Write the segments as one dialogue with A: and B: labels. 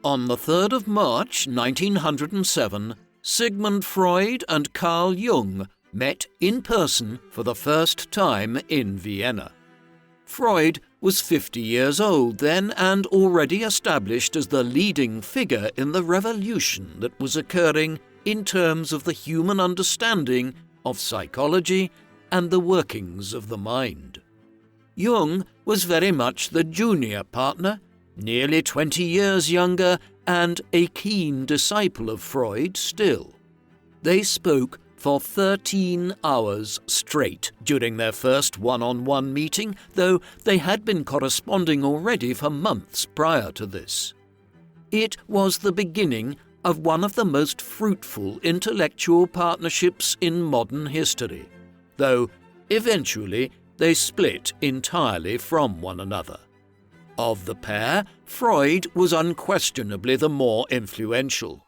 A: On the 3rd of March 1907, Sigmund Freud and Carl Jung met in person for the first time in Vienna. Freud was 50 years old then and already established as the leading figure in the revolution that was occurring in terms of the human understanding of psychology and the workings of the mind. Jung was very much the junior partner, nearly 20 years younger and a keen disciple of Freud still. They spoke for 13 hours straight during their first one-on-one meeting, though they had been corresponding already for months prior to this. It was the beginning of one of the most fruitful intellectual partnerships in modern history, though eventually they split entirely from one another. Of the pair, Freud was unquestionably the more influential.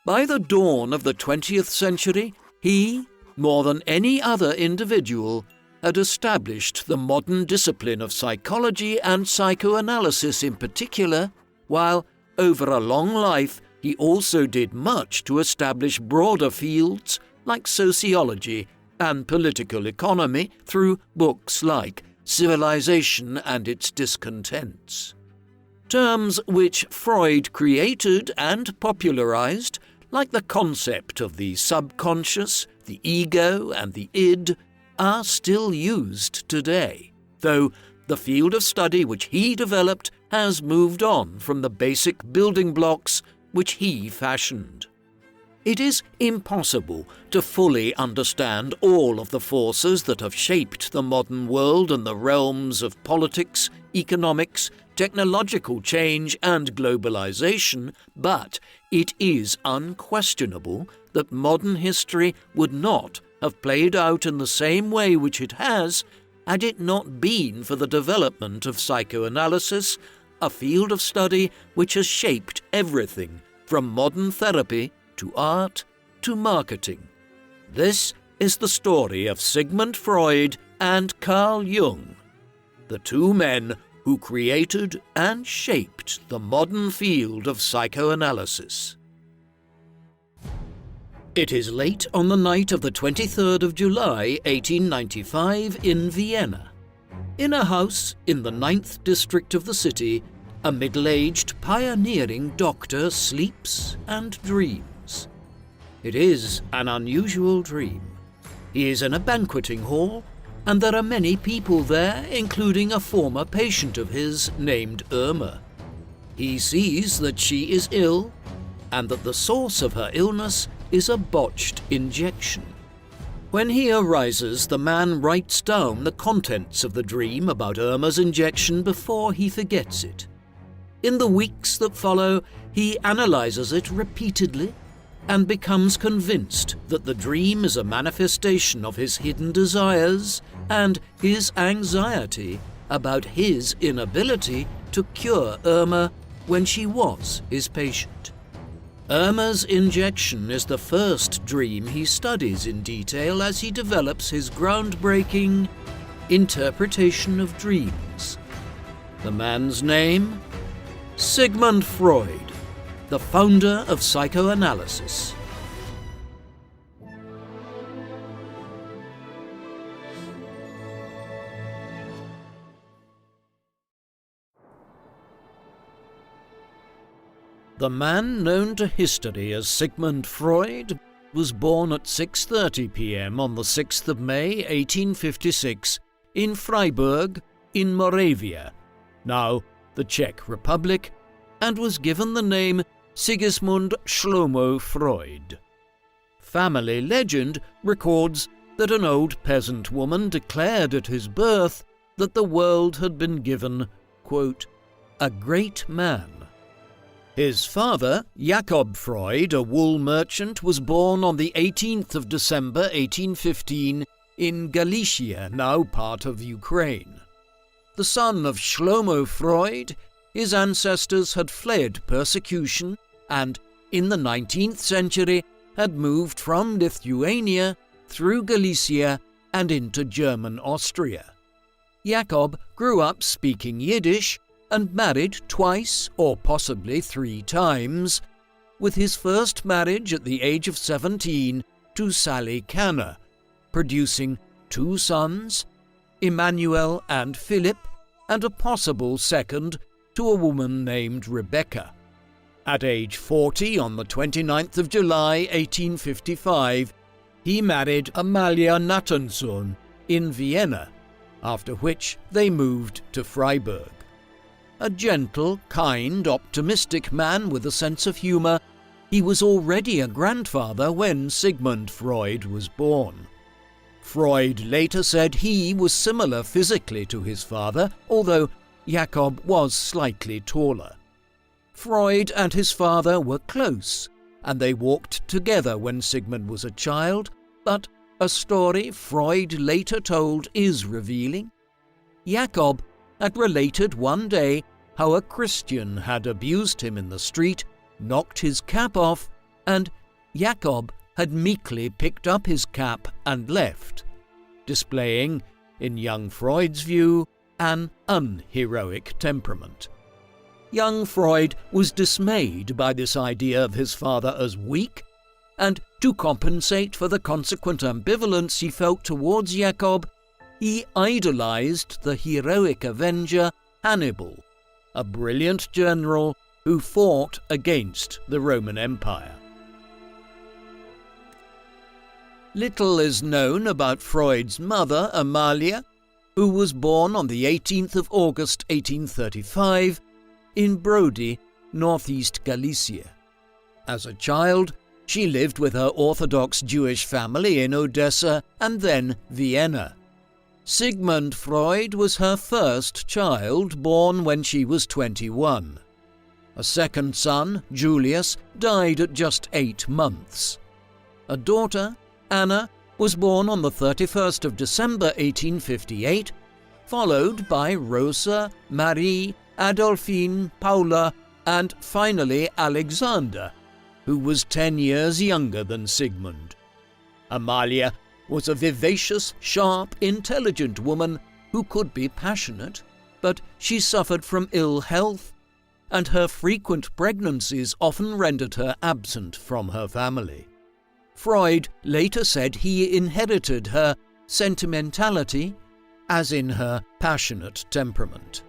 A: By the dawn of the 20th century, he, more than any other individual, had established the modern discipline of psychology and psychoanalysis in particular, while over a long life he also did much to establish broader fields like sociology and political economy through books like Civilization and Its Discontents. Terms which Freud created and popularized, like the concept of the subconscious, the ego, and the id, are still used today, though the field of study which he developed has moved on from the basic building blocks which he fashioned. It is impossible to fully understand all of the forces that have shaped the modern world in the realms of politics, economics, technological change and globalization, but it is unquestionable that modern history would not have played out in the same way which it has had it not been for the development of psychoanalysis, a field of study which has shaped everything from modern therapy to art to marketing. This is the story of Sigmund Freud and Carl Jung, the two men who created and shaped the modern field of psychoanalysis. It is late on the night of the 23rd of July, 1895, in Vienna. In a house in the 9th district of the city, a middle-aged, pioneering doctor sleeps and dreams. It is an unusual dream. He is in a banqueting hall, and there are many people there, including a former patient of his named Irma. He sees that she is ill, and that the source of her illness is a botched injection. When he arises, the man writes down the contents of the dream about Irma's injection before he forgets it. In the weeks that follow, he analyzes it repeatedly and becomes convinced that the dream is a manifestation of his hidden desires and his anxiety about his inability to cure Irma when she was his patient. Irma's injection is the first dream he studies in detail as he develops his groundbreaking interpretation of dreams. The man's name? Sigmund Freud, the founder of psychoanalysis. The man known to history as Sigmund Freud was born at 6:30 p.m. on the 6th of May 1856 in Freiburg in Moravia, now the Czech Republic, and was given the name Sigismund Shlomo Freud. Family legend records that an old peasant woman declared at his birth that the world had been given, quote, a great man. His father, Jakob Freud, a wool merchant, was born on the 18th of December 1815 in Galicia, now part of Ukraine. The son of Shlomo Freud, his ancestors had fled persecution and, in the 19th century, had moved from Lithuania through Galicia and into German Austria. Jakob grew up speaking Yiddish and married twice or possibly 3 times, with his first marriage at the age of 17 to Sally Canner, producing 2 sons, Emmanuel and Philip, and a possible second to a woman named Rebecca. At age 40, on the 29th of July 1855, he married Amalia Nathanson in Vienna, after which they moved to Freiburg. A gentle, kind, optimistic man with a sense of humour, he was already a grandfather when Sigmund Freud was born. Freud later said he was similar physically to his father, although Jakob was slightly taller. Freud and his father were close, and they walked together when Sigmund was a child, but a story Freud later told is revealing. Jakob had related one day how a Christian had abused him in the street, knocked his cap off, and Jakob had meekly picked up his cap and left, displaying, in young Freud's view, an unheroic temperament. Young Freud was dismayed by this idea of his father as weak, and to compensate for the consequent ambivalence he felt towards Jakob, he idolized the heroic avenger Hannibal, a brilliant general who fought against the Roman Empire. Little is known about Freud's mother, Amalia, who was born on the 18th of August 1835 in Brody, northeast Galicia. As a child, she lived with her Orthodox Jewish family in Odessa and then Vienna. Sigmund Freud was her first child, born when she was 21. A second son, Julius, died at just 8 months. A daughter, Anna, was born on the 31st of December 1858, followed by Rosa, Marie, Adolphine, Paula, and finally Alexander, who was 10 years younger than Sigmund. Amalia was a vivacious, sharp, intelligent woman who could be passionate, but she suffered from ill health, and her frequent pregnancies often rendered her absent from her family. Freud later said he inherited her sentimentality, as in her passionate temperament.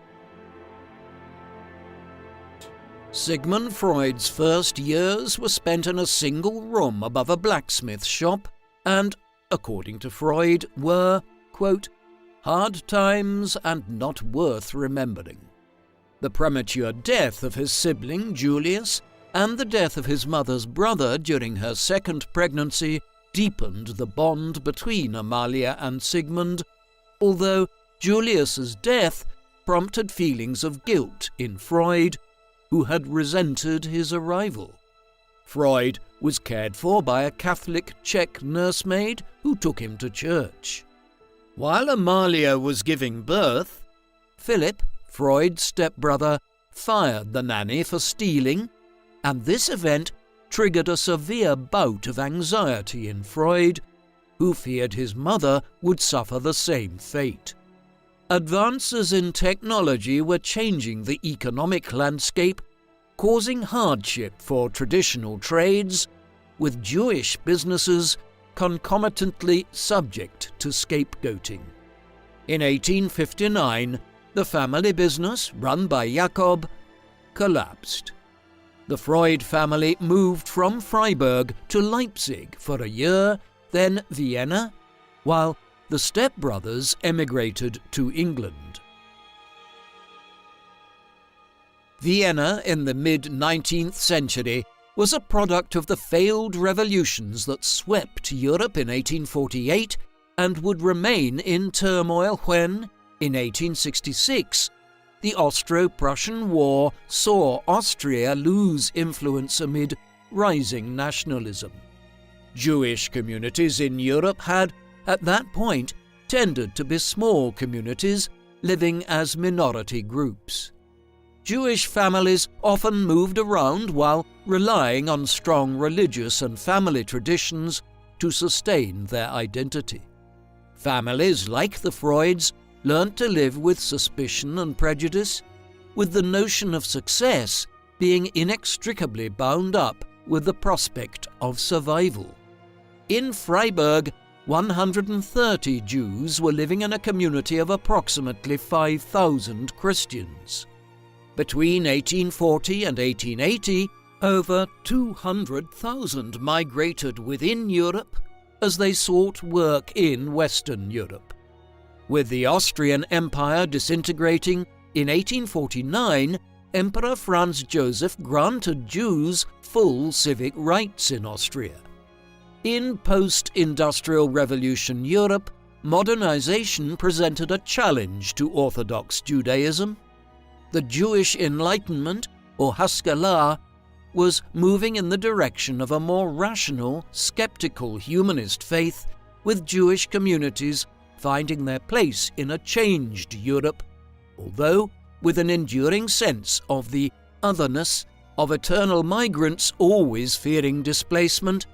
A: Sigmund Freud's first years were spent in a single room above a blacksmith shop and, according to Freud, were, quote, hard times and not worth remembering. The premature death of his sibling Julius and the death of his mother's brother during her second pregnancy deepened the bond between Amalia and Sigmund, although Julius's death prompted feelings of guilt in Freud, who had resented his arrival. Freud was cared for by a Catholic Czech nursemaid who took him to church. While Amalia was giving birth, Philip, Freud's stepbrother, fired the nanny for stealing, and this event triggered a severe bout of anxiety in Freud, who feared his mother would suffer the same fate. Advances in technology were changing the economic landscape, causing hardship for traditional trades, with Jewish businesses concomitantly subject to scapegoating. In 1859, the family business, run by Jakob, collapsed. The Freud family moved from Freiburg to Leipzig for a year, then Vienna, while the stepbrothers emigrated to England. Vienna in the mid-19th century was a product of the failed revolutions that swept Europe in 1848 and would remain in turmoil when, in 1866, the Austro-Prussian War saw Austria lose influence amid rising nationalism. Jewish communities in Europe had, at that point, tended to be small communities living as minority groups. Jewish families often moved around while relying on strong religious and family traditions to sustain their identity. Families like the Freuds learnt to live with suspicion and prejudice, with the notion of success being inextricably bound up with the prospect of survival. In Freiburg, 130 Jews were living in a community of approximately 5,000 Christians. Between 1840 and 1880, over 200,000 migrated within Europe as they sought work in Western Europe. With the Austrian Empire disintegrating, in 1849, Emperor Franz Joseph granted Jews full civic rights in Austria. In post-industrial revolution Europe, modernization presented a challenge to Orthodox Judaism. The Jewish Enlightenment, or Haskalah, was moving in the direction of a more rational, skeptical humanist faith, with Jewish communities finding their place in a changed Europe, although with an enduring sense of the otherness of eternal migrants always fearing displacement,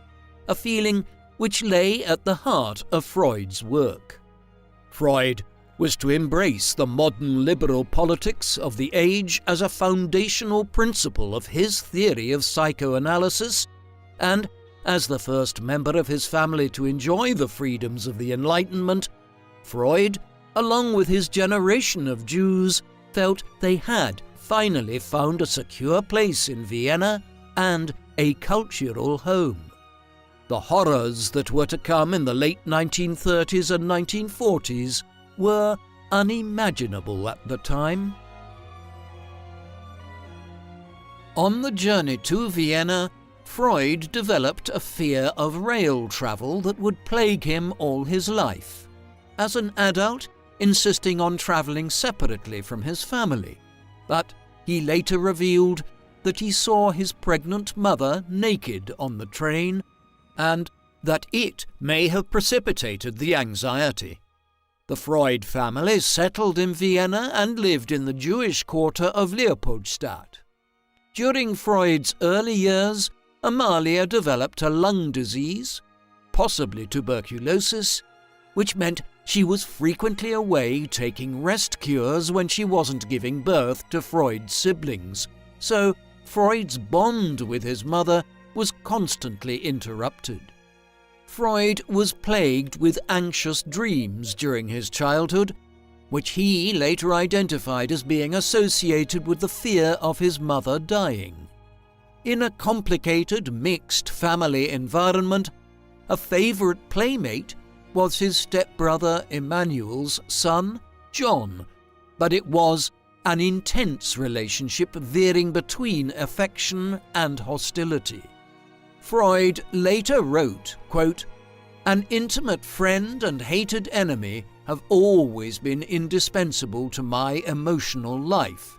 A: a feeling which lay at the heart of Freud's work. Freud was to embrace the modern liberal politics of the age as a foundational principle of his theory of psychoanalysis, and, as the first member of his family to enjoy the freedoms of the Enlightenment, Freud, along with his generation of Jews, felt they had finally found a secure place in Vienna and a cultural home. The horrors that were to come in the late 1930s and 1940s were unimaginable at the time. On the journey to Vienna, Freud developed a fear of rail travel that would plague him all his life. As an adult, insisting on traveling separately from his family, but he later revealed that he saw his pregnant mother naked on the train, and that it may have precipitated the anxiety. The Freud family settled in Vienna and lived in the Jewish quarter of Leopoldstadt. During Freud's early years, Amalia developed a lung disease, possibly tuberculosis, which meant she was frequently away taking rest cures when she wasn't giving birth to Freud's siblings, so Freud's bond with his mother was constantly interrupted. Freud was plagued with anxious dreams during his childhood, which he later identified as being associated with the fear of his mother dying. In a complicated, mixed family environment, a favorite playmate was his stepbrother Emmanuel's son, John, but it was an intense relationship veering between affection and hostility. Freud later wrote, quote, "An intimate friend and hated enemy have always been indispensable to my emotional life,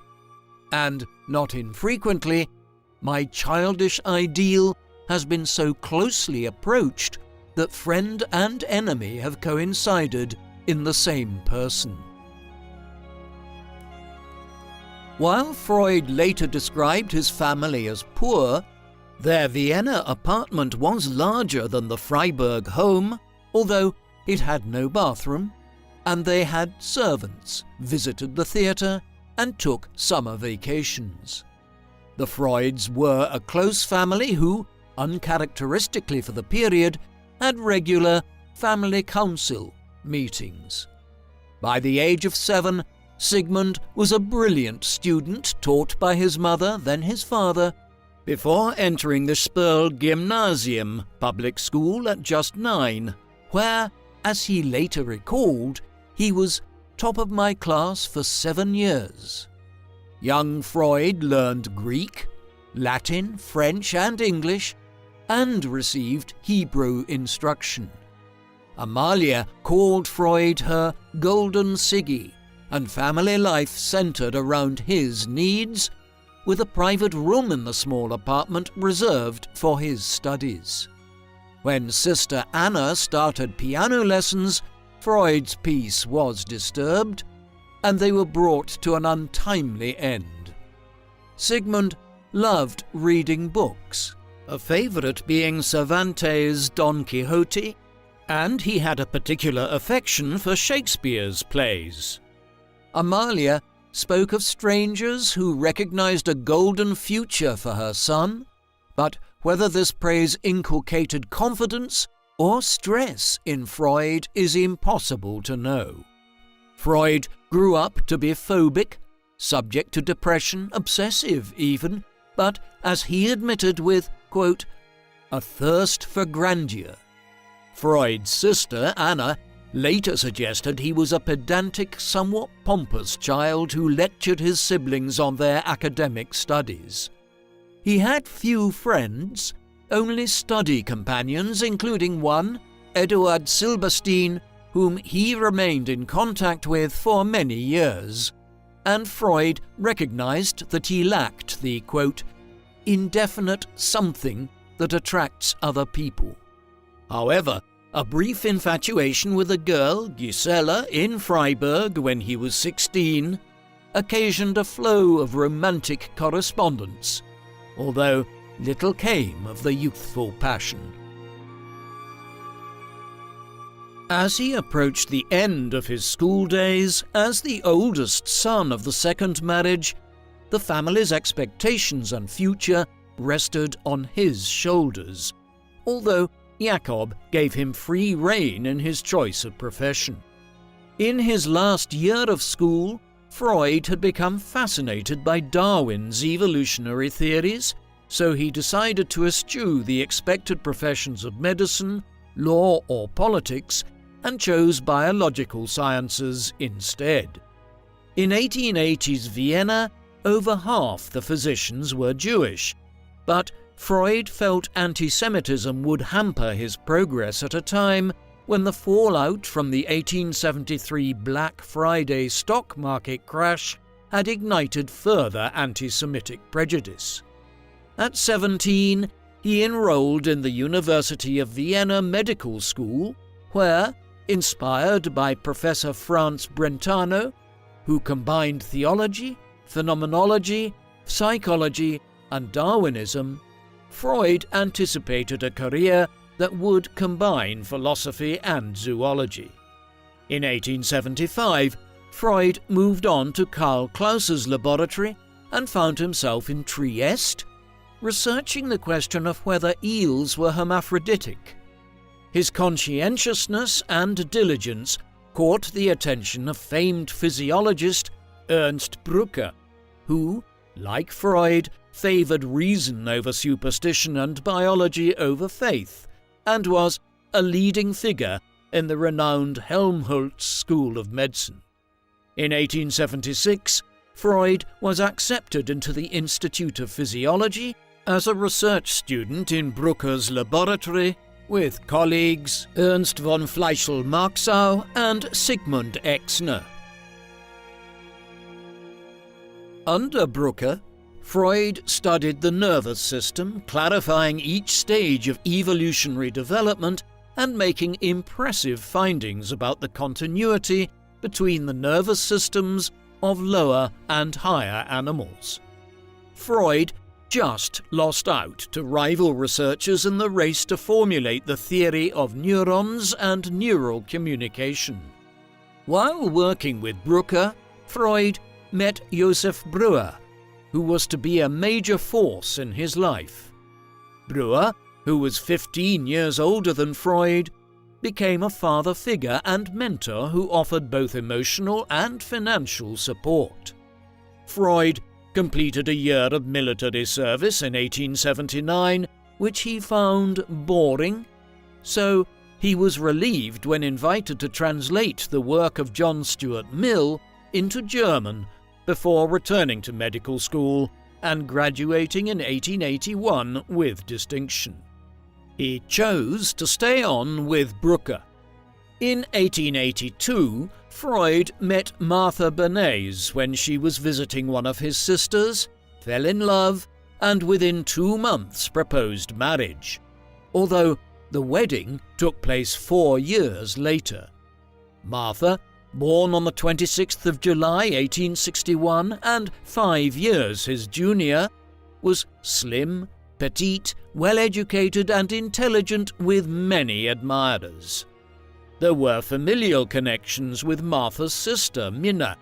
A: and, not infrequently, my childish ideal has been so closely approached that friend and enemy have coincided in the same person." While Freud later described his family as poor, their Vienna apartment was larger than the Freiburg home, although it had no bathroom, and they had servants, visited the theatre, and took summer vacations. The Freuds were a close family who, uncharacteristically for the period, had regular family council meetings. By the age of 7, Sigmund was a brilliant student taught by his mother, then his father, before entering the Sperl Gymnasium public school at just 9, where, as he later recalled, he was top of my class for 7 years. Young Freud learned Greek, Latin, French and English, and received Hebrew instruction. Amalia called Freud her golden Siggy, and family life centered around his needs, with a private room in the small apartment reserved for his studies. When Sister Anna started piano lessons, Freud's peace was disturbed, and they were brought to an untimely end. Sigmund loved reading books, a favorite being Cervantes' Don Quixote, and he had a particular affection for Shakespeare's plays. Amalia spoke of strangers who recognized a golden future for her son, but whether this praise inculcated confidence or stress in Freud is impossible to know. Freud grew up to be phobic, subject to depression, obsessive even, but as he admitted with, quote, a thirst for grandeur. Freud's sister, Anna, later suggested he was a pedantic, somewhat pompous child who lectured his siblings on their academic studies. He had few friends, only study companions, including one, Eduard Silberstein, whom he remained in contact with for many years, and Freud recognized that he lacked the, quote, indefinite something that attracts other people. However, a brief infatuation with a girl, Gisela, in Freiburg when he was 16, occasioned a flow of romantic correspondence, although little came of the youthful passion. As he approached the end of his school days, as the oldest son of the second marriage, the family's expectations and future rested on his shoulders, although Jakob gave him free rein in his choice of profession. In his last year of school, Freud had become fascinated by Darwin's evolutionary theories, so he decided to eschew the expected professions of medicine, law, or politics, and chose biological sciences instead. In 1880s Vienna, over half the physicians were Jewish, but Freud felt anti-Semitism would hamper his progress at a time when the fallout from the 1873 Black Friday stock market crash had ignited further anti-Semitic prejudice. At 17, he enrolled in the University of Vienna Medical School, where, inspired by Professor Franz Brentano, who combined theology, phenomenology, psychology, and Darwinism, Freud anticipated a career that would combine philosophy and zoology. In 1875, Freud moved on to Karl Klaus's laboratory and found himself in Trieste, researching the question of whether eels were hermaphroditic. His conscientiousness and diligence caught the attention of famed physiologist Ernst Brücke, who, like Freud, favored reason over superstition and biology over faith, and was a leading figure in the renowned Helmholtz School of Medicine. In 1876, Freud was accepted into the Institute of Physiology as a research student in Brücke's laboratory with colleagues Ernst von Fleischl-Marxau and Sigmund Exner. Under Brücke, Freud studied the nervous system, clarifying each stage of evolutionary development and making impressive findings about the continuity between the nervous systems of lower and higher animals. Freud just lost out to rival researchers in the race to formulate the theory of neurons and neural communication. While working with Brücke, Freud met Josef Breuer, who was to be a major force in his life. Breuer, who was 15 years older than Freud, became a father figure and mentor who offered both emotional and financial support. Freud completed a year of military service in 1879, which he found boring, so he was relieved when invited to translate the work of John Stuart Mill into German before returning to medical school and graduating in 1881 with distinction. He chose to stay on with Brücke. In 1882, Freud met Martha Bernays when she was visiting one of his sisters, fell in love, and within 2 months proposed marriage, although the wedding took place 4 years later. Martha, born on the 26th of July 1861 and 5 years his junior, was slim, petite, well-educated and intelligent with many admirers. There were familial connections with Martha's sister, Minna,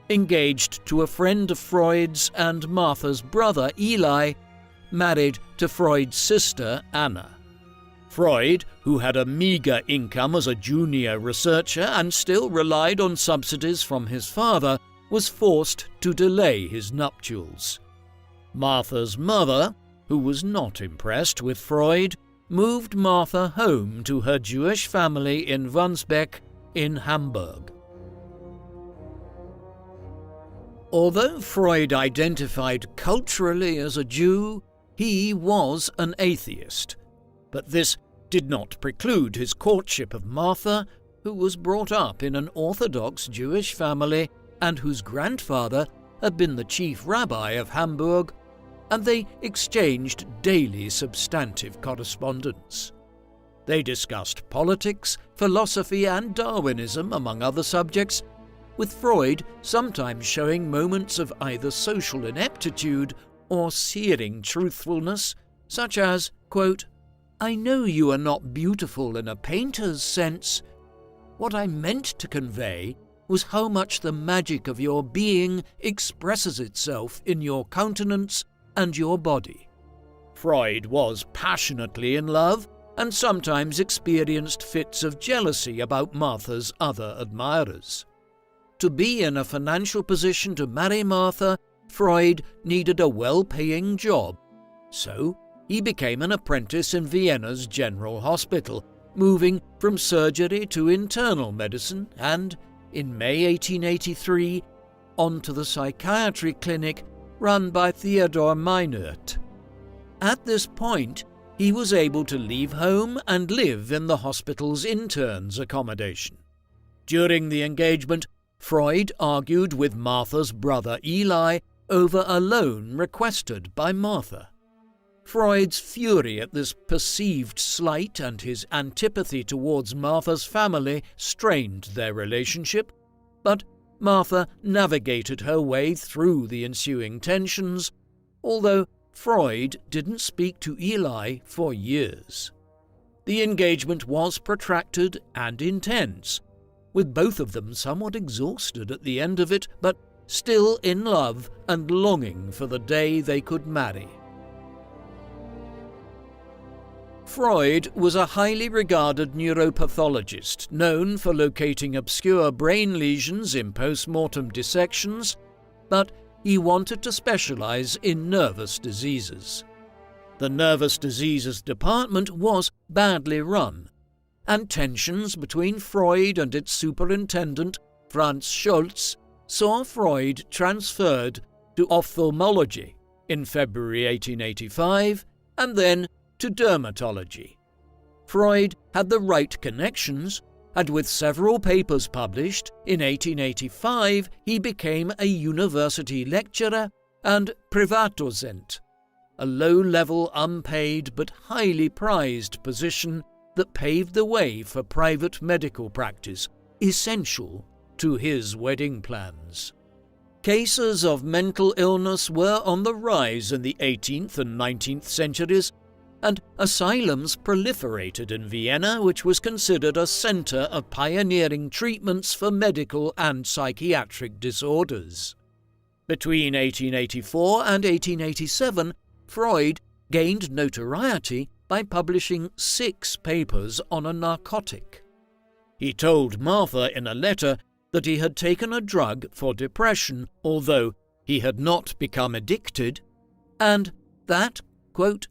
A: engaged to a friend of Freud's and Martha's brother Eli, married to Freud's sister Anna. Freud, who had a meagre income as a junior researcher and still relied on subsidies from his father, was forced to delay his nuptials. Martha's mother, who was not impressed with Freud, moved Martha home to her Jewish family in Wandsbek in Hamburg. Although Freud identified culturally as a Jew, he was an atheist, but this did not preclude his courtship of Martha, who was brought up in an Orthodox Jewish family and whose grandfather had been the chief rabbi of Hamburg, and they exchanged daily substantive correspondence. They discussed politics, philosophy, and Darwinism, among other subjects, with Freud sometimes showing moments of either social ineptitude or searing truthfulness, such as, quote, "I know you are not beautiful in a painter's sense. What I meant to convey was how much the magic of your being expresses itself in your countenance and your body." Freud was passionately in love and sometimes experienced fits of jealousy about Martha's other admirers. To be in a financial position to marry Martha, Freud needed a well-paying job, so he became an apprentice in Vienna's General Hospital, moving from surgery to internal medicine and, in May 1883, on to the psychiatry clinic run by Theodor Meinert. At this point, he was able to leave home and live in the hospital's interns' accommodation. During the engagement, Freud argued with Martha's brother Eli over a loan requested by Martha. Freud's fury at this perceived slight and his antipathy towards Martha's family strained their relationship, but Martha navigated her way through the ensuing tensions, although Freud didn't speak to Eli for years. The engagement was protracted and intense, with both of them somewhat exhausted at the end of it, but still in love and longing for the day they could marry. Freud was a highly regarded neuropathologist, known for locating obscure brain lesions in post-mortem dissections, but he wanted to specialize in nervous diseases. The nervous diseases department was badly run, and tensions between Freud and its superintendent, Franz Schultz, saw Freud transferred to ophthalmology in February 1885, and then to dermatology. Freud had the right connections, and with several papers published, in 1885 he became a university lecturer and Privatdozent, a low-level, unpaid but highly prized position that paved the way for private medical practice, essential to his wedding plans. Cases of mental illness were on the rise in the 18th and 19th centuries, and asylums proliferated in Vienna, which was considered a centre of pioneering treatments for medical and psychiatric disorders. Between 1884 and 1887, Freud gained notoriety by publishing 6 papers on a narcotic. He told Martha in a letter that he had taken a drug for depression, although he had not become addicted, and that, quote,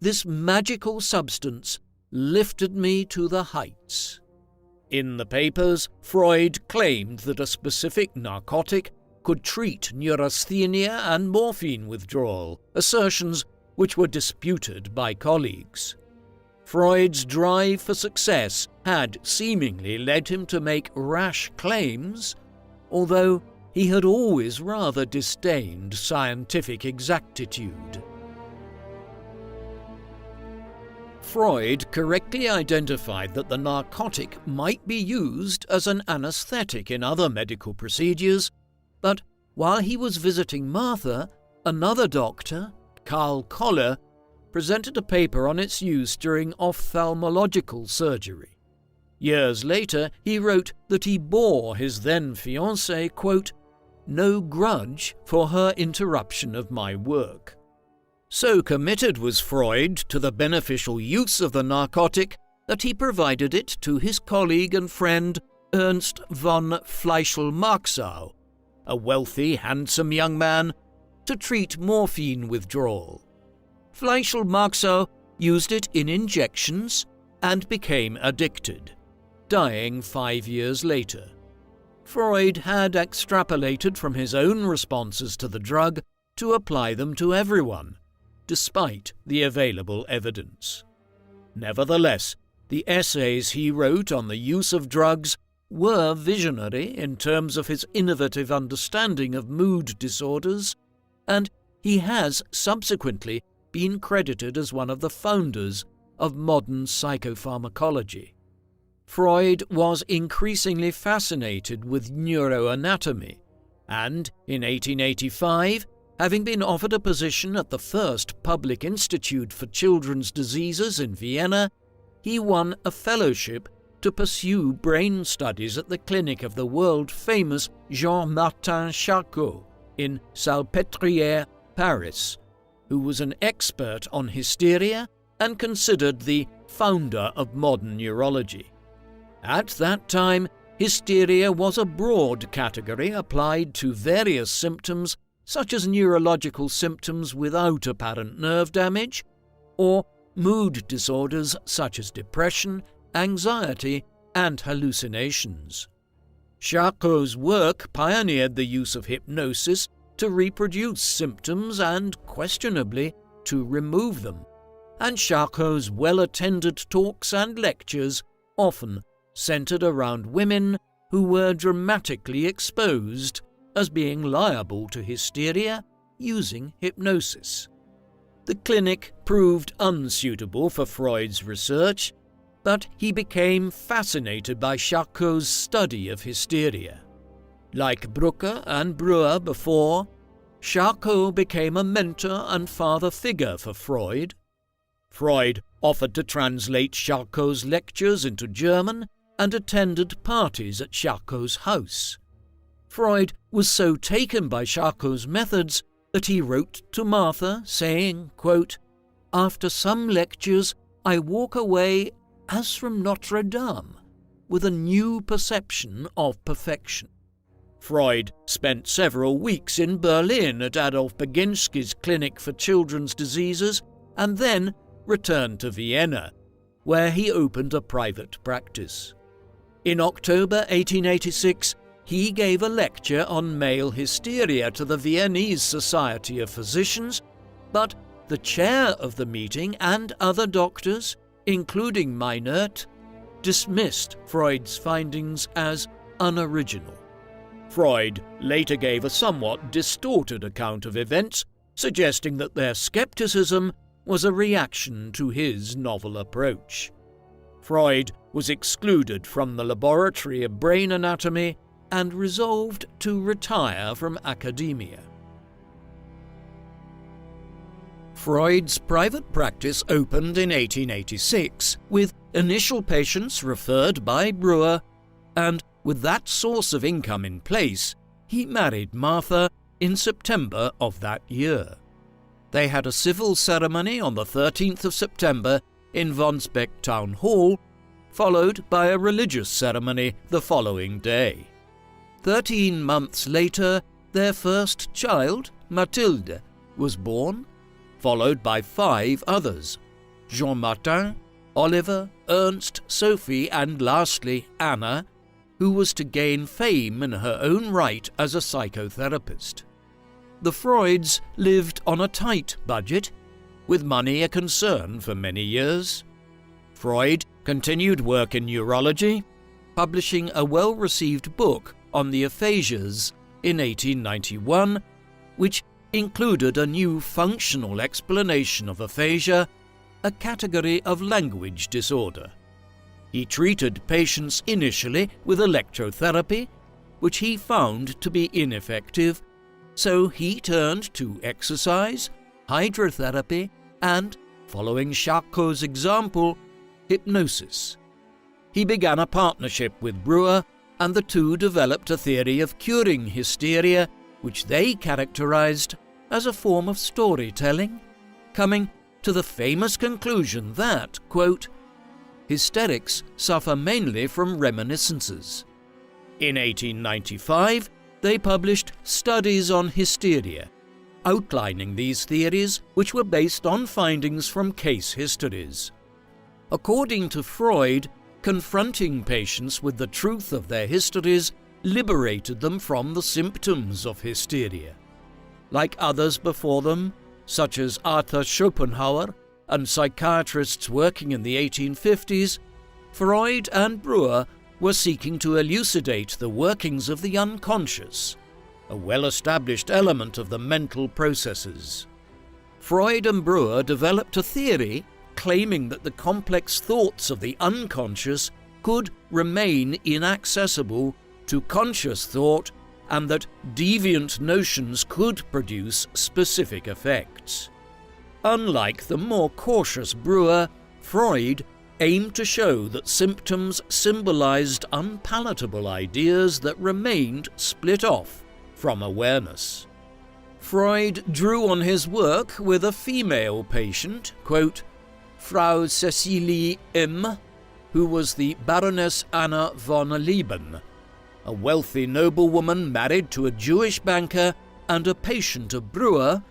A: "this magical substance lifted me to the heights." In the papers, Freud claimed that a specific narcotic could treat neurasthenia and morphine withdrawal, assertions which were disputed by colleagues. Freud's drive for success had seemingly led him to make rash claims, although he had always rather disdained scientific exactitude. Freud correctly identified that the narcotic might be used as an anesthetic in other medical procedures, but while he was visiting Martha, another doctor, Carl Jung, presented a paper on its use during ophthalmological surgery. Years later, he wrote that he bore his then-fiancée, quote, no grudge for her interruption of my work. So committed was Freud to the beneficial use of the narcotic that he provided it to his colleague and friend Ernst von Fleischl-Marxau, a wealthy, handsome young man, to treat morphine withdrawal. Fleischl-Marxau used it in injections and became addicted, dying 5 years later. Freud had extrapolated from his own responses to the drug to apply them to everyone, despite the available evidence. Nevertheless, the essays he wrote on the use of drugs were visionary in terms of his innovative understanding of mood disorders, and he has subsequently been credited as one of the founders of modern psychopharmacology. Freud was increasingly fascinated with neuroanatomy, and in 1885, having been offered a position at the first public institute for children's diseases in Vienna, he won a fellowship to pursue brain studies at the clinic of the world-famous Jean-Martin Charcot in Salpêtrière, Paris, who was an expert on hysteria and considered the founder of modern neurology. At that time, hysteria was a broad category applied to various symptoms such as neurological symptoms without apparent nerve damage, or mood disorders such as depression, anxiety, and hallucinations. Charcot's work pioneered the use of hypnosis to reproduce symptoms and, questionably, to remove them, and Charcot's well-attended talks and lectures often centered around women who were dramatically exposed as being liable to hysteria using hypnosis. The clinic proved unsuitable for Freud's research, but he became fascinated by Charcot's study of hysteria. Like Brücke and Breuer before, Charcot became a mentor and father figure for Freud. Freud offered to translate Charcot's lectures into German and attended parties at Charcot's house. Freud was so taken by Charcot's methods that he wrote to Martha saying, quote, "After some lectures, I walk away as from Notre Dame, with a new perception of perfection." Freud spent several weeks in Berlin at Adolf Baginski's Clinic for Children's Diseases and then returned to Vienna, where he opened a private practice. In October 1886, he gave a lecture on male hysteria to the Viennese Society of Physicians, but the chair of the meeting and other doctors, including Meinert, dismissed Freud's findings as unoriginal. Freud later gave a somewhat distorted account of events, suggesting that their skepticism was a reaction to his novel approach. Freud was excluded from the laboratory of brain anatomy and resolved to retire from academia. Freud's private practice opened in 1886, with initial patients referred by Breuer, and with that source of income in place, he married Martha in September of that year. They had a civil ceremony on the 13th of September in Wonsbeck Town Hall, followed by a religious ceremony the following day. 13 months later, their first child, Mathilde, was born, followed by 5 others: Jean-Martin, Oliver, Ernst, Sophie, and lastly Anna, who was to gain fame in her own right as a psychotherapist. The Freuds lived on a tight budget, with money a concern for many years. Freud continued work in neurology, publishing a well-received book on the aphasias in 1891, which included a new functional explanation of aphasia, a category of language disorder. He treated patients initially with electrotherapy, which he found to be ineffective, so he turned to exercise, hydrotherapy, and, following Charcot's example, hypnosis. He began a partnership with Breuer, and the two developed a theory of curing hysteria which they characterized as a form of storytelling, coming to the famous conclusion that, quote, hysterics suffer mainly from reminiscences. In 1895, they published Studies on Hysteria, outlining these theories, which were based on findings from case histories. According to Freud, confronting patients with the truth of their histories liberated them from the symptoms of hysteria. Like others before them, such as Arthur Schopenhauer and psychiatrists working in the 1850s, Freud and Breuer were seeking to elucidate the workings of the unconscious, a well-established element of the mental processes. Freud and Breuer developed a theory claiming that the complex thoughts of the unconscious could remain inaccessible to conscious thought and that deviant notions could produce specific effects. Unlike the more cautious Breuer, Freud aimed to show that symptoms symbolized unpalatable ideas that remained split off from awareness. Freud drew on his work with a female patient, quote, Frau Cecilie M., who was the Baroness Anna von Lieben, a wealthy noblewoman married to a Jewish banker and a patient of Breuer,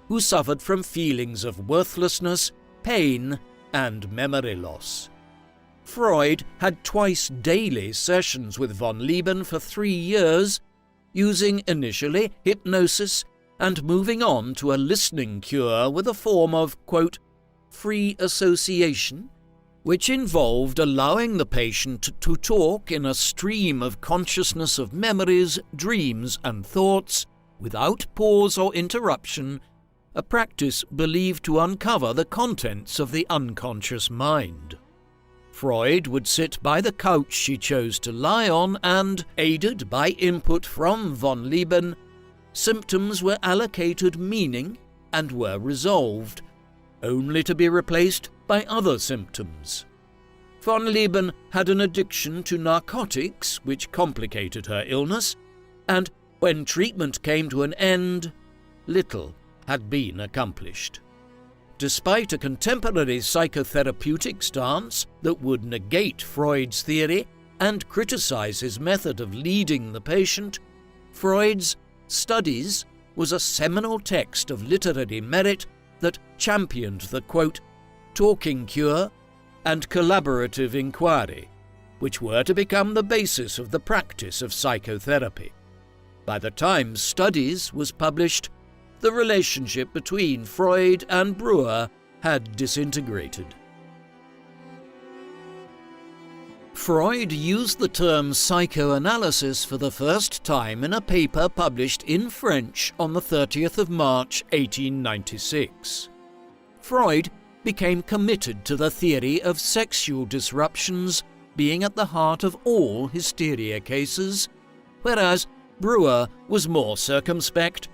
A: who suffered from feelings of worthlessness, pain, and memory loss. Freud had twice daily sessions with von Lieben for 3 years, using initially hypnosis and moving on to a listening cure with a form of, quote, free association, which involved allowing the patient to talk in a stream of consciousness of memories, dreams, and thoughts without pause or interruption, a practice believed to uncover the contents of the unconscious mind. Freud would sit by the couch she chose to lie on and, aided by input from von Lieben, symptoms were allocated meaning and were resolved, only to be replaced by other symptoms. Von Lieben had an addiction to narcotics which complicated her illness, and when treatment came to an end, little had been accomplished. Despite a contemporary psychotherapeutic stance that would negate Freud's theory and criticize his method of leading the patient, Freud's Studies was a seminal text of literary merit that championed the, quote, talking cure and collaborative inquiry, which were to become the basis of the practice of psychotherapy. By the time Studies was published, the relationship between Freud and Breuer had disintegrated. Freud used the term psychoanalysis for the first time in a paper published in French on the 30th of March 1896. Freud became committed to the theory of sexual disruptions being at the heart of all hysteria cases, whereas Breuer was more circumspect,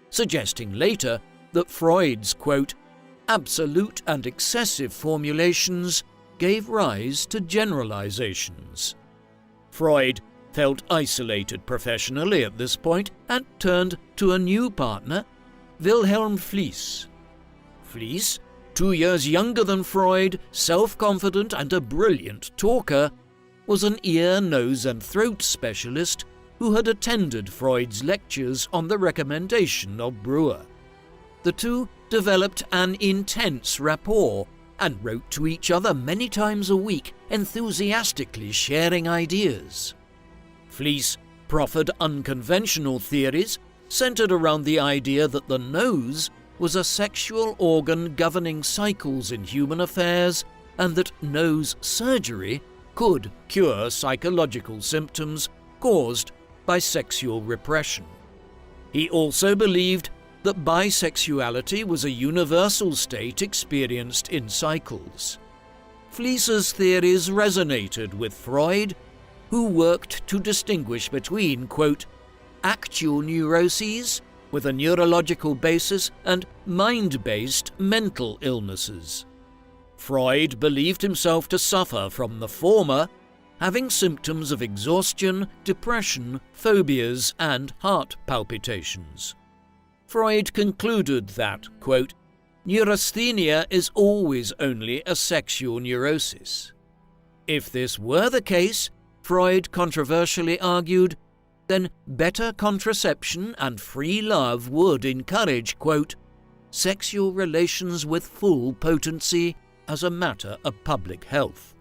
A: suggesting later that Freud's, quote, absolute and excessive formulations gave rise to generalizations. Freud felt isolated professionally at this point and turned to a new partner, Wilhelm Fliess. Fliess, 2 years younger than Freud, self-confident and a brilliant talker, was an ear, nose and throat specialist who had attended Freud's lectures on the recommendation of Breuer. The two developed an intense rapport and wrote to each other many times a week, enthusiastically sharing ideas. Fliess proffered unconventional theories centered around the idea that the nose was a sexual organ governing cycles in human affairs and that nose surgery could cure psychological symptoms caused by sexual repression. He also believed that bisexuality was a universal state experienced in cycles. Fliess's theories resonated with Freud, who worked to distinguish between, quote, actual neuroses with a neurological basis and mind-based mental illnesses. Freud believed himself to suffer from the former, having symptoms of exhaustion, depression, phobias, and heart palpitations. Freud concluded that, quote, neurasthenia is always only a sexual neurosis. If this were the case, Freud controversially argued, then better contraception and free love would encourage, quote, sexual relations with full potency as a matter of public health.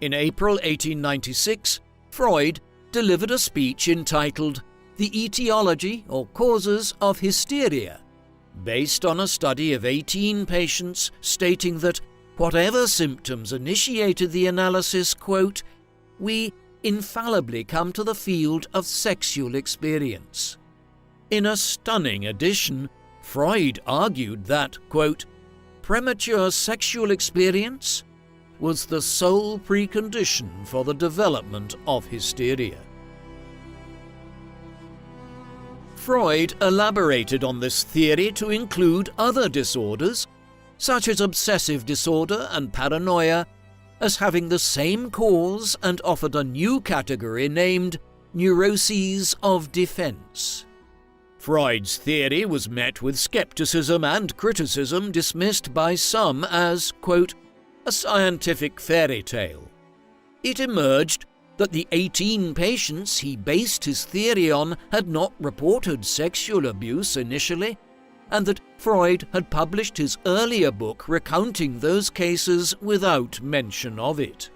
A: In April 1896, Freud delivered a speech entitled The Etiology or Causes of Hysteria, based on a study of 18 patients stating that whatever symptoms initiated the analysis, quote, we infallibly come to the field of sexual experience. In a stunning addition, Freud argued that, quote, premature sexual experience was the sole precondition for the development of hysteria. Freud elaborated on this theory to include other disorders, such as obsessive disorder and paranoia, as having the same cause, and offered a new category named neuroses of defense. Freud's theory was met with skepticism and criticism, dismissed by some as, quote, a scientific fairy tale. It emerged that the 18 patients he based his theory on had not reported sexual abuse initially, and that Freud had published his earlier book recounting those cases without mention of it.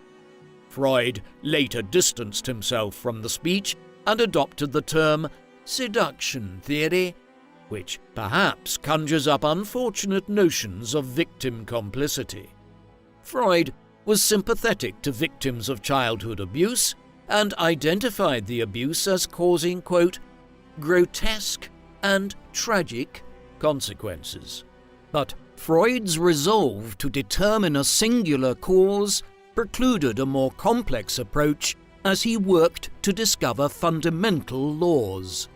A: Freud later distanced himself from the speech and adopted the term seduction theory, which perhaps conjures up unfortunate notions of victim complicity. Freud was sympathetic to victims of childhood abuse and identified the abuse as causing, quote, grotesque and tragic consequences. But Freud's resolve to determine a singular cause precluded a more complex approach as he worked to discover fundamental laws.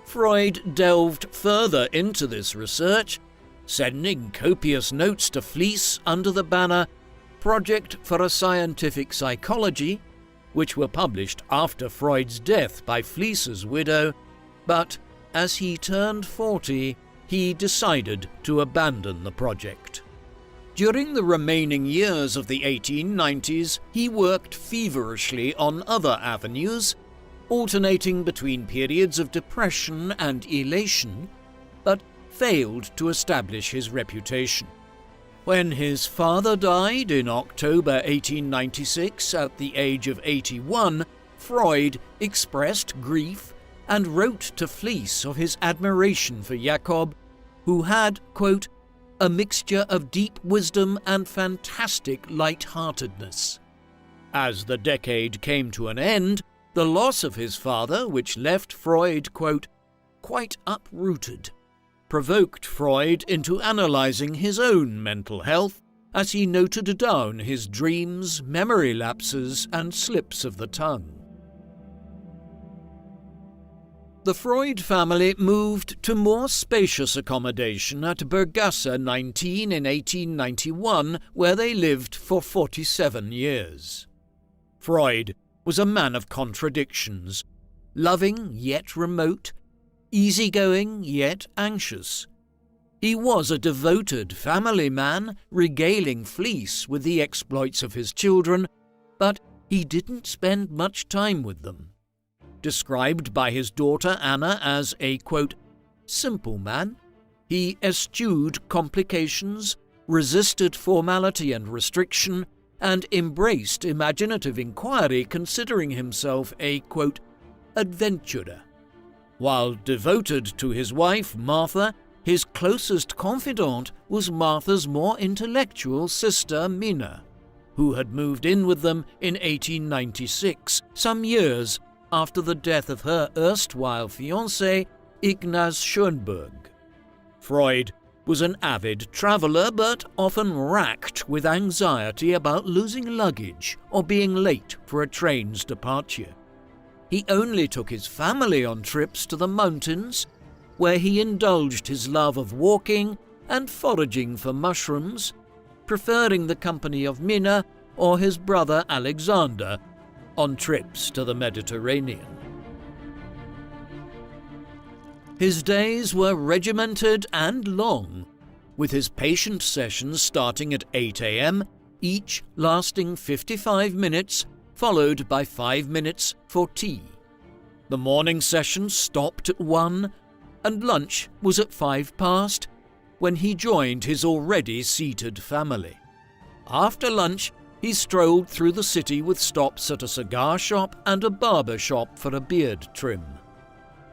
A: Freud delved further into this research, sending copious notes to Fliess under the banner Project for a Scientific Psychology, which were published after Freud's death by Fliess's widow, but as he turned 40, he decided to abandon the project. During the remaining years of the 1890s, he worked feverishly on other avenues, alternating between periods of depression and elation, but failed to establish his reputation. When his father died in October 1896 at the age of 81, Freud expressed grief and wrote to Fliess of his admiration for Jacob, who had, quote, a mixture of deep wisdom and fantastic light-heartedness. As the decade came to an end, the loss of his father, which left Freud, quote, quite uprooted, provoked Freud into analyzing his own mental health as he noted down his dreams, memory lapses, and slips of the tongue. The Freud family moved to more spacious accommodation at Burghölzli 19 in 1891, where they lived for 47 years. Freud was a man of contradictions, loving yet remote, easygoing yet anxious. He was a devoted family man, regaling Fliess with the exploits of his children, but he didn't spend much time with them. Described by his daughter Anna as a, quote, simple man, he eschewed complications, resisted formality and restriction, and embraced imaginative inquiry, considering himself a, quote, adventurer. While devoted to his wife, Martha, his closest confidant was Martha's more intellectual sister, Minna, who had moved in with them in 1896, some years after the death of her erstwhile fiancé, Ignaz Schönberg. Freud was an avid traveller, but often racked with anxiety about losing luggage or being late for a train's departure. He only took his family on trips to the mountains, where he indulged his love of walking and foraging for mushrooms, preferring the company of Minna or his brother Alexander, on trips to the Mediterranean. His days were regimented and long, with his patient sessions starting at 8 a.m., each lasting 55 minutes, followed by 5 minutes for tea. The morning session stopped at 1, and lunch was at 5 past, when he joined his already seated family. After lunch, he strolled through the city with stops at a cigar shop and a barber shop for a beard trim.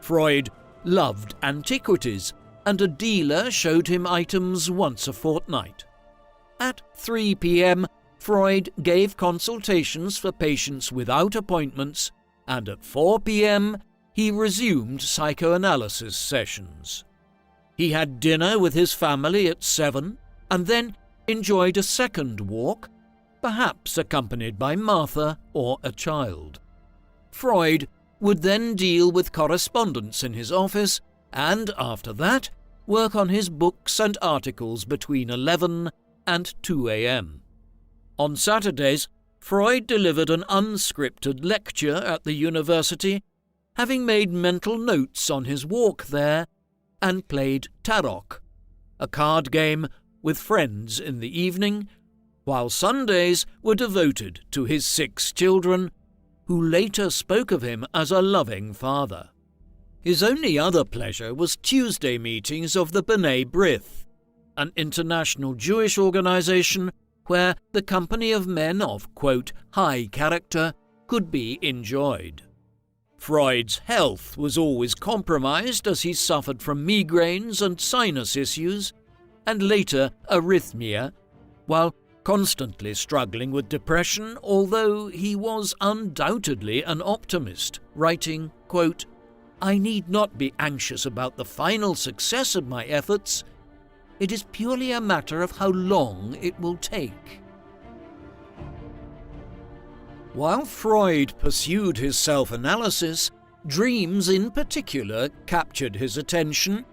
A: Freud loved antiquities, and a dealer showed him items once a fortnight. At 3 p.m., Freud gave consultations for patients without appointments, and at 4 p.m., he resumed psychoanalysis sessions. He had dinner with his family at 7, and then enjoyed a second walk, perhaps accompanied by Martha or a child. Freud would then deal with correspondence in his office, and after that, work on his books and articles between 11 and 2 a.m. On Saturdays, Freud delivered an unscripted lecture at the university, having made mental notes on his walk there, and played tarot, a card game with friends in the evening, while Sundays were devoted to his 6 children, who later spoke of him as a loving father. His only other pleasure was Tuesday meetings of the B'nai B'rith, an international Jewish organization where the company of men of, quote, high character could be enjoyed. Freud's health was always compromised as he suffered from migraines and sinus issues, and later arrhythmia, while constantly struggling with depression, although he was undoubtedly an optimist, writing, quote, "I need not be anxious about the final success of my efforts. It is purely a matter of how long it will take." While Freud pursued his self-analysis, dreams in particular captured his attention,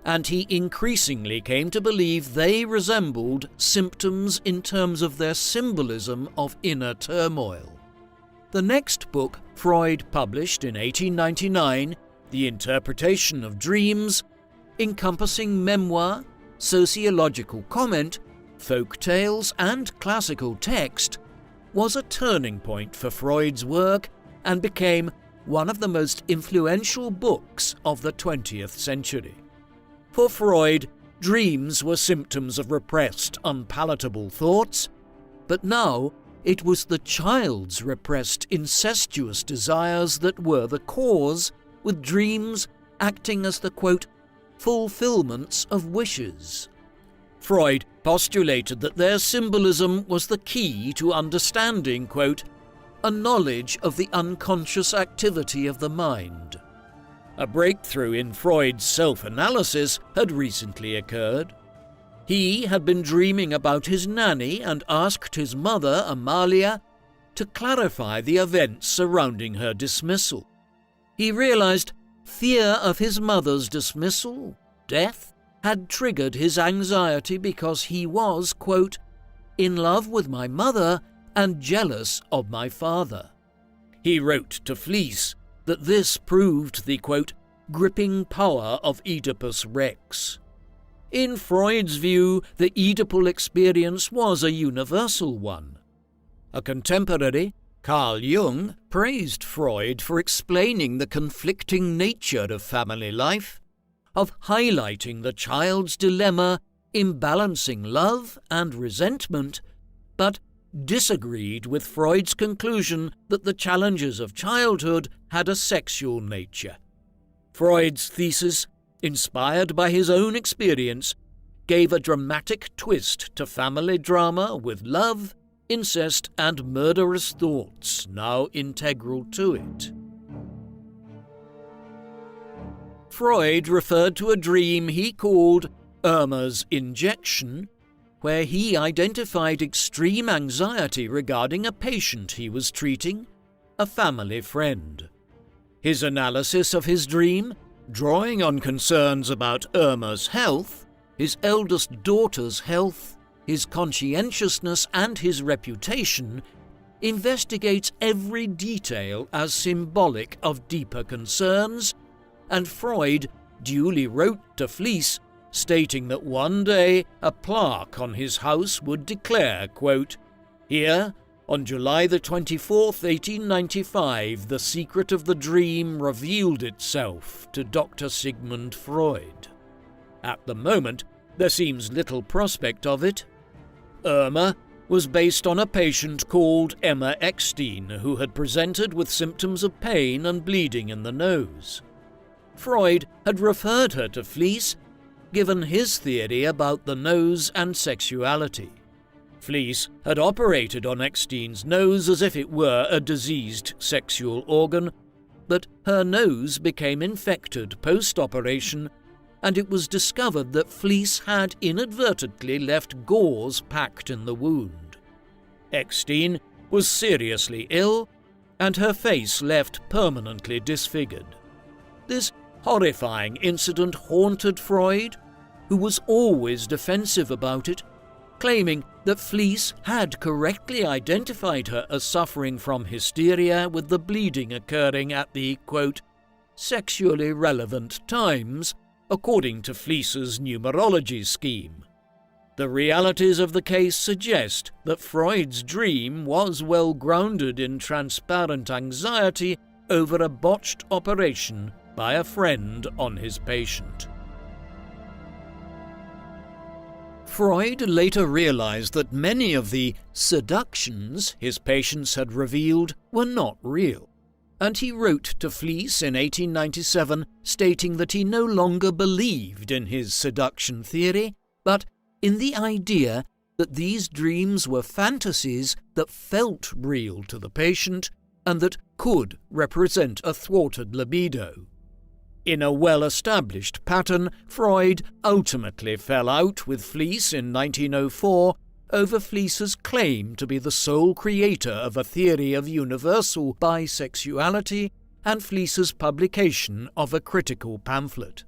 A: and he increasingly came to believe they resembled symptoms in terms of their symbolism of inner turmoil. The next book Freud published in 1899, The Interpretation of Dreams, encompassing memoir, sociological comment, folk tales, and classical text, was a turning point for Freud's work and became one of the most influential books of the 20th century. For Freud, dreams were symptoms of repressed, unpalatable thoughts, but now it was the child's repressed, incestuous desires that were the cause, with dreams acting as the, quote, fulfillments of wishes. Freud postulated that their symbolism was the key to understanding, quote, a knowledge of the unconscious activity of the mind. A breakthrough in Freud's self-analysis had recently occurred. He had been dreaming about his nanny and asked his mother, Amalia, to clarify the events surrounding her dismissal. He realized fear of his mother's dismissal, death, had triggered his anxiety because he was, quote, in love with my mother and jealous of my father. He wrote to Fliess that this proved the, quote, gripping power of Oedipus Rex. In Freud's view, the Oedipal experience was a universal one. A contemporary, Carl Jung, praised Freud for explaining the conflicting nature of family life, of highlighting the child's dilemma in balancing love and resentment, but disagreed with Freud's conclusion that the challenges of childhood had a sexual nature. Freud's thesis, inspired by his own experience, gave a dramatic twist to family drama with love, incest, and murderous thoughts now integral to it. Freud referred to a dream he called Irma's injection, where he identified extreme anxiety regarding a patient he was treating, a family friend. His analysis of his dream, drawing on concerns about Irma's health, his eldest daughter's health, his conscientiousness and his reputation, investigates every detail as symbolic of deeper concerns, and Freud duly wrote to Fliess, stating that one day a plaque on his house would declare, quote, "Here, on July the 24th, 1895, the secret of the dream revealed itself to Dr. Sigmund Freud." At the moment, there seems little prospect of it. Irma was based on a patient called Emma Eckstein, who had presented with symptoms of pain and bleeding in the nose. Freud had referred her to Fliess, given his theory about the nose and sexuality. Fliess had operated on Eckstein's nose as if it were a diseased sexual organ, but her nose became infected post-operation, and it was discovered that Fliess had inadvertently left gauze packed in the wound. Eckstein was seriously ill, and her face left permanently disfigured. This horrifying incident haunted Freud, who was always defensive about it, claiming that Fliess had correctly identified her as suffering from hysteria, with the bleeding occurring at the, quote, "sexually relevant times," according to Fliess's numerology scheme. The realities of the case suggest that Freud's dream was well grounded in transparent anxiety over a botched operation by a friend on his patient. Freud later realized that many of the seductions his patients had revealed were not real, and he wrote to Fliess in 1897 stating that he no longer believed in his seduction theory, but in the idea that these dreams were fantasies that felt real to the patient and that could represent a thwarted libido. In a well-established pattern, Freud ultimately fell out with Fliess in 1904 over Fliess's claim to be the sole creator of a theory of universal bisexuality and Fliess's publication of a critical pamphlet.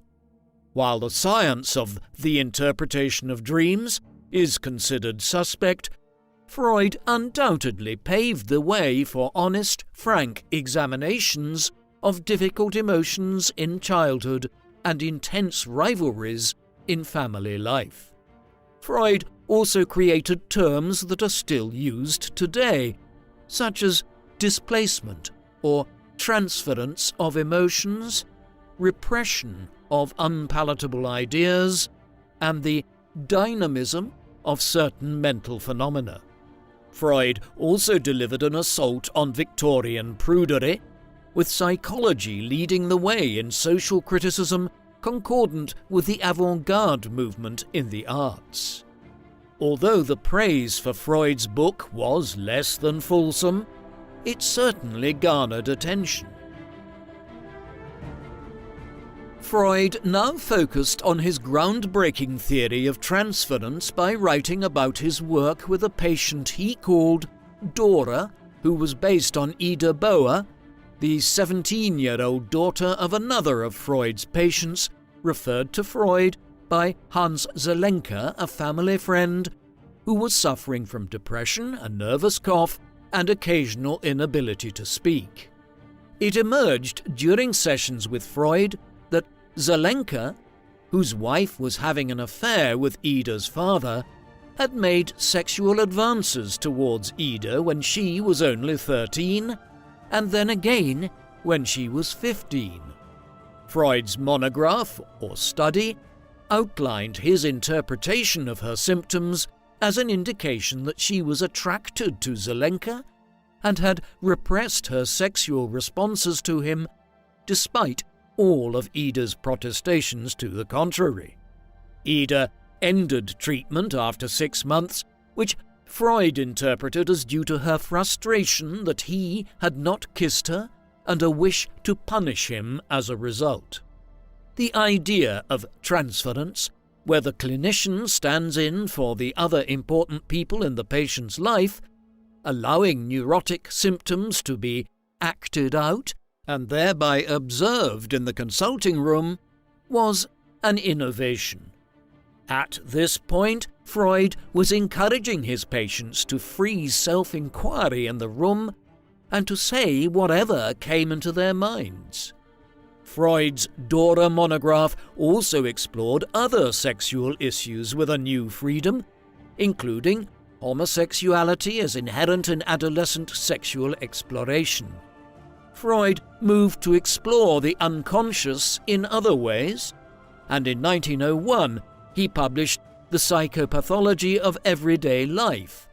A: While the science of the interpretation of dreams is considered suspect, Freud undoubtedly paved the way for honest, frank examinations of difficult emotions in childhood and intense rivalries in family life. Freud also created terms that are still used today, such as displacement or transference of emotions, repression of unpalatable ideas, and the dynamism of certain mental phenomena. Freud also delivered an assault on Victorian prudery, with psychology leading the way in social criticism concordant with the avant-garde movement in the arts. Although the praise for Freud's book was less than fulsome, it certainly garnered attention. Freud now focused on his groundbreaking theory of transference by writing about his work with a patient he called Dora, who was based on Ida Boer, the 17-year-old daughter of another of Freud's patients, referred to Freud by Hans Zelenka, a family friend, who was suffering from depression, a nervous cough, and occasional inability to speak. It emerged during sessions with Freud that Zelenka, whose wife was having an affair with Ida's father, had made sexual advances towards Ida when she was only 13, and then again when she was 15. Freud's monograph, or study, outlined his interpretation of her symptoms as an indication that she was attracted to Zelenka and had repressed her sexual responses to him, despite all of Ida's protestations to the contrary. Ida ended treatment after 6 months, which Freud interpreted as due to her frustration that he had not kissed her and a wish to punish him as a result. The idea of transference, where the clinician stands in for the other important people in the patient's life, allowing neurotic symptoms to be acted out and thereby observed in the consulting room, was an innovation. At this point, Freud was encouraging his patients to freeze self-inquiry in the room and to say whatever came into their minds. Freud's Dora monograph also explored other sexual issues with a new freedom, including homosexuality as inherent in adolescent sexual exploration. Freud moved to explore the unconscious in other ways, and in 1901 he published The Psychopathology of Everyday Life,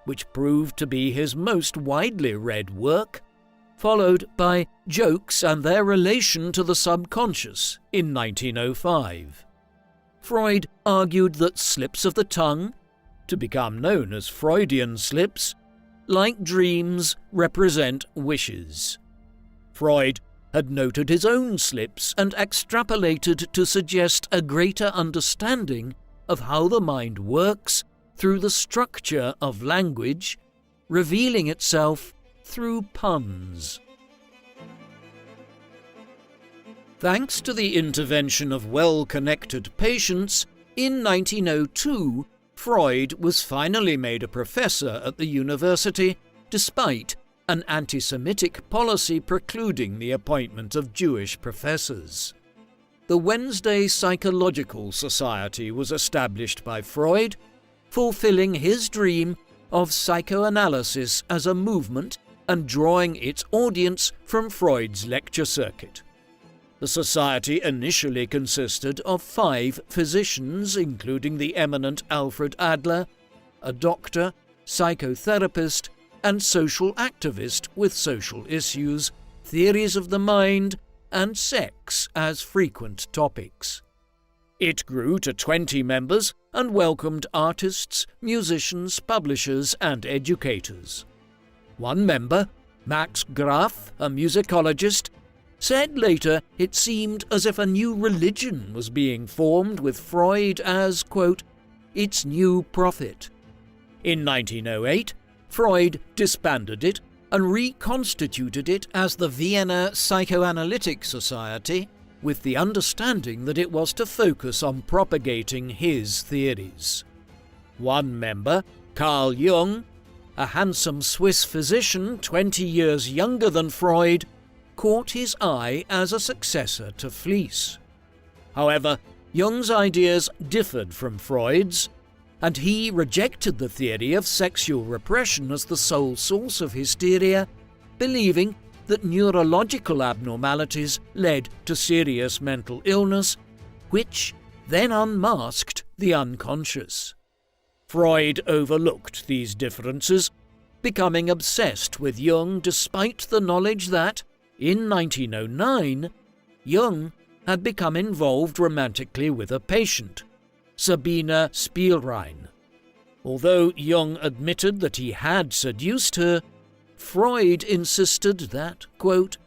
A: which proved to be his most widely read work, followed by Jokes and Their Relation to the Subconscious in 1905. Freud argued that slips of the tongue, to become known as Freudian slips, like dreams, represent wishes. Freud had noted his own slips and extrapolated to suggest a greater understanding of how the mind works through the structure of language, revealing itself through puns. Thanks to the intervention of well-connected patients, in 1902, Freud was finally made a professor at the university, despite an anti-Semitic policy precluding the appointment of Jewish professors. The Wednesday Psychological Society was established by Freud, fulfilling his dream of psychoanalysis as a movement and drawing its audience from Freud's lecture circuit. The society initially consisted of 5 physicians, including the eminent Alfred Adler, a doctor, psychotherapist, and social activist with social issues, theories of the mind, and sex as frequent topics. It grew to 20 members and welcomed artists, musicians, publishers, and educators. One member, Max Graf, a musicologist, said later it seemed as if a new religion was being formed with Freud as, quote, its new prophet. In 1908, Freud disbanded it and reconstituted it as the Vienna Psychoanalytic Society, with the understanding that it was to focus on propagating his theories. One member, Carl Jung, a handsome Swiss physician 20 years younger than Freud, caught his eye as a successor to Fliess. However, Jung's ideas differed from Freud's, and he rejected the theory of sexual repression as the sole source of hysteria, believing that neurological abnormalities led to serious mental illness, which then unmasked the unconscious. Freud overlooked these differences, becoming obsessed with Jung despite the knowledge that, in 1909, Jung had become involved romantically with a patient, Sabine Spielrein. Although Jung admitted that he had seduced her, Freud insisted that, quote,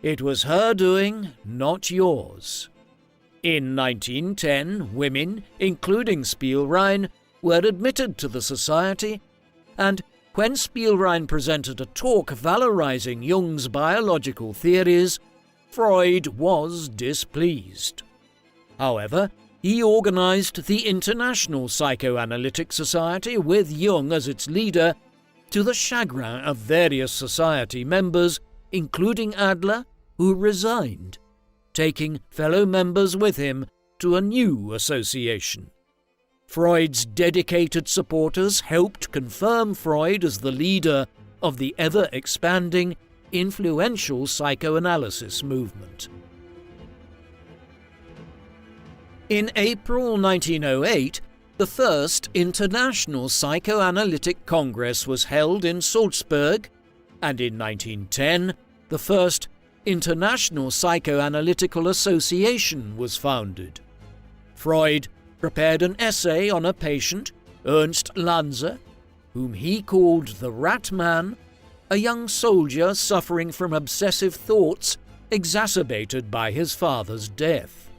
A: it was her doing, not yours. In 1910, women, including Spielrein, were admitted to the society, and when Spielrein presented a talk valorizing Jung's biological theories, Freud was displeased. However, he organized the International Psychoanalytic Society with Jung as its leader, to the chagrin of various society members, including Adler, who resigned, taking fellow members with him to a new association. Freud's dedicated supporters helped confirm Freud as the leader of the ever-expanding, influential psychoanalysis movement. In April 1908, the first International Psychoanalytic Congress was held in Salzburg, and in 1910, the first International Psychoanalytical Association was founded. Freud prepared an essay on a patient, Ernst Lanze, whom he called the Rat Man, a young soldier suffering from obsessive thoughts exacerbated by his father's death.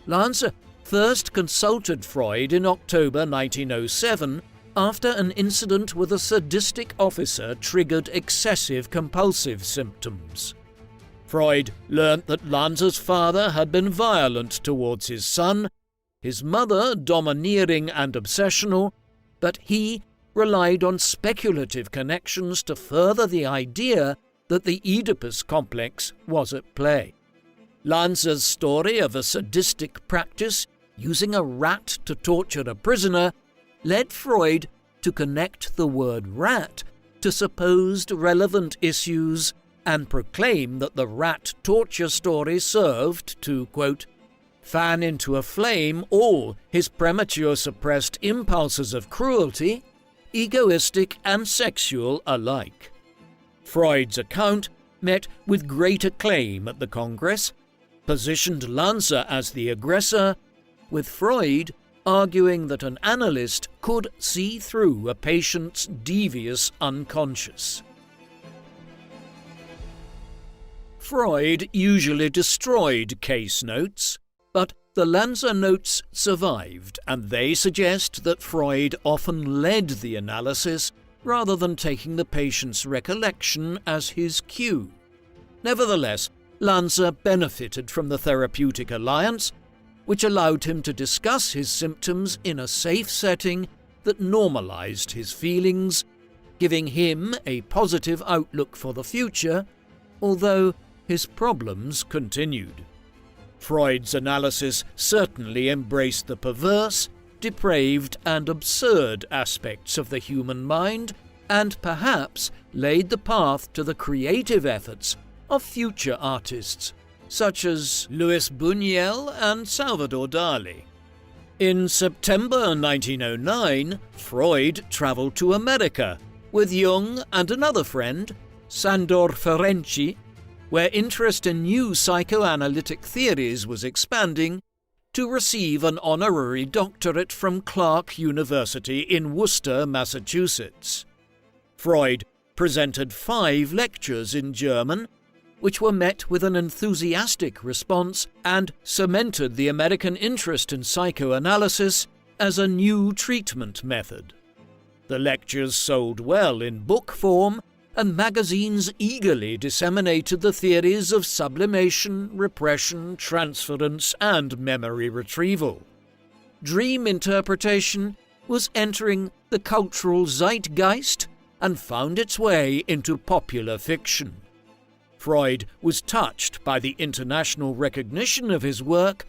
A: Lanze first consulted Freud in October 1907 after an incident with a sadistic officer triggered excessive compulsive symptoms. Freud learnt that Lanze's father had been violent towards his son his mother domineering and obsessional, but he relied on speculative connections to further the idea that the Oedipus complex was at play. Lanza's story of a sadistic practice using a rat to torture a prisoner led Freud to connect the word rat to supposed relevant issues and proclaim that the rat torture story served to, quote, fan into a flame all his premature suppressed impulses of cruelty, egoistic and sexual alike. Freud's account met with great acclaim at the Congress, positioned Lanza as the aggressor, with Freud arguing that an analyst could see through a patient's devious unconscious. Freud usually destroyed case notes, but the Lanza notes survived, and they suggest that Freud often led the analysis rather than taking the patient's recollection as his cue. Nevertheless, Lanza benefited from the therapeutic alliance, which allowed him to discuss his symptoms in a safe setting that normalized his feelings, giving him a positive outlook for the future, although his problems continued. Freud's analysis certainly embraced the perverse, depraved and absurd aspects of the human mind, and perhaps laid the path to the creative efforts of future artists, such as Luis Buñuel and Salvador Dali. In September 1909, Freud travelled to America with Jung and another friend, Sandor Ferenczi, where interest in new psychoanalytic theories was expanding, to receive an honorary doctorate from Clark University in Worcester, Massachusetts. Freud presented 5 lectures in German, which were met with an enthusiastic response and cemented the American interest in psychoanalysis as a new treatment method. The lectures sold well in book form, and magazines eagerly disseminated the theories of sublimation, repression, transference, and memory retrieval. Dream interpretation was entering the cultural zeitgeist and found its way into popular fiction. Freud was touched by the international recognition of his work,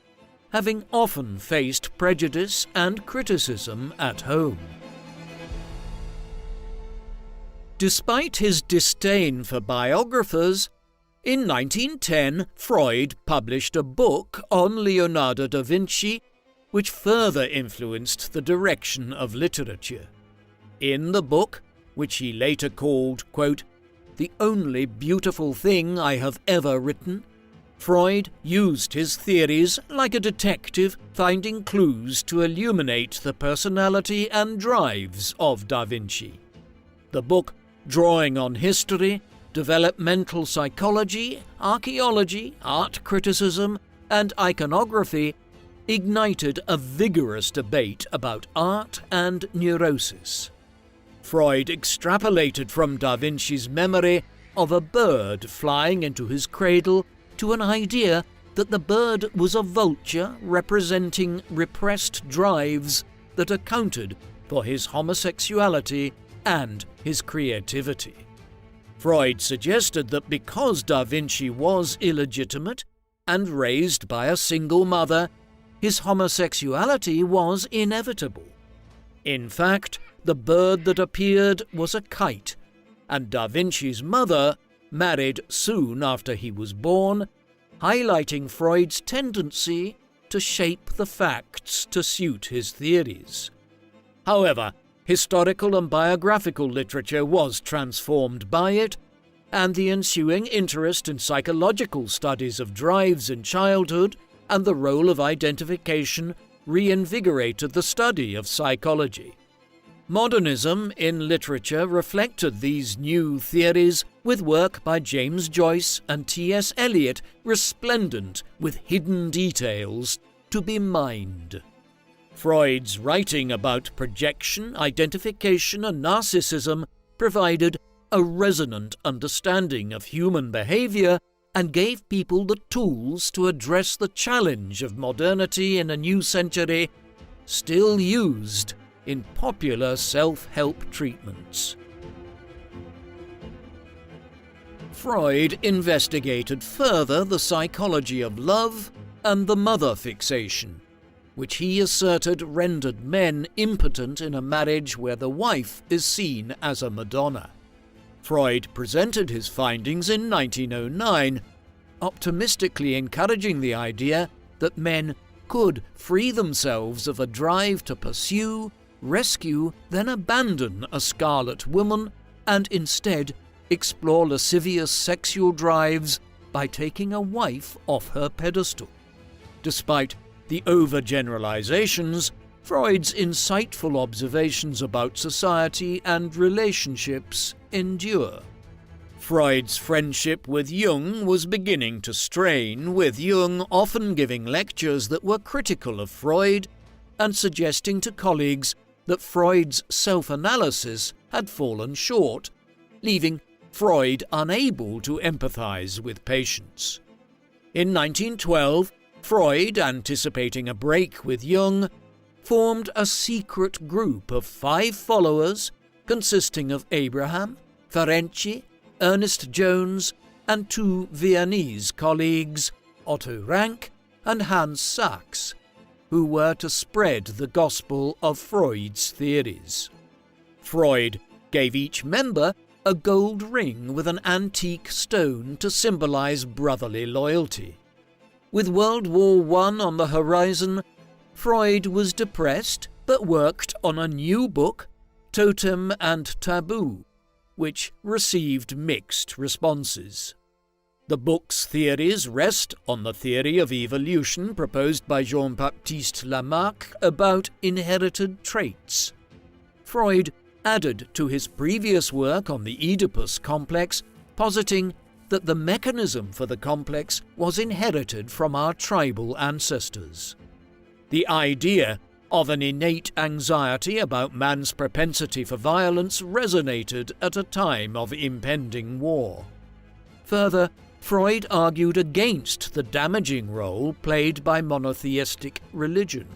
A: having often faced prejudice and criticism at home. Despite his disdain for biographers, in 1910 Freud published a book on Leonardo da Vinci, which further influenced the direction of literature. In the book, which he later called, quote, "the only beautiful thing I have ever written," Freud used his theories like a detective finding clues to illuminate the personality and drives of da Vinci. The book, drawing on history, developmental psychology, archaeology, art criticism, and iconography, ignited a vigorous debate about art and neurosis. Freud extrapolated from da Vinci's memory of a bird flying into his cradle to an idea that the bird was a vulture representing repressed drives that accounted for his homosexuality and his creativity. Freud suggested that because da Vinci was illegitimate and raised by a single mother, his homosexuality was inevitable. In fact, the bird that appeared was a kite, and da Vinci's mother married soon after he was born, highlighting Freud's tendency to shape the facts to suit his theories. However, historical and biographical literature was transformed by it, and the ensuing interest in psychological studies of drives in childhood and the role of identification reinvigorated the study of psychology. Modernism in literature reflected these new theories, with work by James Joyce and T.S. Eliot resplendent with hidden details to be mined. Freud's writing about projection, identification, and narcissism provided a resonant understanding of human behavior and gave people the tools to address the challenge of modernity in a new century, still used in popular self-help treatments. Freud investigated further the psychology of love and the mother fixation, which he asserted rendered men impotent in a marriage where the wife is seen as a Madonna. Freud presented his findings in 1909, optimistically encouraging the idea that men could free themselves of a drive to pursue, rescue, then abandon a scarlet woman, and instead explore lascivious sexual drives by taking a wife off her pedestal. Despite the overgeneralizations, Freud's insightful observations about society and relationships endure. Freud's friendship with Jung was beginning to strain, with Jung often giving lectures that were critical of Freud and suggesting to colleagues that Freud's self-analysis had fallen short, leaving Freud unable to empathize with patients. In 1912, Freud, anticipating a break with Jung, formed a secret group of 5 followers consisting of Abraham, Ferenczi, Ernest Jones, and 2 Viennese colleagues, Otto Rank and Hans Sachs, who were to spread the gospel of Freud's theories. Freud gave each member a gold ring with an antique stone to symbolize brotherly loyalty. With World War I on the horizon, Freud was depressed but worked on a new book, Totem and Taboo, which received mixed responses. The book's theories rest on the theory of evolution proposed by Jean-Baptiste Lamarck about inherited traits. Freud added to his previous work on the Oedipus complex, positing that the mechanism for the complex was inherited from our tribal ancestors. The idea of an innate anxiety about man's propensity for violence resonated at a time of impending war. Further, Freud argued against the damaging role played by monotheistic religion.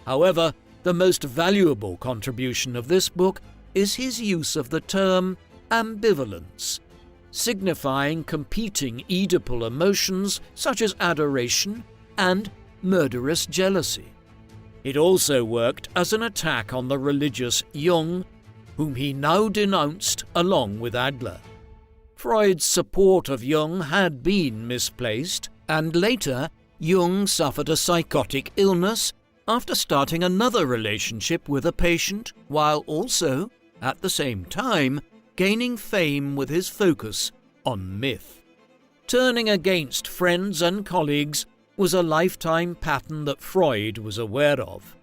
A: However, the most valuable contribution of this book is his use of the term ambivalence, signifying competing Oedipal emotions such as adoration and murderous jealousy. It also worked as an attack on the religious Jung, whom he now denounced along with Adler. Freud's support of Jung had been misplaced, and later Jung suffered a psychotic illness after starting another relationship with a patient, while also, at the same time, gaining fame with his focus on myth. Turning against friends and colleagues was a lifetime pattern that Freud was aware of.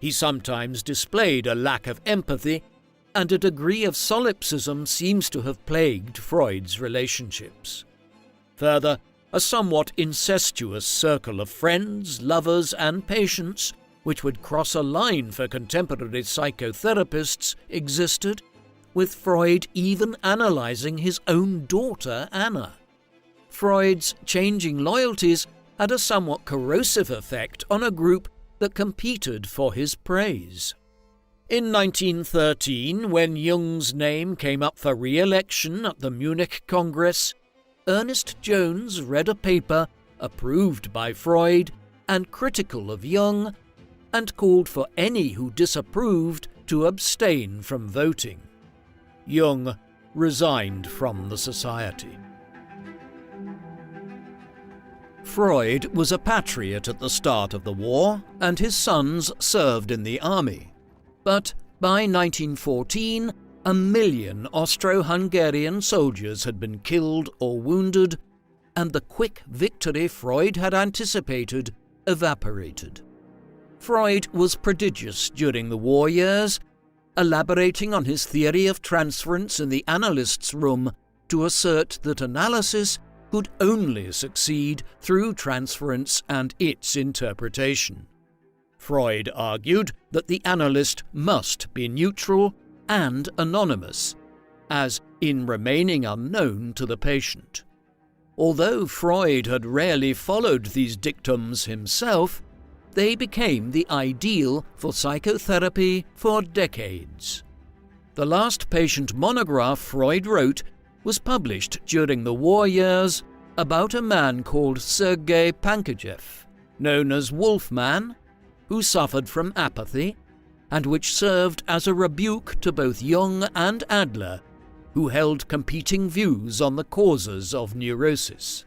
A: He sometimes displayed a lack of empathy, and a degree of solipsism seems to have plagued Freud's relationships. Further, a somewhat incestuous circle of friends, lovers, and patients, which would cross a line for contemporary psychotherapists, existed, with Freud even analyzing his own daughter, Anna. Freud's changing loyalties had a somewhat corrosive effect on a group that competed for his praise. In 1913, when Jung's name came up for re-election at the Munich Congress, Ernest Jones read a paper approved by Freud and critical of Jung, and called for any who disapproved to abstain from voting. Jung resigned from the society. Freud was a patriot at the start of the war, and his sons served in the army. But by 1914, 1 million Austro-Hungarian soldiers had been killed or wounded, and the quick victory Freud had anticipated evaporated. Freud was prodigious during the war years, elaborating on his theory of transference in the analyst's room to assert that analysis could only succeed through transference and its interpretation. Freud argued that the analyst must be neutral and anonymous, as in remaining unknown to the patient. although Freud had rarely followed these dictums himself, they became the ideal for psychotherapy for decades. The last patient monograph Freud wrote was published during the war years about a man called Sergei Pankejeff, known as Wolfman, who suffered from apathy, and which served as a rebuke to both Jung and Adler, who held competing views on the causes of neurosis.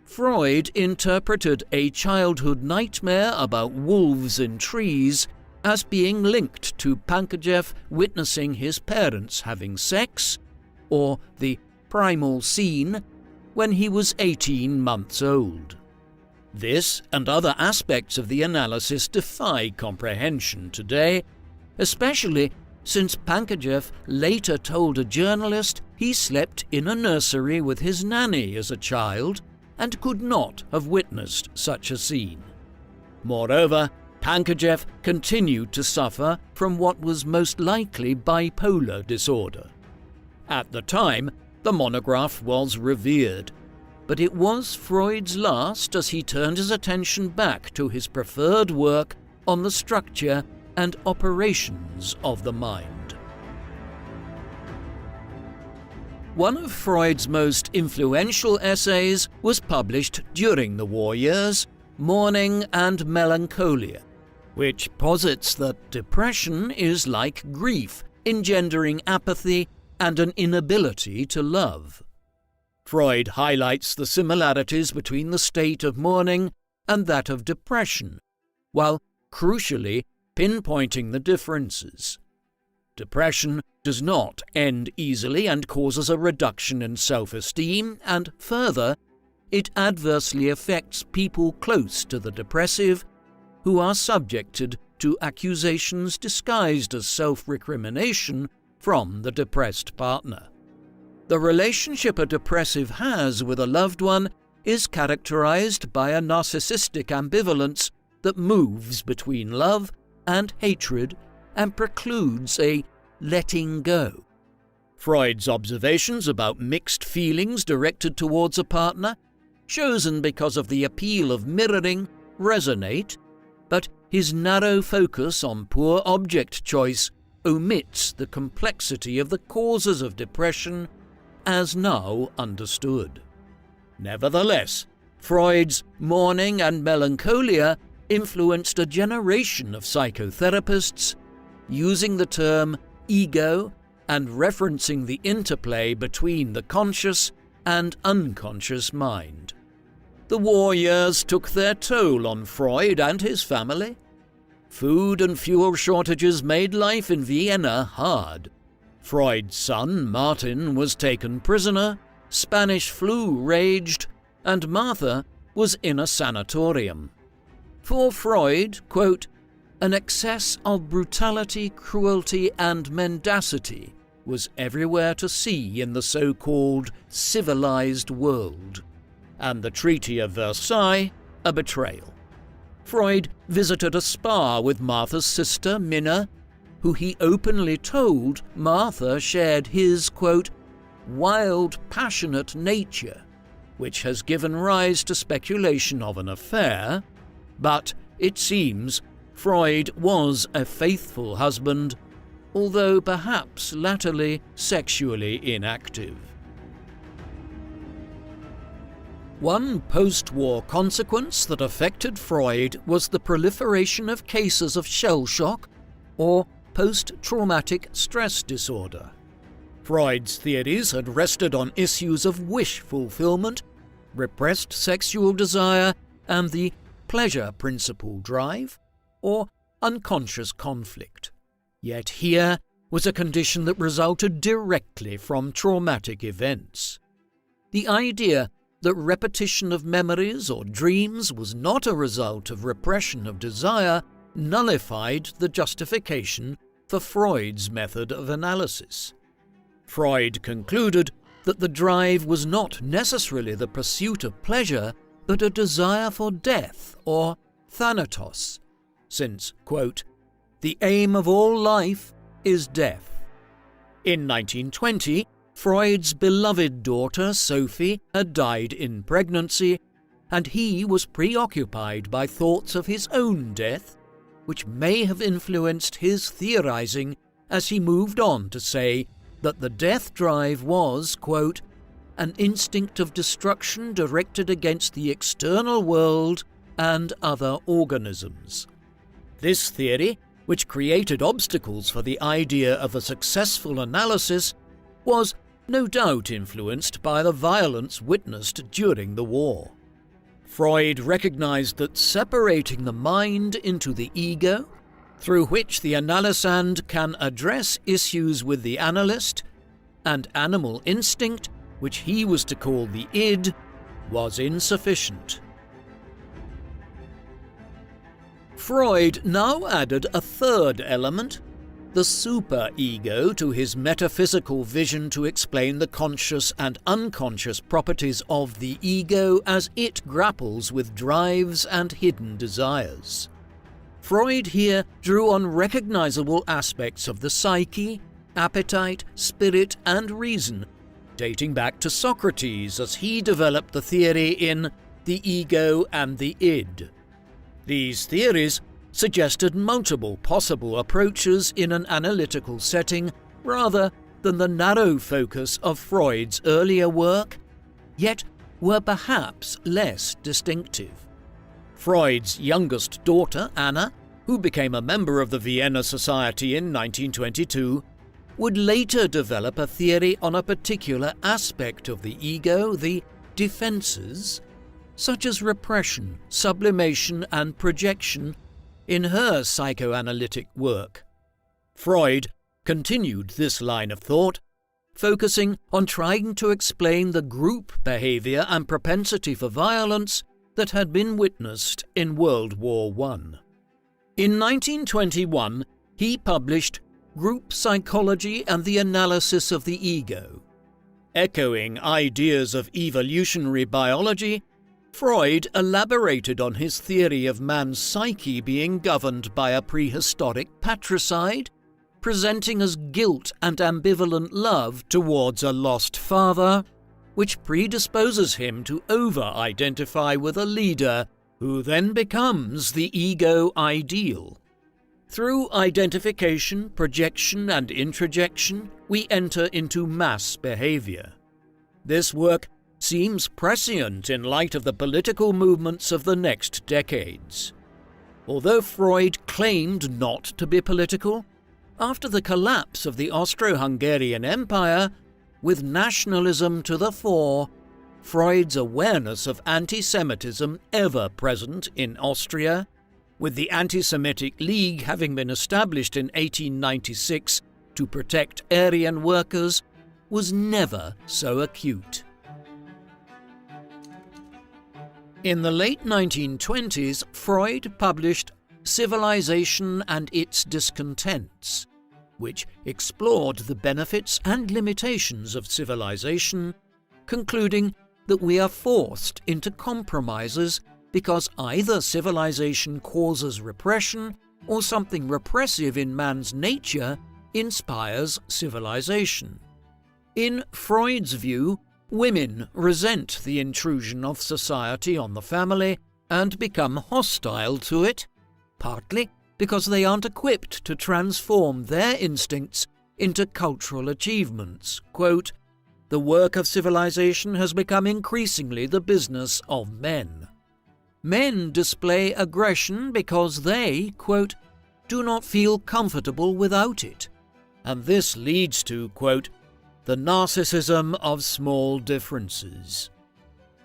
A: Freud interpreted a childhood nightmare about wolves in trees as being linked to Pankejeff witnessing his parents having sex, or the primal scene, when he was 18 months old. This and other aspects of the analysis defy comprehension today, especially since Pankejeff later told a journalist he slept in a nursery with his nanny as a child and could not have witnessed such a scene. Moreover, Pankejeff continued to suffer from what was most likely bipolar disorder. At the time, the monograph was revered, but it was Freud's last as he turned his attention back to his preferred work on the structure and operations of the mind. One of Freud's most influential essays was published during the war years, Mourning and Melancholia, which posits that depression is like grief, engendering apathy and an inability to love. Freud highlights the similarities between the state of mourning and that of depression, while crucially pinpointing the differences. Depression does not end easily and causes a reduction in self-esteem, and further, it adversely affects people close to the depressive, who are subjected to accusations disguised as self-recrimination from the depressed partner. The relationship a depressive has with a loved one is characterized by a narcissistic ambivalence that moves between love and hatred and precludes a letting go. Freud's observations about mixed feelings directed towards a partner, chosen because of the appeal of mirroring, resonate, but his narrow focus on poor object choice omits the complexity of the causes of depression as now understood. Nevertheless, Freud's Mourning and Melancholia influenced a generation of psychotherapists, using the term ego and referencing the interplay between the conscious and unconscious mind. The war years took their toll on Freud and his family. Food and fuel shortages made life in Vienna hard. Freud's son, Martin, was taken prisoner, Spanish flu raged, and Martha was in a sanatorium. For Freud, quote, an excess of brutality, cruelty, and mendacity was everywhere to see in the so-called civilized world, and the Treaty of Versailles a betrayal. Freud visited a spa with Martha's sister, Minna, who he openly told Martha shared his, quote, wild, passionate nature, which has given rise to speculation of an affair, but, it seems, Freud was a faithful husband, although perhaps latterly sexually inactive. One post-war consequence that affected Freud was the proliferation of cases of shell shock or post-traumatic stress disorder. Freud's theories had rested on issues of wish fulfillment, repressed sexual desire, and the pleasure principle drive, or unconscious conflict. Yet here was a condition that resulted directly from traumatic events. The idea that repetition of memories or dreams was not a result of repression of desire nullified the justification for Freud's method of analysis. Freud concluded that the drive was not necessarily the pursuit of pleasure, but a desire for death, or thanatos, since, quote, the aim of all life is death. In 1920, Freud's beloved daughter, Sophie, had died in pregnancy, and he was preoccupied by thoughts of his own death, which may have influenced his theorizing as he moved on to say that the death drive was, quote, an instinct of destruction directed against the external world and other organisms. This theory, which created obstacles for the idea of a successful analysis, was no doubt influenced by the violence witnessed during the war. Freud recognized that separating the mind into the ego, through which the analysand can address issues with the analyst, and animal instinct, which he was to call the id, was insufficient. Freud now added a third element, the superego, to his metaphysical vision to explain the conscious and unconscious properties of the ego as it grapples with drives and hidden desires. Freud here drew on recognizable aspects of the psyche, appetite, spirit, and reason, dating back to Socrates as he developed the theory in The Ego and the Id. These theories suggested multiple possible approaches in an analytical setting rather than the narrow focus of Freud's earlier work, yet were perhaps less distinctive. Freud's youngest daughter, Anna, who became a member of the Vienna Society in 1922, would later develop a theory on a particular aspect of the ego, the defenses, such as repression, sublimation, and projection, in her psychoanalytic work. Freud continued this line of thought, focusing on trying to explain the group behavior and propensity for violence that had been witnessed in World War I. In 1921, he published Group Psychology and the Analysis of the Ego. Echoing ideas of evolutionary biology, Freud elaborated on his theory of man's psyche being governed by a prehistoric patricide, presenting as guilt and ambivalent love towards a lost father, which predisposes him to over-identify with a leader who then becomes the ego ideal. Through identification, projection, and introjection, we enter into mass behavior. This work seems prescient in light of the political movements of the next decades. Although Freud claimed not to be political, after the collapse of the Austro-Hungarian Empire, with nationalism to the fore, Freud's awareness of anti-Semitism ever present in Austria, with the Anti-Semitic League having been established in 1896 to protect Aryan workers, was never so acute. In the late 1920s, Freud published Civilization and Its Discontents, which explored the benefits and limitations of civilization, concluding that we are forced into compromises because either civilization causes repression or something repressive in man's nature inspires civilization. In Freud's view, women resent the intrusion of society on the family and become hostile to it, partly because they aren't equipped to transform their instincts into cultural achievements. Quote, "The work of civilization has become increasingly the business of men. Men display aggression because they, quote, do not feel comfortable without it, and this leads to, quote, the narcissism of small differences."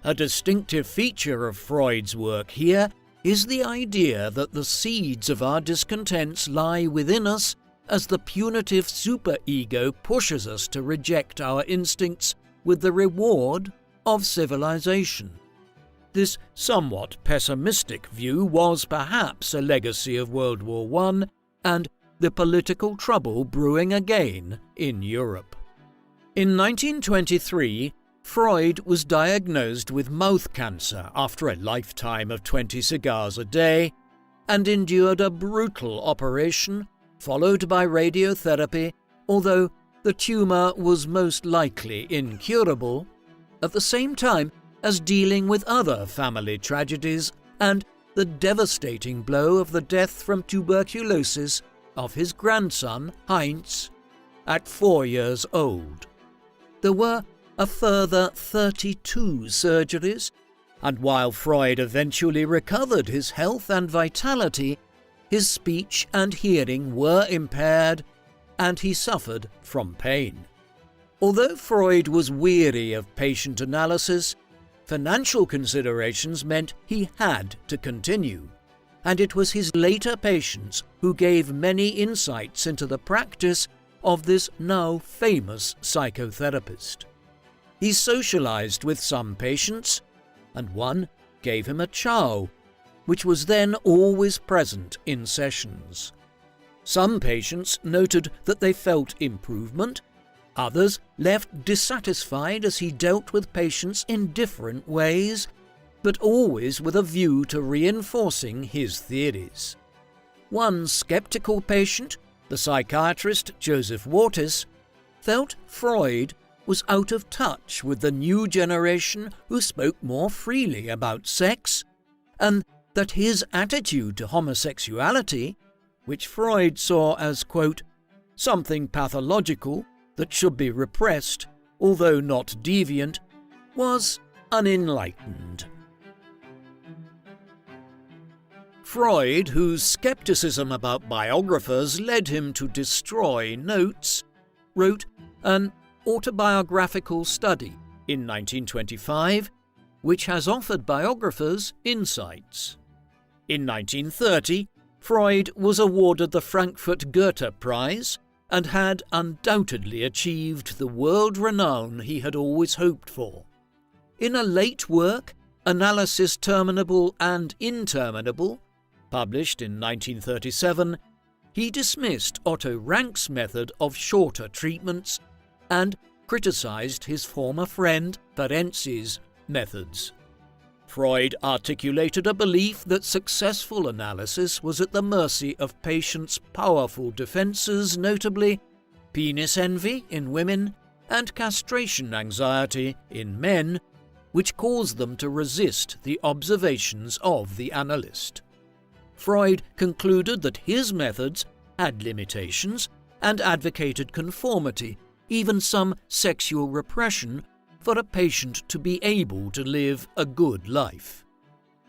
A: A distinctive feature of Freud's work here is the idea that the seeds of our discontents lie within us as the punitive superego pushes us to reject our instincts with the reward of civilization. This somewhat pessimistic view was perhaps a legacy of World War I and the political trouble brewing again in Europe. In 1923, Freud was diagnosed with mouth cancer after a lifetime of 20 cigars a day and endured a brutal operation followed by radiotherapy, although the tumour was most likely incurable, at the same time as dealing with other family tragedies and the devastating blow of the death from tuberculosis of his grandson, Heinz, at 4 years old. There were a further 32 surgeries, and while Freud eventually recovered his health and vitality, his speech and hearing were impaired, and he suffered from pain. Although Freud was weary of patient analysis, financial considerations meant he had to continue, and it was his later patients who gave many insights into the practice of this now famous psychotherapist. He socialized with some patients, and one gave him a chow, which was then always present in sessions. Some patients noted that they felt improvement, others left dissatisfied as he dealt with patients in different ways, but always with a view to reinforcing his theories. One skeptical patient, the psychiatrist Joseph Wartis, felt Freud was out of touch with the new generation who spoke more freely about sex, and that his attitude to homosexuality, which Freud saw as, quote, something pathological that should be repressed, although not deviant, was unenlightened. Freud, whose skepticism about biographers led him to destroy notes, wrote an autobiographical study in 1925, which has offered biographers insights. In 1930, Freud was awarded the Frankfurt Goethe Prize and had undoubtedly achieved the world renown he had always hoped for. In a late work, Analysis Terminable and Interminable, published in 1937, he dismissed Otto Rank's method of shorter treatments and criticized his former friend Ferenczi's methods. Freud articulated a belief that successful analysis was at the mercy of patients' powerful defenses, notably penis envy in women and castration anxiety in men, which caused them to resist the observations of the analyst. Freud concluded that his methods had limitations and advocated conformity, even some sexual repression, for a patient to be able to live a good life.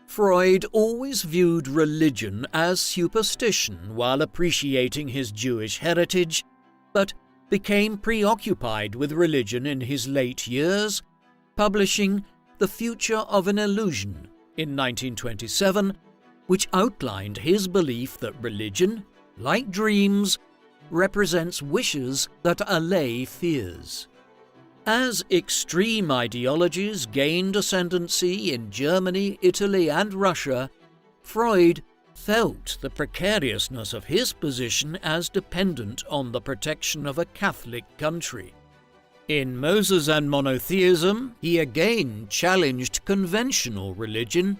A: Freud always viewed religion as superstition while appreciating his Jewish heritage, but became preoccupied with religion in his late years, publishing The Future of an Illusion in 1927, which outlined his belief that religion, like dreams, represents wishes that allay fears. As extreme ideologies gained ascendancy in Germany, Italy, and Russia, Freud felt the precariousness of his position as dependent on the protection of a Catholic country. In Moses and Monotheism, he again challenged conventional religion,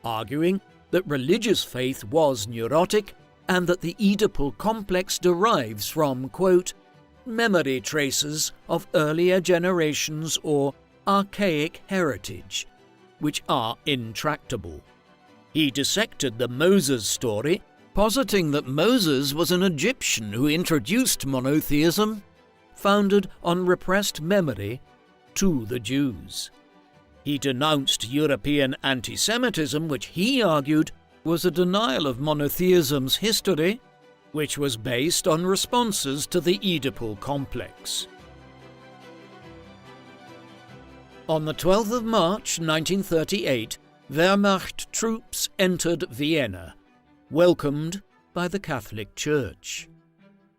A: arguing that religious faith was neurotic and that the Oedipal complex derives from, quote, memory traces of earlier generations or archaic heritage, which are intractable. He dissected the Moses story, positing that Moses was an Egyptian who introduced monotheism, founded on repressed memory, to the Jews. He denounced European anti-Semitism, which he argued was a denial of monotheism's history, which was based on responses to the Oedipal complex. On the 12th of March 1938, Wehrmacht troops entered Vienna, welcomed by the Catholic Church.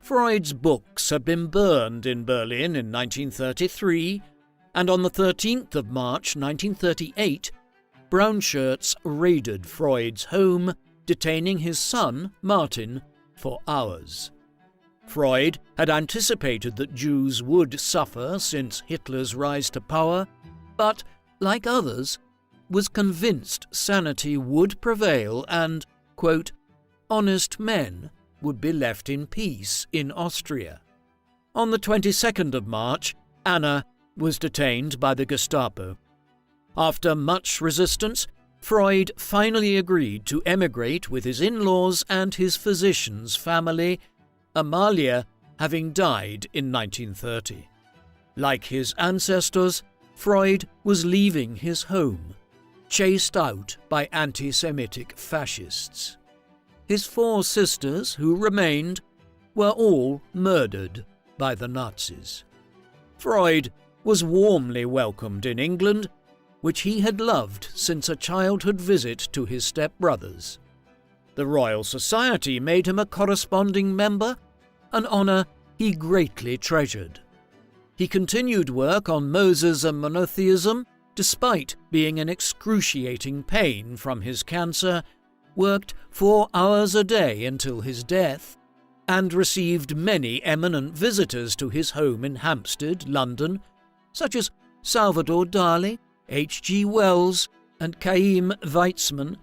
A: Freud's books had been burned in Berlin in 1933, and on the 13th of March 1938, brown shirts raided Freud's home, detaining his son, Martin, for hours. Freud had anticipated that Jews would suffer since Hitler's rise to power, but, like others, was convinced sanity would prevail and, quote, honest men would be left in peace in Austria. On the 22nd of March, Anna was detained by the Gestapo. After much resistance, Freud finally agreed to emigrate with his in-laws and his physician's family, Amalia having died in 1930. Like his ancestors, Freud was leaving his home, chased out by anti-Semitic fascists. His 4 sisters, who remained, were all murdered by the Nazis. Freud was warmly welcomed in England, which he had loved since a childhood visit to his step-brothers. The Royal Society made him a corresponding member, an honour he greatly treasured. He continued work on Moses and monotheism, despite being in excruciating pain from his cancer, worked 4 hours a day until his death, and received many eminent visitors to his home in Hampstead, London, such as Salvador Dali, H.G. Wells, and Chaim Weizmann,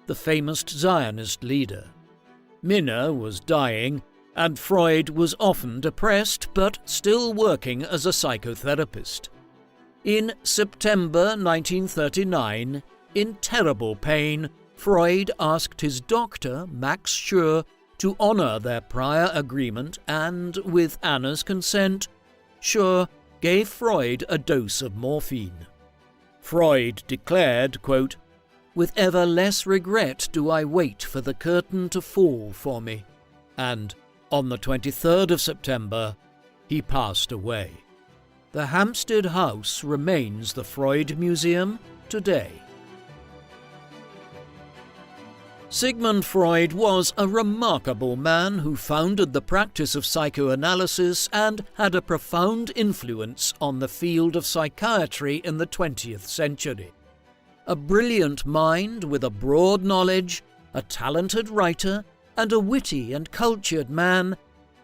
A: the famous Zionist leader. Minna was dying, and Freud was often depressed but still working as a psychotherapist. In September 1939, in terrible pain, Freud asked his doctor, Max Schur, to honour their prior agreement and, with Anna's consent, Schur gave Freud a dose of morphine. Freud declared, quote, "With ever less regret do I wait for the curtain to fall for me," and on the 23rd of September, he passed away. The Hampstead House remains the Freud Museum today. Sigmund Freud was a remarkable man who founded the practice of psychoanalysis and had a profound influence on the field of psychiatry in the 20th century. A brilliant mind with a broad knowledge, a talented writer, and a witty and cultured man,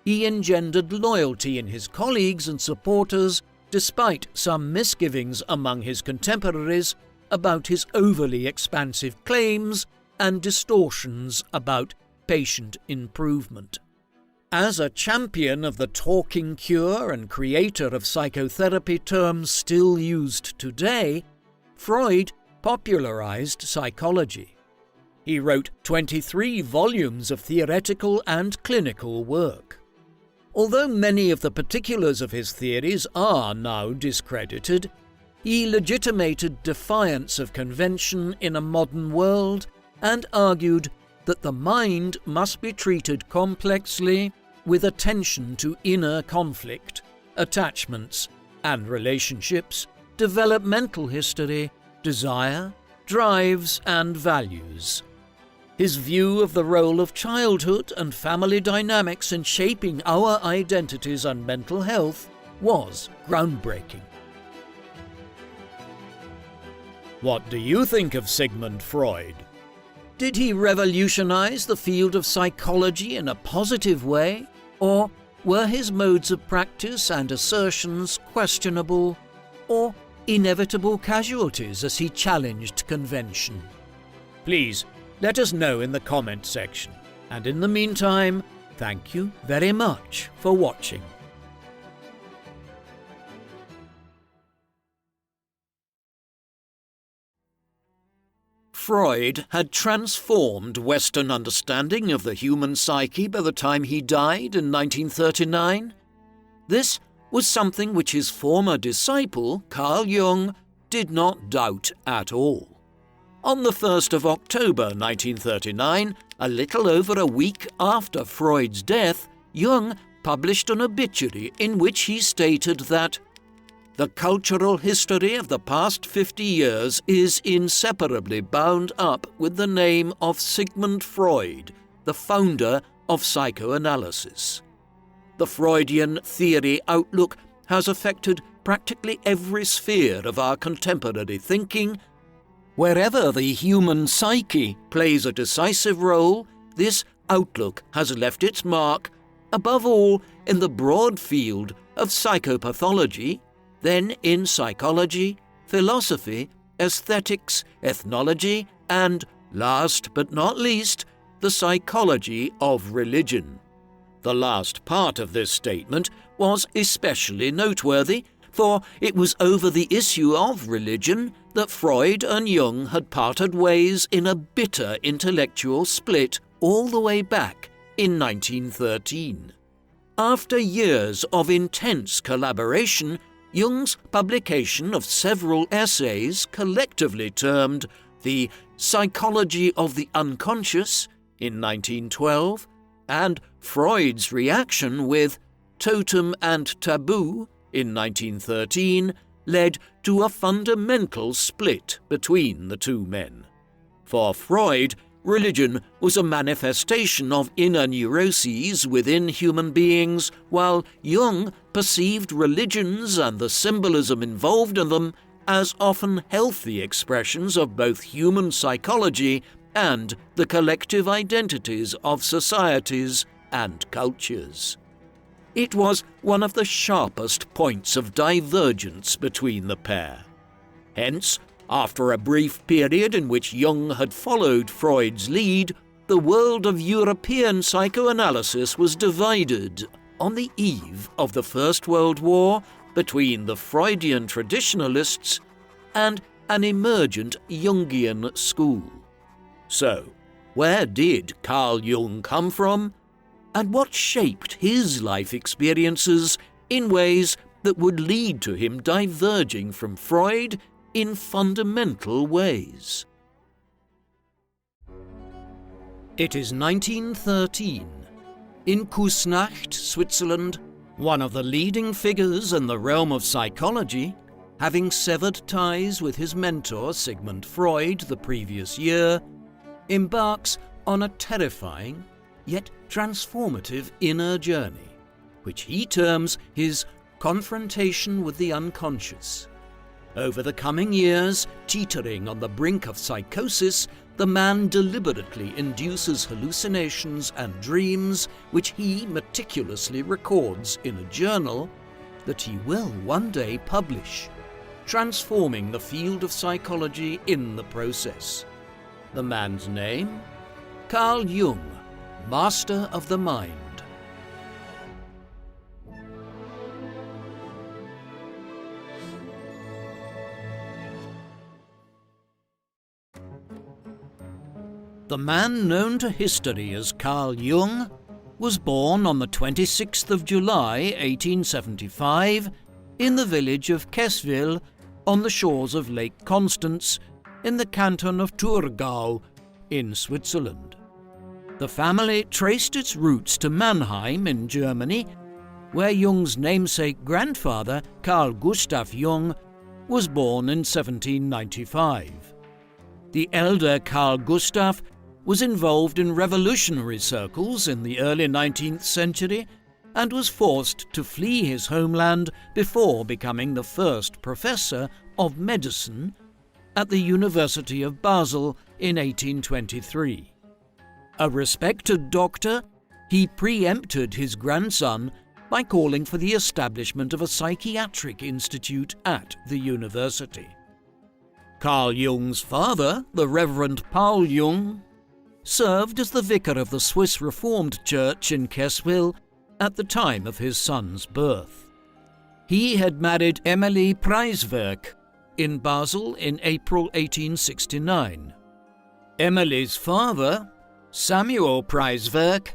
A: he engendered loyalty in his colleagues and supporters, despite some misgivings among his contemporaries about his overly expansive claims and distortions about patient improvement. As a champion of the talking cure and creator of psychotherapy terms still used today, Freud popularized psychology. He wrote 23 volumes of theoretical and clinical work. Although many of the particulars of his theories are now discredited, he legitimated defiance of convention in a modern world and argued that the mind must be treated complexly with attention to inner conflict, attachments and relationships, developmental history, desire, drives and values. His view of the role of childhood and family dynamics in shaping our identities and mental health was groundbreaking. What do you think of Sigmund Freud? Did he revolutionize the field of psychology in a positive way, or were his modes of practice and assertions questionable, or inevitable casualties as he challenged convention? Please let us know in the comment section, and in the meantime, thank you very much for watching. Freud had transformed Western understanding of the human psyche by the time he died in 1939. This was something which his former disciple, Carl Jung, did not doubt at all. On the 1st of October 1939, a little over a week after Freud's death, Jung published an obituary in which he stated that the cultural history of the past 50 years is inseparably bound up with the name of Sigmund Freud, the founder of psychoanalysis. The Freudian theory outlook has affected practically every sphere of our contemporary thinking. Wherever the human psyche plays a decisive role, this outlook has left its mark, above all in the broad field of psychopathology, then in psychology, philosophy, aesthetics, ethnology, and, last but not least, the psychology of religion. The last part of this statement was especially noteworthy, for it was over the issue of religion that Freud and Jung had parted ways in a bitter intellectual split all the way back in 1913. After years of intense collaboration, Jung's publication of several essays collectively termed The Psychology of the Unconscious in 1912 and Freud's reaction with Totem and Taboo in 1913 led to a fundamental split between the two men. For Freud, religion was a manifestation of inner neuroses within human beings, while Jung perceived religions and the symbolism involved in them as often healthy expressions of both human psychology and the collective identities of societies and cultures. It was one of the sharpest points of divergence between the pair. Hence, after a brief period in which Jung had followed Freud's lead, the world of European psychoanalysis was divided on the eve of the First World War between the Freudian traditionalists and an emergent Jungian school. So, where did Carl Jung come from, and what shaped his life experiences in ways that would lead to him diverging from Freud in fundamental ways? It is 1913. In Küsnacht, Switzerland, one of the leading figures in the realm of psychology, having severed ties with his mentor Sigmund Freud the previous year, embarks on a terrifying yet transformative inner journey, which he terms his confrontation with the unconscious. Over the coming years, teetering on the brink of psychosis, the man deliberately induces hallucinations and dreams which he meticulously records in a journal that he will one day publish, transforming the field of psychology in the process. The man's name? Carl Jung, master of the mind. The man known to history as Carl Jung was born on the 26th of July 1875 in the village of Kesswil on the shores of Lake Constance in the canton of Thurgau in Switzerland. The family traced its roots to Mannheim in Germany, where Jung's namesake grandfather, Carl Gustav Jung, was born in 1795. The elder Carl Gustav was involved in revolutionary circles in the early 19th century and was forced to flee his homeland before becoming the first professor of medicine at the University of Basel in 1823. A respected doctor, he preempted his grandson by calling for the establishment of a psychiatric institute at the university. Carl Jung's father, the Reverend Paul Jung, served as the vicar of the Swiss Reformed Church in Kesswil at the time of his son's birth. He had married Emilie Preiswerk in Basel in April 1869. Emilie's father, Samuel Preiswerk,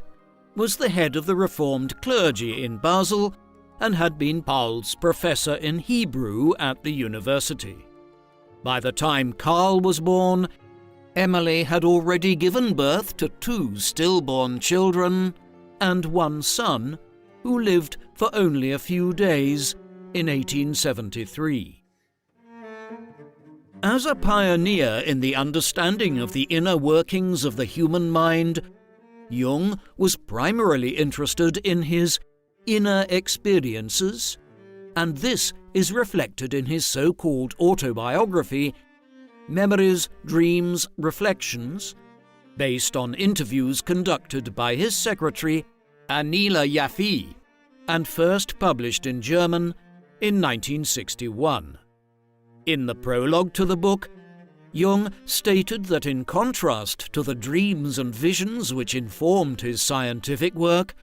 A: was the head of the Reformed clergy in Basel and had been Paul's professor in Hebrew at the university. By the time Carl was born, Emilie had already given birth to 2 stillborn children and 1 son, who lived for only a few days in 1873. As a pioneer in the understanding of the inner workings of the human mind, Jung was primarily interested in his inner experiences, and this is reflected in his so-called autobiography, Memories, Dreams, Reflections, based on interviews conducted by his secretary, Anila Yaffe, and first published in German in 1961. In the prologue to the book, Jung stated that in contrast to the dreams and visions which informed his scientific work,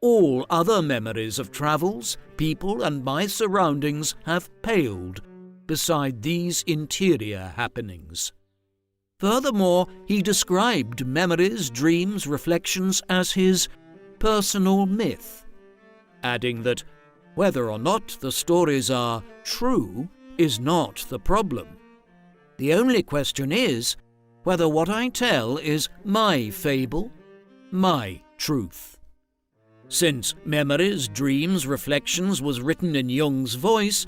A: All other memories of travels, people and my surroundings have paled beside these interior happenings. Furthermore, he described memories, dreams, reflections as his personal myth, adding that whether or not the stories are true is not the problem. The only question is whether what I tell is my fable, my truth. Since Memories, Dreams, Reflections was written in Jung's voice,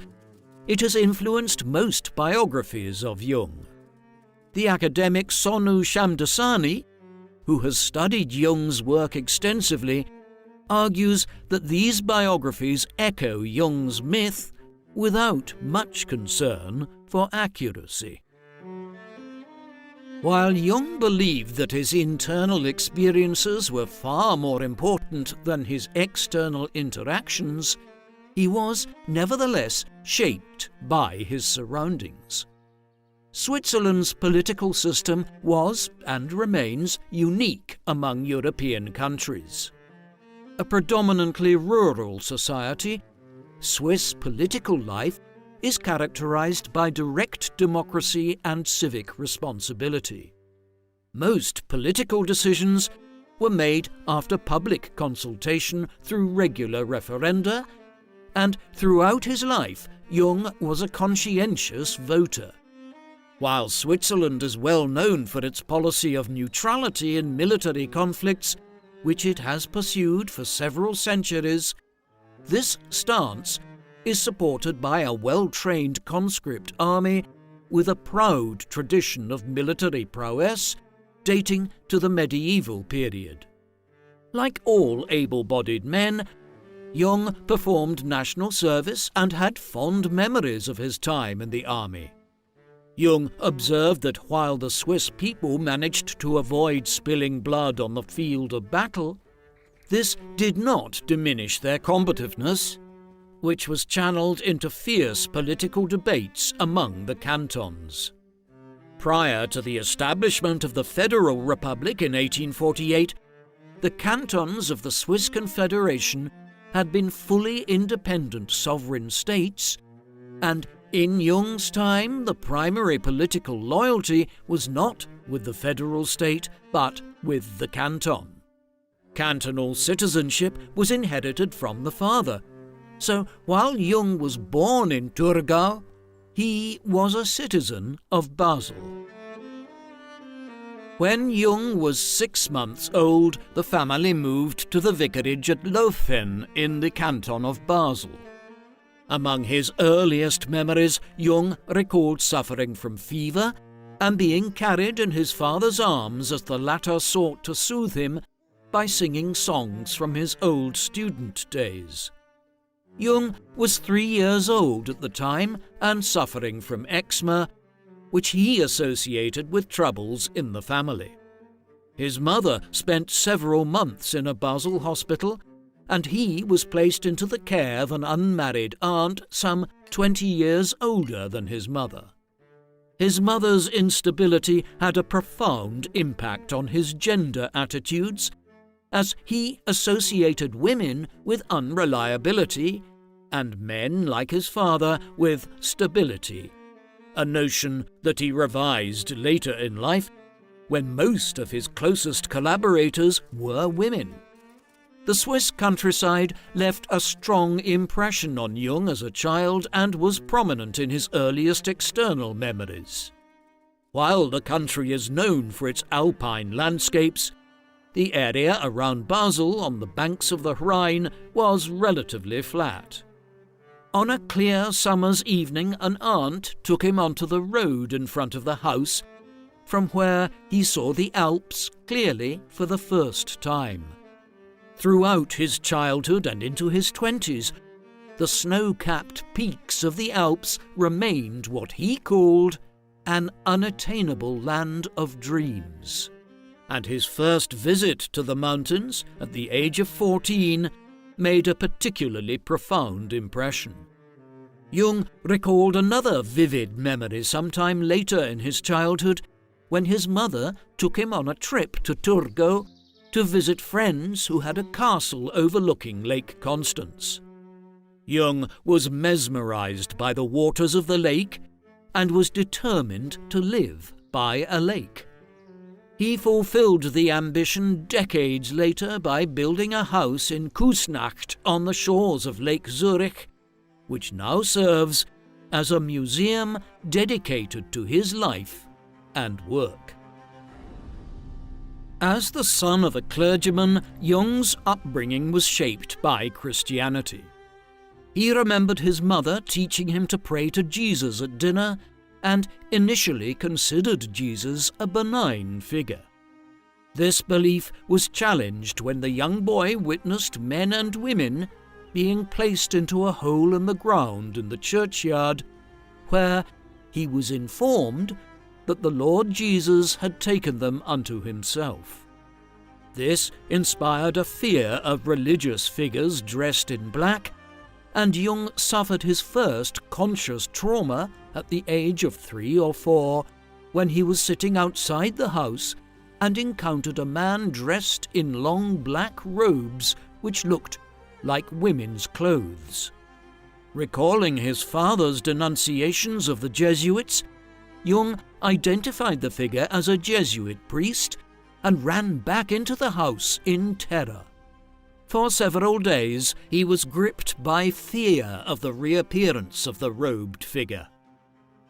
A: it has influenced most biographies of Jung. The academic Sonu Shamdasani, who has studied Jung's work extensively, argues that these biographies echo Jung's myth without much concern for accuracy. While Jung believed that his internal experiences were far more important than his external interactions, he was nevertheless shaped by his surroundings. Switzerland's political system was and remains unique among European countries. A predominantly rural society, Swiss political life is characterized by direct democracy and civic responsibility. Most political decisions were made after public consultation through regular referenda, and throughout his life, Jung was a conscientious voter. While Switzerland is well known for its policy of neutrality in military conflicts, which it has pursued for several centuries, this stance is supported by a well-trained conscript army with a proud tradition of military prowess dating to the medieval period. Like all able-bodied men, Jung performed national service and had fond memories of his time in the army. Jung observed that while the Swiss people managed to avoid spilling blood on the field of battle, this did not diminish their combativeness, which was channeled into fierce political debates among the cantons. Prior to the establishment of the Federal Republic in 1848, the cantons of the Swiss Confederation had been fully independent sovereign states, and in Jung's time the primary political loyalty was not with the federal state but with the canton. Cantonal citizenship was inherited from the father, so while Jung was born in Thurgau, he was a citizen of Basel. When Jung was 6 months old, the family moved to the vicarage at Laufen in the canton of Basel. Among his earliest memories, Jung recalled suffering from fever and being carried in his father's arms as the latter sought to soothe him by singing songs from his old student days. Jung was 3 years old at the time and suffering from eczema, which he associated with troubles in the family. His mother spent several months in a Basel hospital, and he was placed into the care of an unmarried aunt some 20 years older than his mother. His mother's instability had a profound impact on his gender attitudes, as he associated women with unreliability and men, like his father, with stability, a notion that he revised later in life when most of his closest collaborators were women. The Swiss countryside left a strong impression on Jung as a child and was prominent in his earliest external memories. While the country is known for its alpine landscapes, the area around Basel on the banks of the Rhine was relatively flat. On a clear summer's evening, an aunt took him onto the road in front of the house, from where he saw the Alps clearly for the first time. Throughout his childhood and into his 20s, the snow-capped peaks of the Alps remained what he called an unattainable land of dreams. And his first visit to the mountains, at the age of 14, made a particularly profound impression. Jung recalled another vivid memory sometime later in his childhood, when his mother took him on a trip to Thurgau to visit friends who had a castle overlooking Lake Constance. Jung was mesmerized by the waters of the lake and was determined to live by a lake. He fulfilled the ambition decades later by building a house in Küsnacht on the shores of Lake Zurich, which now serves as a museum dedicated to his life and work. As the son of a clergyman, Jung's upbringing was shaped by Christianity. He remembered his mother teaching him to pray to Jesus at dinner and initially considered Jesus a benign figure. This belief was challenged when the young boy witnessed men and women being placed into a hole in the ground in the churchyard, where he was informed that the Lord Jesus had taken them unto himself. This inspired a fear of religious figures dressed in black, and Jung suffered his first conscious trauma at the age of 3 or 4 when he was sitting outside the house and encountered a man dressed in long black robes which looked like women's clothes. Recalling his father's denunciations of the Jesuits, Jung identified the figure as a Jesuit priest and ran back into the house in terror. For several days he was gripped by fear of the reappearance of the robed figure.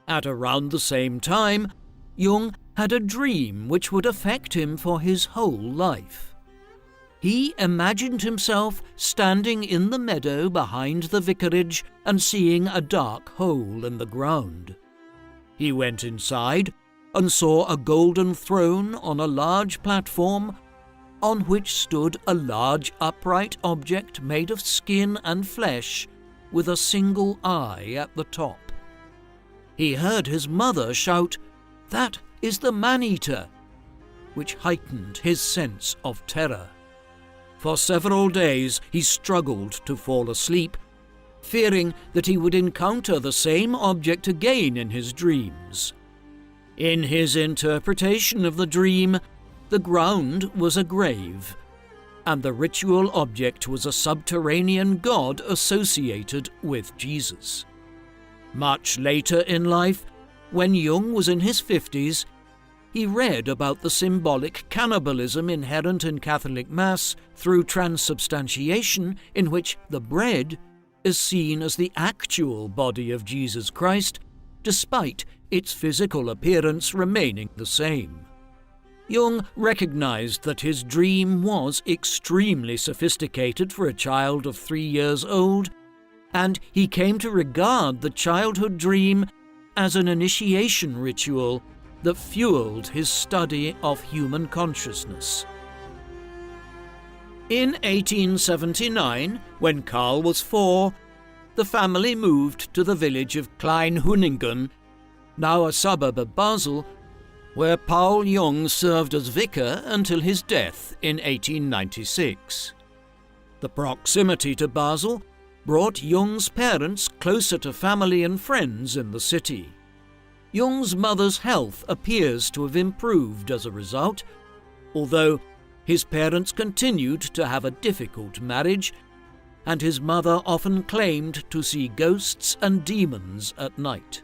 A: At around the same time, Jung had a dream which would affect him for his whole life. He imagined himself standing in the meadow behind the vicarage and seeing a dark hole in the ground. He went inside and saw a golden throne on a large platform on which stood a large upright object made of skin and flesh with a single eye at the top. He heard his mother shout, "That is the man-eater," which heightened his sense of terror. For several days he struggled to fall asleep, fearing that he would encounter the same object again in his dreams. In his interpretation of the dream, the ground was a grave, and the ritual object was a subterranean god associated with Jesus. Much later in life, when Jung was in his 50s, he read about the symbolic cannibalism inherent in Catholic Mass through transubstantiation, in which the bread is seen as the actual body of Jesus Christ, despite its physical appearance remaining the same. Jung recognized that his dream was extremely sophisticated for a child of 3 years old, and he came to regard the childhood dream as an initiation ritual that fueled his study of human consciousness. In 1879, when Carl was 4, the family moved to the village of Klein-Huningen, now a suburb of Basel, where Paul Jung served as vicar until his death in 1896. The proximity to Basel brought Jung's parents closer to family and friends in the city. Jung's mother's health appears to have improved as a result, although his parents continued to have a difficult marriage, and his mother often claimed to see ghosts and demons at night.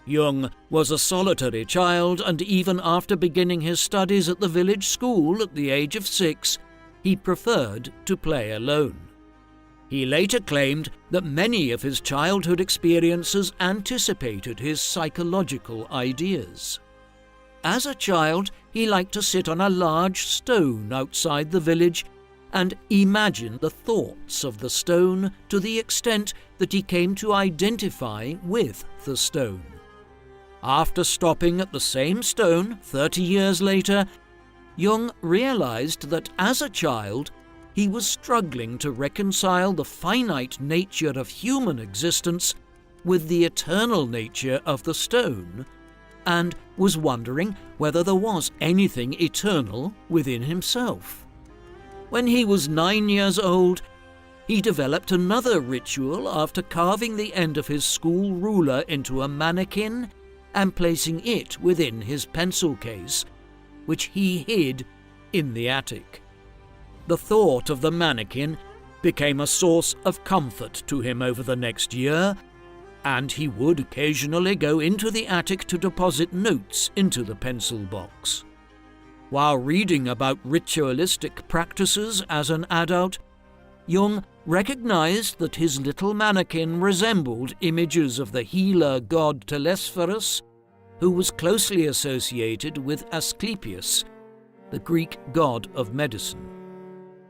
A: Jung was a solitary child, and even after beginning his studies at the village school at the age of 6, he preferred to play alone. He later claimed that many of his childhood experiences anticipated his psychological ideas. As a child, he liked to sit on a large stone outside the village and imagine the thoughts of the stone to the extent that he came to identify with the stone. After stopping at the same stone 30 years later, Jung realized that as a child, he was struggling to reconcile the finite nature of human existence with the eternal nature of the stone, and was wondering whether there was anything eternal within himself. When he was 9 years old, he developed another ritual after carving the end of his school ruler into a mannequin and placing it within his pencil case, which he hid in the attic. The thought of the mannequin became a source of comfort to him over the next year, and he would occasionally go into the attic to deposit notes into the pencil box. While reading about ritualistic practices as an adult, Jung recognized that his little mannequin resembled images of the healer god Telesphorus, who was closely associated with Asclepius, the Greek god of medicine.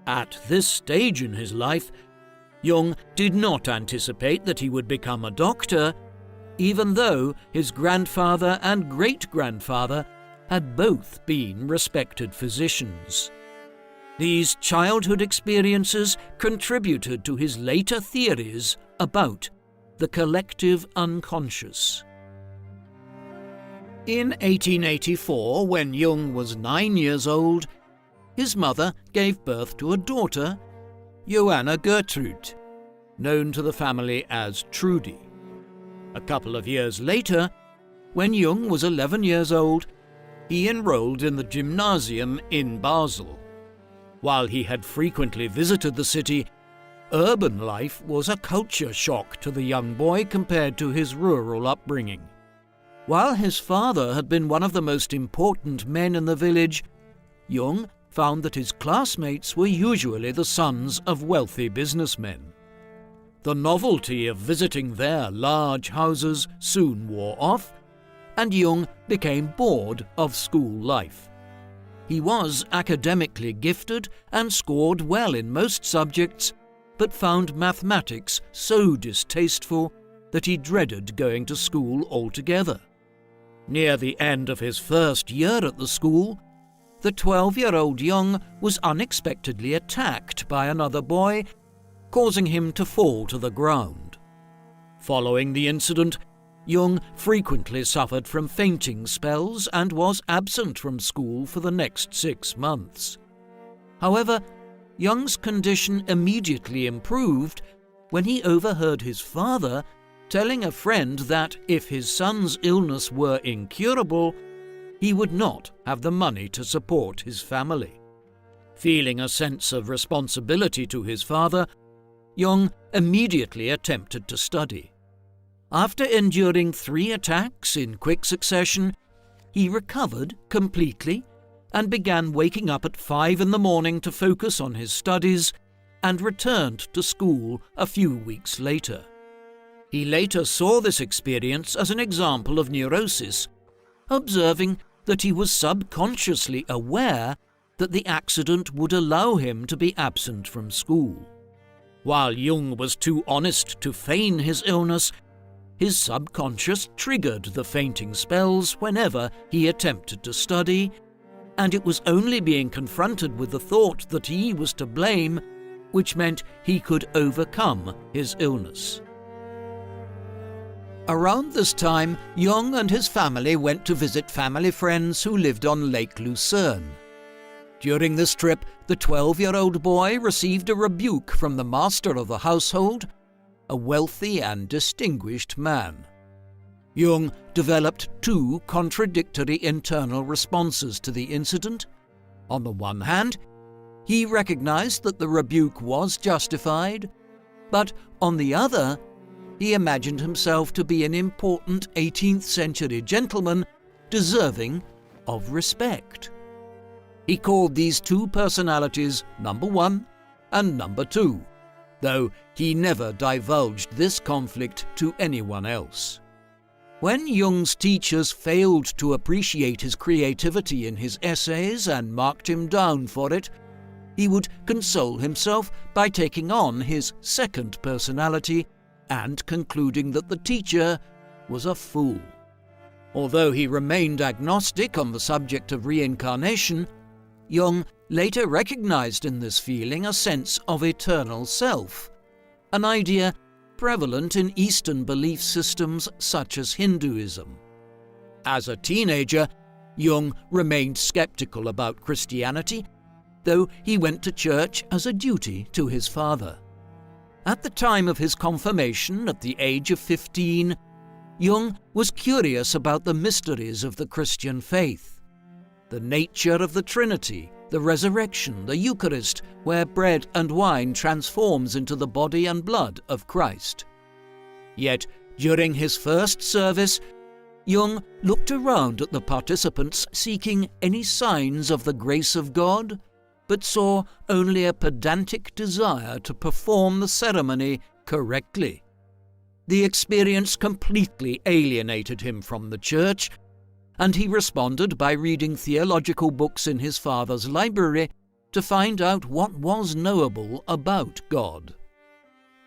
A: At this stage in his life, Jung did not anticipate that he would become a doctor, even though his grandfather and great-grandfather had both been respected physicians. These childhood experiences contributed to his later theories about the collective unconscious. In 1884, when Jung was 9 years old, his mother gave birth to a daughter, Johanna Gertrude, known to the family as Trudy. A couple of years later, when Jung was 11 years old, he enrolled in the gymnasium in Basel. While he had frequently visited the city, urban life was a culture shock to the young boy compared to his rural upbringing. While his father had been one of the most important men in the village, Jung found that his classmates were usually the sons of wealthy businessmen. The novelty of visiting their large houses soon wore off, and Jung became bored of school life. He was academically gifted and scored well in most subjects, but found mathematics so distasteful that he dreaded going to school altogether. Near the end of his first year at the school, the 12-year-old Jung was unexpectedly attacked by another boy, causing him to fall to the ground. Following the incident, Jung frequently suffered from fainting spells and was absent from school for the next 6 months. However, Jung's condition immediately improved when he overheard his father telling a friend that if his son's illness were incurable, he would not have the money to support his family. Feeling a sense of responsibility to his father, Jung immediately attempted to study. After enduring 3 attacks in quick succession, he recovered completely and began waking up at 5 in the morning to focus on his studies and returned to school a few weeks later. He later saw this experience as an example of neurosis, observing that he was subconsciously aware that the accident would allow him to be absent from school. While Jung was too honest to feign his illness, his subconscious triggered the fainting spells whenever he attempted to study, and it was only being confronted with the thought that he was to blame which meant he could overcome his illness. Around this time, Jung and his family went to visit family friends who lived on Lake Lucerne. During this trip, the 12-year-old boy received a rebuke from the master of the household, a wealthy and distinguished man. Jung developed 2 contradictory internal responses to the incident. On the one hand, he recognized that the rebuke was justified, but on the other, he imagined himself to be an important 18th century gentleman deserving of respect. He called these 2 personalities number 1 and number 2, though he never divulged this conflict to anyone else. When Jung's teachers failed to appreciate his creativity in his essays and marked him down for it, he would console himself by taking on his second personality and concluding that the teacher was a fool. Although he remained agnostic on the subject of reincarnation, Jung later recognized in this feeling a sense of eternal self, an idea prevalent in Eastern belief systems such as Hinduism. As a teenager, Jung remained skeptical about Christianity, though he went to church as a duty to his father. At the time of his confirmation at the age of 15, Jung was curious about the mysteries of the Christian faith, the nature of the Trinity, the resurrection, the Eucharist, where bread and wine transforms into the body and blood of Christ. Yet, during his first service, Jung looked around at the participants seeking any signs of the grace of God, but saw only a pedantic desire to perform the ceremony correctly. The experience completely alienated him from the church, and he responded by reading theological books in his father's library to find out what was knowable about God.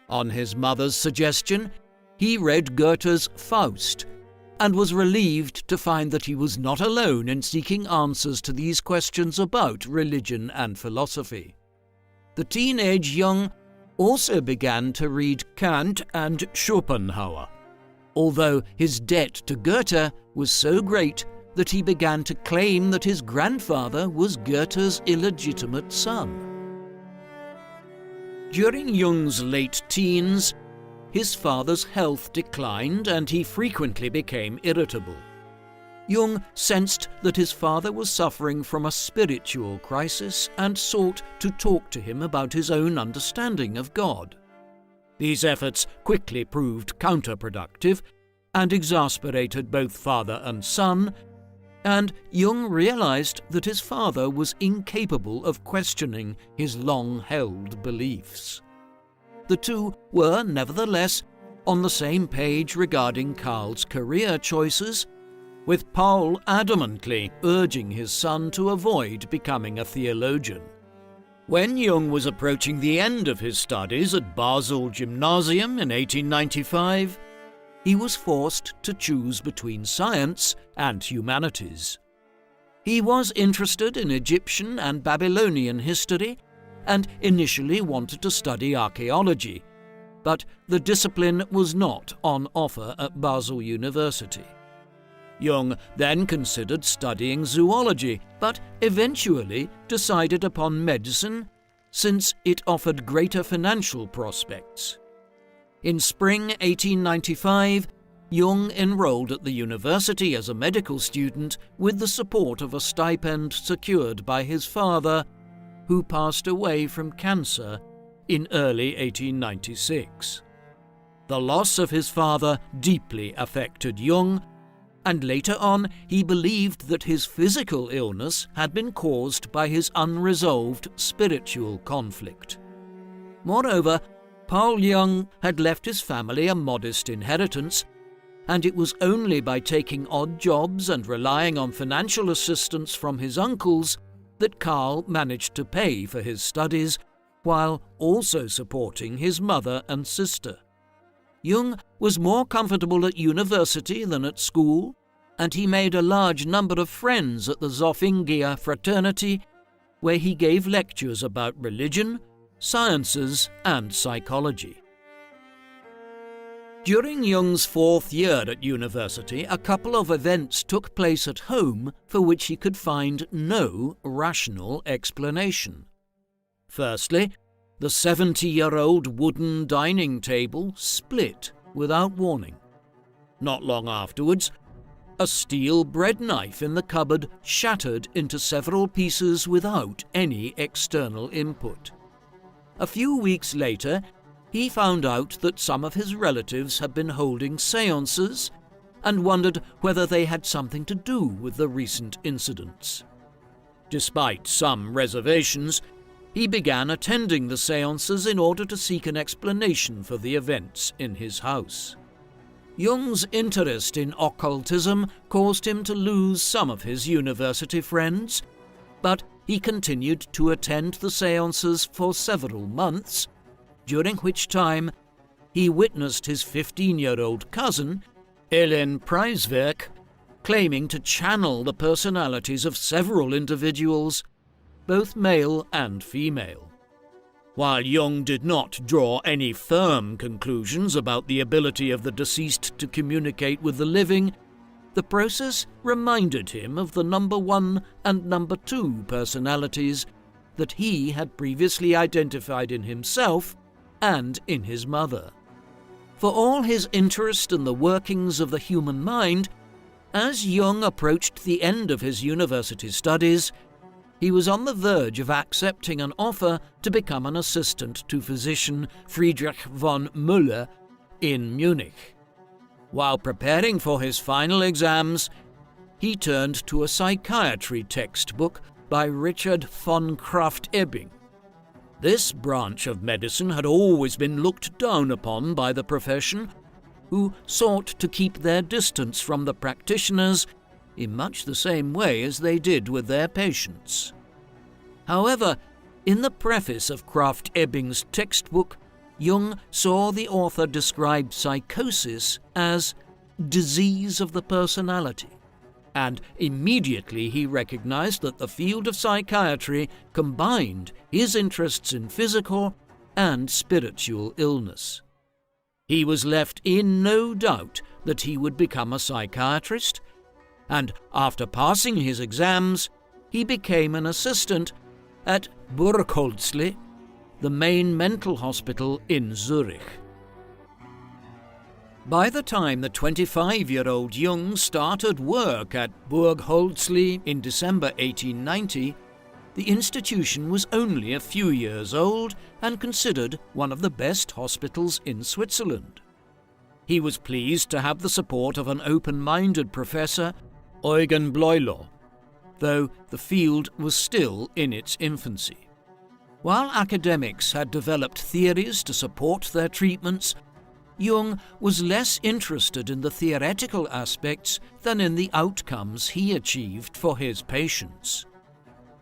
A: On his mother's suggestion, he read Goethe's Faust, and was relieved to find that he was not alone in seeking answers to these questions about religion and philosophy. The teenage Jung also began to read Kant and Schopenhauer, although his debt to Goethe was so great that he began to claim that his grandfather was Goethe's illegitimate son. During Jung's late teens, his father's health declined and he frequently became irritable. Jung sensed that his father was suffering from a spiritual crisis and sought to talk to him about his own understanding of God. These efforts quickly proved counterproductive and exasperated both father and son, and Jung realized that his father was incapable of questioning his long-held beliefs. The two were, nevertheless, on the same page regarding Carl's career choices, with Paul adamantly urging his son to avoid becoming a theologian. When Jung was approaching the end of his studies at Basel Gymnasium in 1895, he was forced to choose between science and humanities. He was interested in Egyptian and Babylonian history and initially wanted to study archaeology, but the discipline was not on offer at Basel University. Jung then considered studying zoology, but eventually decided upon medicine since it offered greater financial prospects. In spring 1895, Jung enrolled at the university as a medical student with the support of a stipend secured by his father, who passed away from cancer in early 1896. The loss of his father deeply affected Jung, and later on he believed that his physical illness had been caused by his unresolved spiritual conflict. Moreover, Carl Jung had left his family a modest inheritance, and it was only by taking odd jobs and relying on financial assistance from his uncles that Carl managed to pay for his studies while also supporting his mother and sister. Jung was more comfortable at university than at school, and he made a large number of friends at the Zofingia fraternity, where he gave lectures about religion, sciences, and psychology. During Jung's fourth year at university, a couple of events took place at home for which he could find no rational explanation. Firstly, the 70-year-old wooden dining table split without warning. Not long afterwards, a steel bread knife in the cupboard shattered into several pieces without any external input. A few weeks later, he found out that some of his relatives had been holding séances and wondered whether they had something to do with the recent incidents. Despite some reservations, he began attending the séances in order to seek an explanation for the events in his house. Jung's interest in occultism caused him to lose some of his university friends, but he continued to attend the séances for several months, during which time he witnessed his 15-year-old cousin, Ellen Preiswerk, claiming to channel the personalities of several individuals, both male and female. While Jung did not draw any firm conclusions about the ability of the deceased to communicate with the living, the process reminded him of the number 1 and number 2 personalities that he had previously identified in himself and in his mother. For all his interest in the workings of the human mind, as Jung approached the end of his university studies, he was on the verge of accepting an offer to become an assistant to physician Friedrich von Müller in Munich. While preparing for his final exams, he turned to a psychiatry textbook by Richard von Krafft-Ebing. This branch of medicine had always been looked down upon by the profession, who sought to keep their distance from the practitioners in much the same way as they did with their patients. However, in the preface of Krafft-Ebing's textbook, Jung saw the author describe psychosis as disease of the personality, and immediately he recognized that the field of psychiatry combined his interests in physical and spiritual illness. He was left in no doubt that he would become a psychiatrist, and after passing his exams, he became an assistant at Burghölzli, the main mental hospital in Zurich. By the time the 25-year-old Jung started work at Burghölzli in December 1890, the institution was only a few years old and considered one of the best hospitals in Switzerland. He was pleased to have the support of an open-minded professor, Eugen Bleuler, though the field was still in its infancy. While academics had developed theories to support their treatments, Jung was less interested in the theoretical aspects than in the outcomes he achieved for his patients.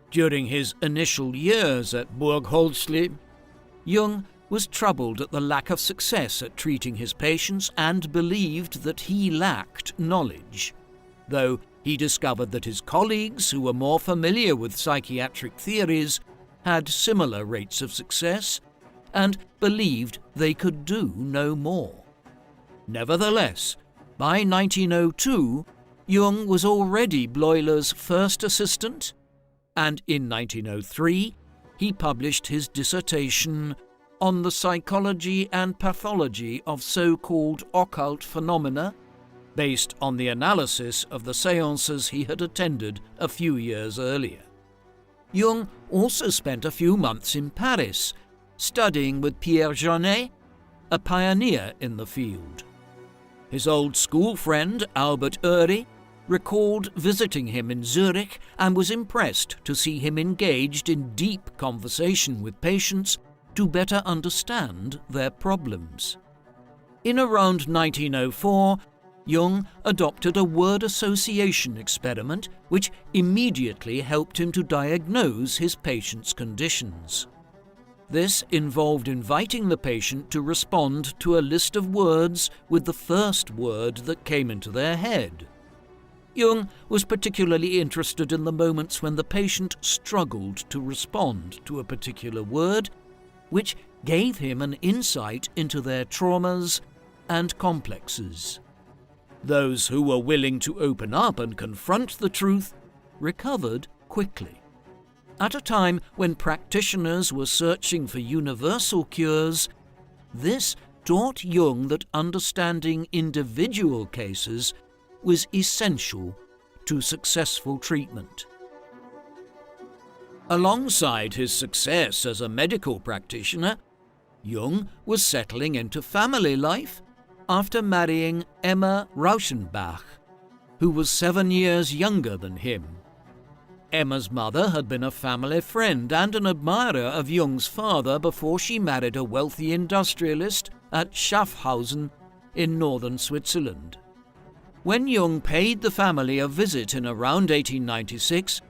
A: During his initial years at Burghölzli, Jung was troubled at the lack of success at treating his patients and believed that he lacked knowledge, though he discovered that his colleagues, who were more familiar with psychiatric theories, had similar rates of success and believed they could do no more. Nevertheless, by 1902, Jung was already Bleuler's first assistant, and in 1903 he published his dissertation on the psychology and pathology of so-called occult phenomena, based on the analysis of the séances he had attended a few years earlier. Jung also spent a few months in Paris, studying with Pierre Janet, a pioneer in the field. His old school friend, Albert Uhry, recalled visiting him in Zurich and was impressed to see him engaged in deep conversation with patients to better understand their problems. In around 1904, Jung adopted a word association experiment which immediately helped him to diagnose his patient's conditions. This involved inviting the patient to respond to a list of words with the first word that came into their head. Jung was particularly interested in the moments when the patient struggled to respond to a particular word, which gave him an insight into their traumas and complexes. Those who were willing to open up and confront the truth recovered quickly. At a time when practitioners were searching for universal cures, this taught Jung that understanding individual cases was essential to successful treatment. Alongside his success as a medical practitioner, Jung was settling into family life after marrying Emma Rauschenbach, who was 7 years younger than him. Emma's mother had been a family friend and an admirer of Jung's father before she married a wealthy industrialist at Schaffhausen in northern Switzerland. When Jung paid the family a visit in around 1896,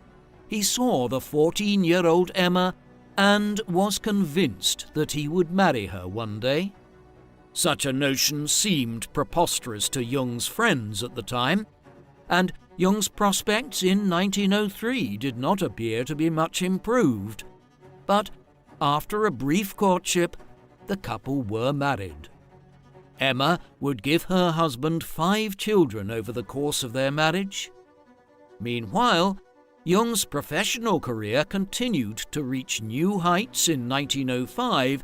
A: he saw the 14-year-old Emma and was convinced that he would marry her one day. Such a notion seemed preposterous to Jung's friends at the time, and Jung's prospects in 1903 did not appear to be much improved. But after a brief courtship, the couple were married. Emma would give her husband 5 children over the course of their marriage. Meanwhile, Jung's professional career continued to reach new heights in 1905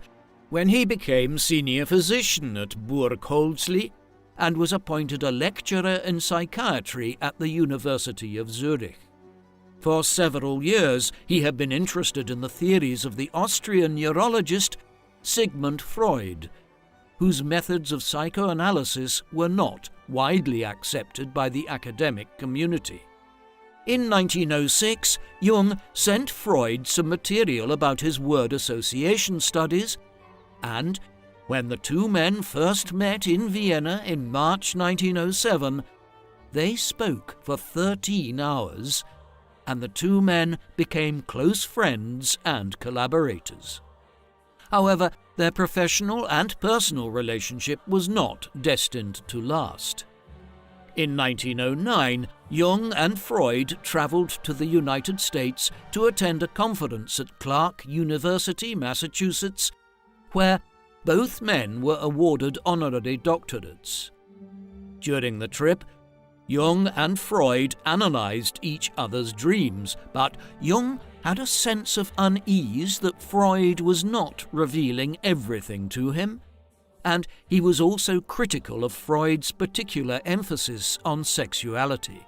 A: when he became senior physician at Burghölzli and was appointed a lecturer in psychiatry at the University of Zurich. For several years he had been interested in the theories of the Austrian neurologist Sigmund Freud, whose methods of psychoanalysis were not widely accepted by the academic community. In 1906, Jung sent Freud some material about his word association studies, and when the two men first met in Vienna in March 1907, they spoke for 13 hours, and the two men became close friends and collaborators. However, their professional and personal relationship was not destined to last. In 1909, Jung and Freud travelled to the United States to attend a conference at Clark University, Massachusetts, where both men were awarded honorary doctorates. During the trip, Jung and Freud analysed each other's dreams, but Jung had a sense of unease that Freud was not revealing everything to him, and he was also critical of Freud's particular emphasis on sexuality.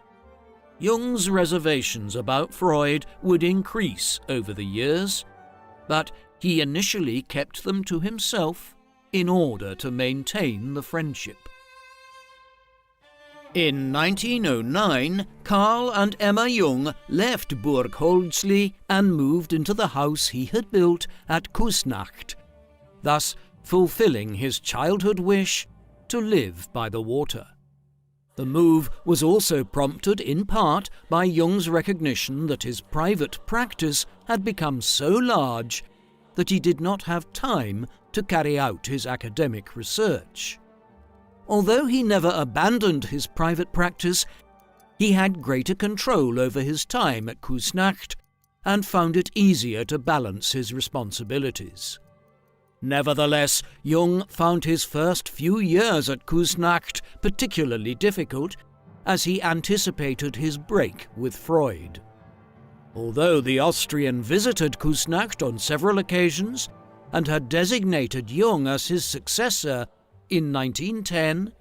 A: Jung's reservations about Freud would increase over the years, but he initially kept them to himself in order to maintain the friendship. In 1909, Carl and Emma Jung left Burghölzli and moved into the house he had built at Küsnacht, thus fulfilling his childhood wish to live by the water. The move was also prompted in part by Jung's recognition that his private practice had become so large that he did not have time to carry out his academic research. Although he never abandoned his private practice, he had greater control over his time at Küsnacht and found it easier to balance his responsibilities. Nevertheless, Jung found his first few years at Küsnacht particularly difficult, as he anticipated his break with Freud. Although the Austrian visited Küsnacht on several occasions and had designated Jung as his successor in 1910,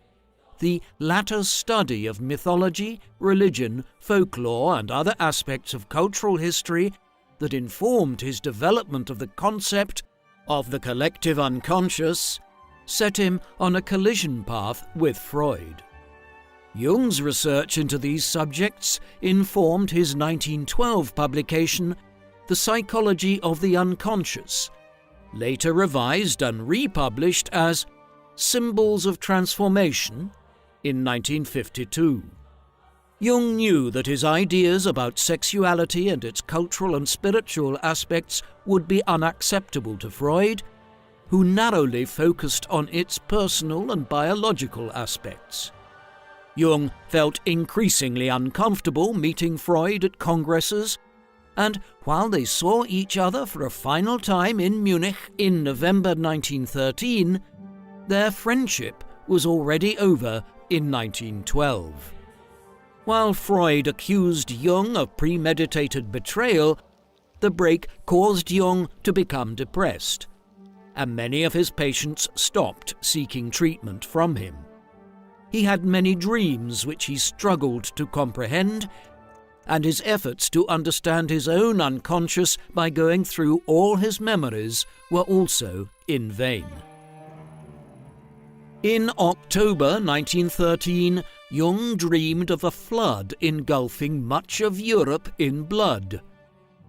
A: the latter's study of mythology, religion, folklore, and other aspects of cultural history that informed his development of the concept of the collective unconscious set him on a collision path with Freud. Jung's research into these subjects informed his 1912 publication, The Psychology of the Unconscious, later revised and republished as Symbols of Transformation in 1952. Jung knew that his ideas about sexuality and its cultural and spiritual aspects would be unacceptable to Freud, who narrowly focused on its personal and biological aspects. Jung felt increasingly uncomfortable meeting Freud at congresses, and while they saw each other for a final time in Munich in November 1913, their friendship was already over in 1912. While Freud accused Jung of premeditated betrayal, the break caused Jung to become depressed, and many of his patients stopped seeking treatment from him. He had many dreams which he struggled to comprehend, and his efforts to understand his own unconscious by going through all his memories were also in vain. In October 1913, Jung dreamed of a flood engulfing much of Europe in blood,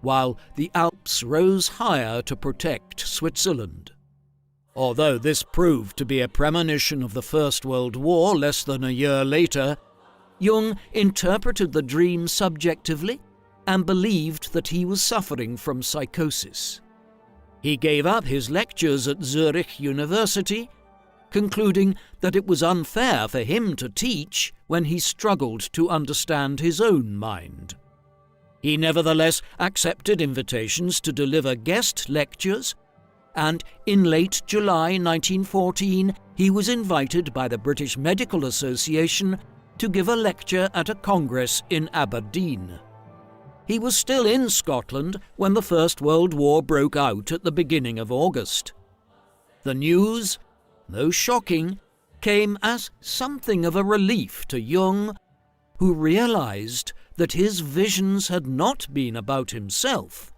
A: while the Alps rose higher to protect Switzerland. Although this proved to be a premonition of the First World War less than a year later, Jung interpreted the dream subjectively and believed that he was suffering from psychosis. He gave up his lectures at Zurich University, concluding that it was unfair for him to teach when he struggled to understand his own mind. He nevertheless accepted invitations to deliver guest lectures, and in late July 1914 he was invited by the British Medical Association to give a lecture at a congress in Aberdeen. He was still in Scotland when the First World War broke out at the beginning of August. The news, though shocking, came as something of a relief to Jung, who realized that his visions had not been about himself.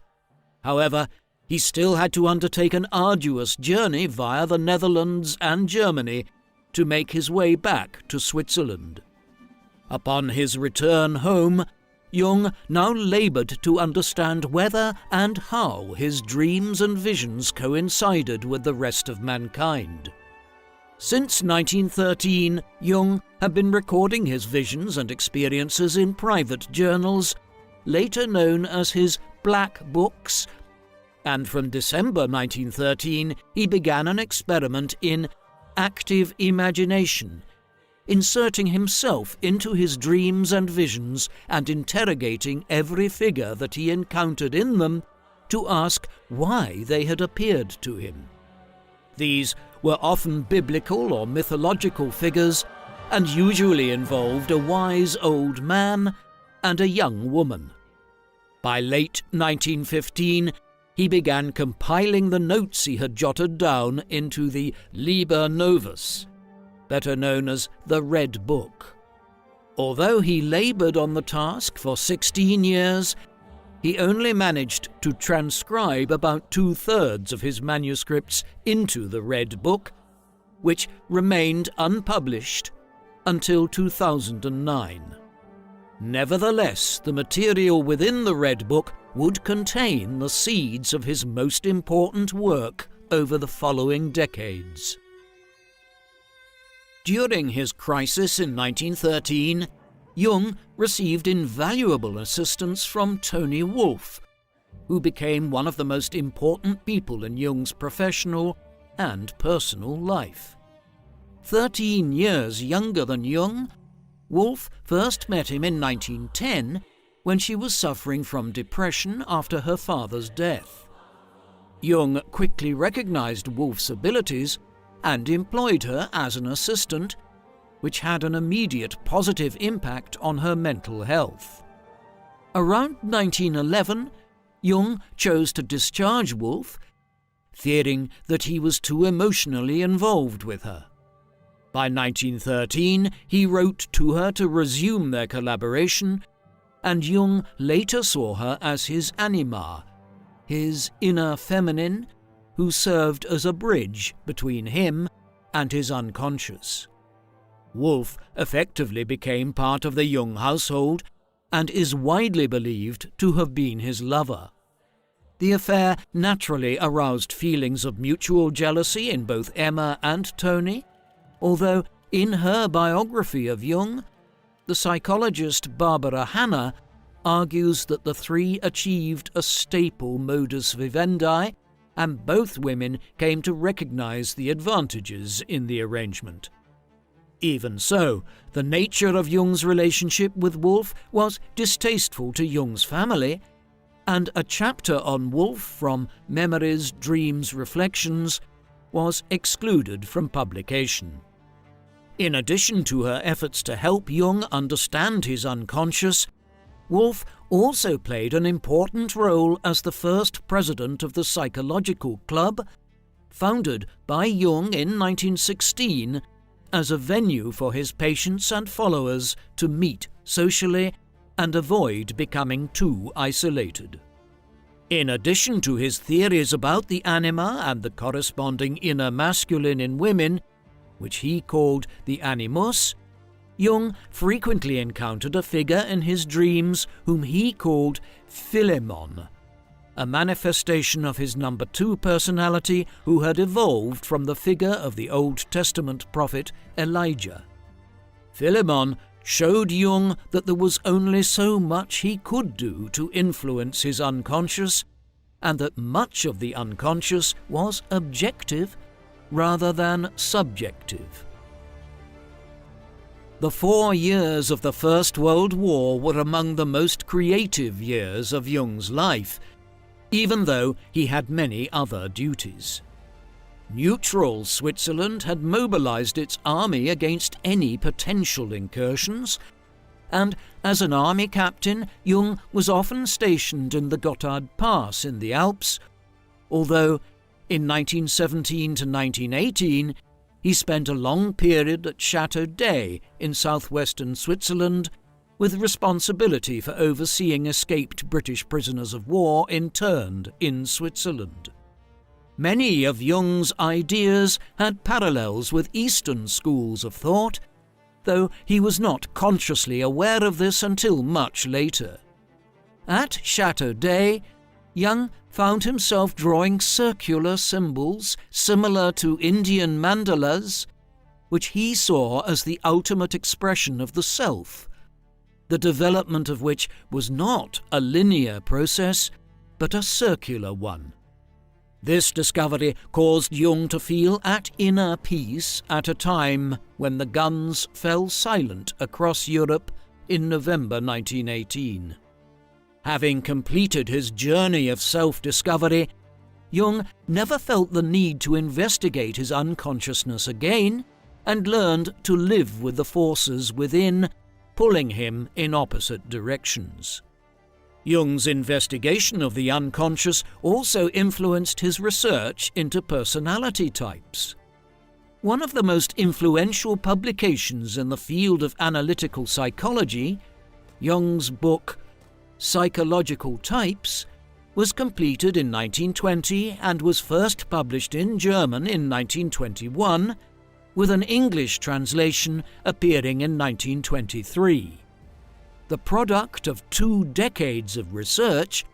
A: However, he still had to undertake an arduous journey via the Netherlands and Germany to make his way back to Switzerland. Upon his return home, Jung now laboured to understand whether and how his dreams and visions coincided with the rest of mankind. Since 1913, Jung had been recording his visions and experiences in private journals, later known as his Black Books, and from December 1913 he began an experiment in active imagination, inserting himself into his dreams and visions and interrogating every figure that he encountered in them to ask why they had appeared to him. These were often biblical or mythological figures and usually involved a wise old man and a young woman. By late 1915, he began compiling the notes he had jotted down into the Liber Novus, better known as the Red Book. Although he laboured on the task for 16 years, he only managed to transcribe about 2/3 of his manuscripts into the Red Book, which remained unpublished until 2009. Nevertheless, the material within the Red Book would contain the seeds of his most important work over the following decades. During his crisis in 1913, Jung received invaluable assistance from Tony Wolff, who became one of the most important people in Jung's professional and personal life. 13 years younger than Jung, Wolff first met him in 1910 when she was suffering from depression after her father's death. Jung quickly recognized Wolff's abilities and employed her as an assistant, which had an immediate positive impact on her mental health. Around 1911, Jung chose to discharge Wolff, fearing that he was too emotionally involved with her. By 1913, he wrote to her to resume their collaboration, and Jung later saw her as his anima, his inner feminine, who served as a bridge between him and his unconscious. Wolff effectively became part of the Jung household and is widely believed to have been his lover. The affair naturally aroused feelings of mutual jealousy in both Emma and Tony, although in her biography of Jung, the psychologist Barbara Hanna argues that the three achieved a staple modus vivendi, and both women came to recognize the advantages in the arrangement. Even so, the nature of Jung's relationship with Wolff was distasteful to Jung's family, and a chapter on Wolff from Memories, Dreams, Reflections was excluded from publication. In addition to her efforts to help Jung understand his unconscious, Wolff also played an important role as the first president of the Psychological Club, founded by Jung in 1916 as a venue for his patients and followers to meet socially and avoid becoming too isolated. In addition to his theories about the anima and the corresponding inner masculine in women, which he called the animus, Jung frequently encountered a figure in his dreams whom he called Philemon, a manifestation of his number 2 personality who had evolved from the figure of the Old Testament prophet Elijah. Philemon showed Jung that there was only so much he could do to influence his unconscious, and that much of the unconscious was objective rather than subjective. The 4 years of the First World War were among the most creative years of Jung's life, even though he had many other duties. Neutral Switzerland had mobilized its army against any potential incursions, and as an army captain, Jung was often stationed in the Gotthard Pass in the Alps, although in 1917 to 1918 he spent a long period at Château d'Ay in southwestern Switzerland, with responsibility for overseeing escaped British prisoners of war interned in Switzerland. Many of Jung's ideas had parallels with Eastern schools of thought, though he was not consciously aware of this until much later. At Chateau d'Ay, Jung found himself drawing circular symbols similar to Indian mandalas, which he saw as the ultimate expression of the self, the development of which was not a linear process, but a circular one. This discovery caused Jung to feel at inner peace at a time when the guns fell silent across Europe in November 1918. Having completed his journey of self-discovery, Jung never felt the need to investigate his unconsciousness again and learned to live with the forces within, pulling him in opposite directions. Jung's investigation of the unconscious also influenced his research into personality types. One of the most influential publications in the field of analytical psychology, Jung's book Psychological Types, was completed in 1920 and was first published in German in 1921, with an English translation appearing in 1923. The product of 2 decades of research,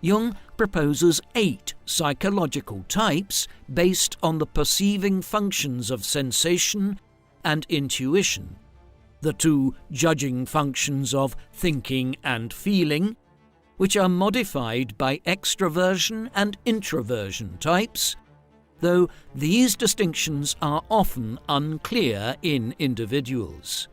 A: Jung proposes 8 psychological types based on the perceiving functions of sensation and intuition, the 2 judging functions of thinking and feeling, which are modified by extraversion and introversion types, though these distinctions are often unclear in individuals.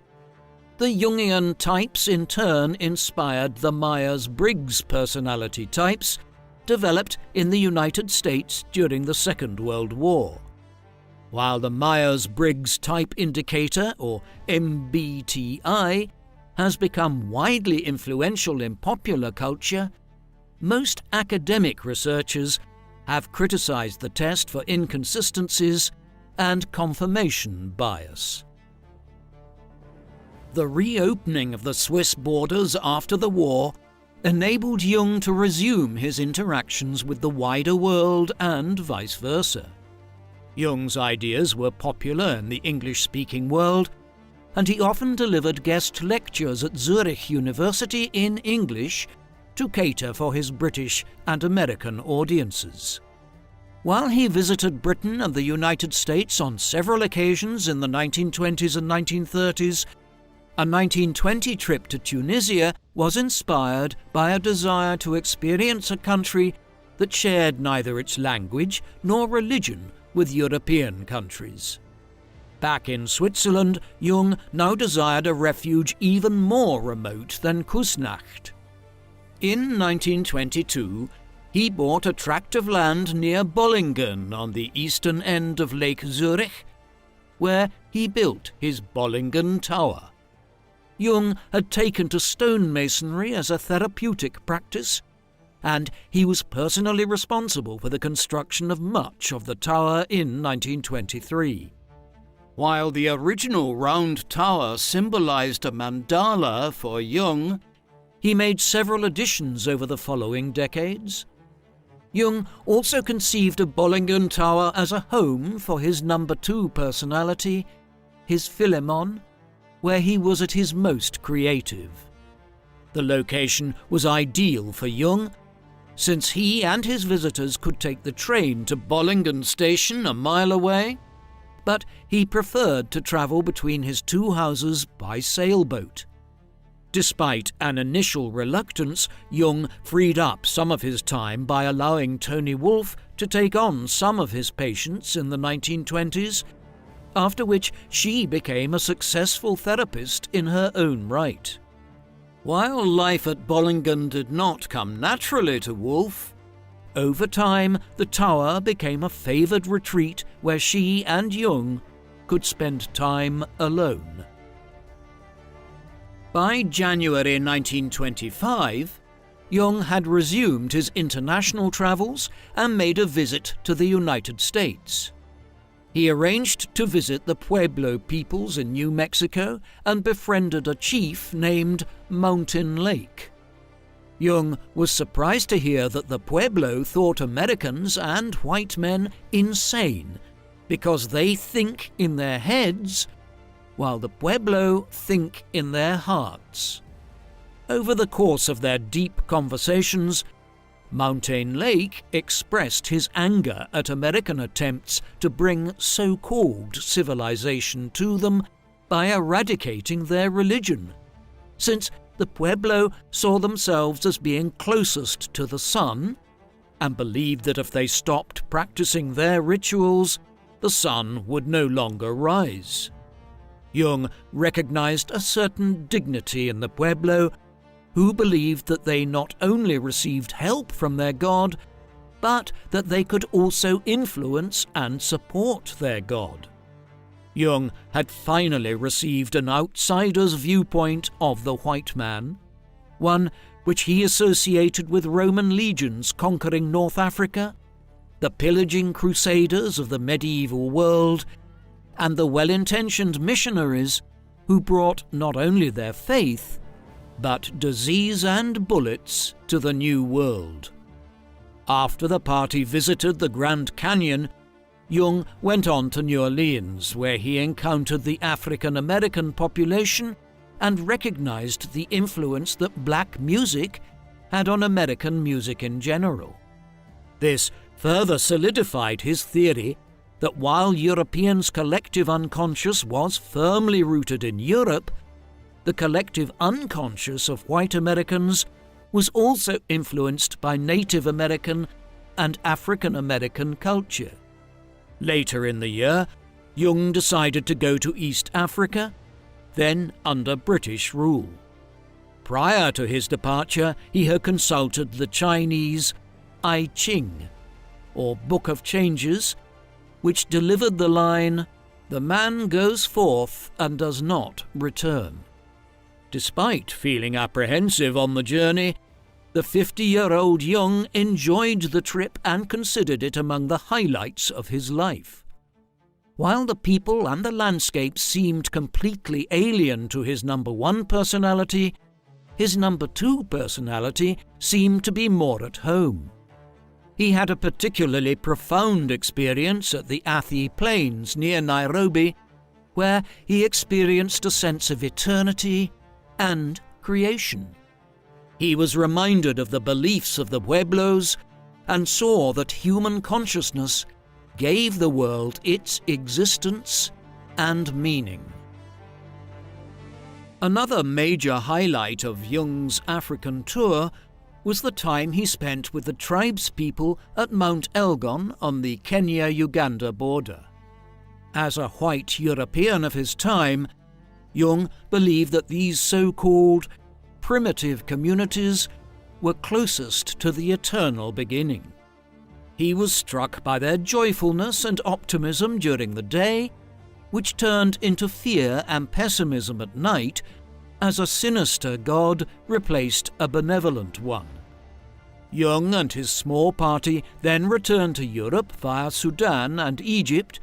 A: The Jungian types in turn inspired the Myers-Briggs personality types, developed in the United States during the Second World War. While the Myers-Briggs Type Indicator, or MBTI, has become widely influential in popular culture, most academic researchers have criticized the test for inconsistencies and confirmation bias. The reopening of the Swiss borders after the war enabled Jung to resume his interactions with the wider world and vice versa. Jung's ideas were popular in the English-speaking world, and he often delivered guest lectures at Zurich University in English to cater for his British and American audiences. While he visited Britain and the United States on several occasions in the 1920s and 1930s, a 1920 trip to Tunisia was inspired by a desire to experience a country that shared neither its language nor religion with European countries. Back in Switzerland, Jung now desired a refuge even more remote than Kusnacht. In 1922, he bought a tract of land near Bollingen on the eastern end of Lake Zurich, where he built his Bollingen Tower. Jung had taken to stonemasonry as a therapeutic practice, and he was personally responsible for the construction of much of the tower in 1923. While the original round tower symbolized a mandala for Jung, he made several additions over the following decades. Jung also conceived of Bollingen Tower as a home for his number 2 personality, his Philemon, where he was at his most creative. The location was ideal for Jung, since he and his visitors could take the train to Bollingen Station a mile away, but he preferred to travel between his 2 houses by sailboat. Despite an initial reluctance, Jung freed up some of his time by allowing Toni Wolff to take on some of his patients in the 1920s, after which she became a successful therapist in her own right. While life at Bollingen did not come naturally to Wolff, over time the tower became a favoured retreat where she and Jung could spend time alone. By January 1925, Jung had resumed his international travels and made a visit to the United States. He arranged to visit the Pueblo peoples in New Mexico and befriended a chief named Mountain Lake. Jung was surprised to hear that the Pueblo thought Americans and white men insane because they think in their heads, while the Pueblo think in their hearts. Over the course of their deep conversations, Mountain Lake expressed his anger at American attempts to bring so-called civilization to them by eradicating their religion, since the Pueblo saw themselves as being closest to the sun and believed that if they stopped practicing their rituals, the sun would no longer rise. Jung recognized a certain dignity in the Pueblo, who believed that they not only received help from their god, but that they could also influence and support their god. Jung had finally received an outsider's viewpoint of the white man, one which he associated with Roman legions conquering North Africa, the pillaging crusaders of the medieval world, and the well-intentioned missionaries who brought not only their faith, but disease and bullets to the New World. After the party visited the Grand Canyon, Jung went on to New Orleans, where he encountered the African-American population and recognized the influence that black music had on American music in general. This further solidified his theory that while Europeans' collective unconscious was firmly rooted in Europe, the collective unconscious of white Americans was also influenced by Native American and African American culture. Later in the year, Jung decided to go to East Africa, then under British rule. Prior to his departure, he had consulted the Chinese I Ching, or Book of Changes, which delivered the line, "The man goes forth and does not return." Despite feeling apprehensive on the journey, the 50-year-old Jung enjoyed the trip and considered it among the highlights of his life. While the people and the landscape seemed completely alien to his number one personality, his number two personality seemed to be more at home. He had a particularly profound experience at the Athi Plains near Nairobi, where he experienced a sense of eternity and creation. He was reminded of the beliefs of the Pueblos and saw that human consciousness gave the world its existence and meaning. Another major highlight of Jung's African tour was the time he spent with the tribespeople at Mount Elgon on the Kenya-Uganda border. As a white European of his time, Jung believed that these so-called primitive communities were closest to the eternal beginning. He was struck by their joyfulness and optimism during the day, which turned into fear and pessimism at night as a sinister god replaced a benevolent one. Jung and his small party then returned to Europe via Sudan and Egypt,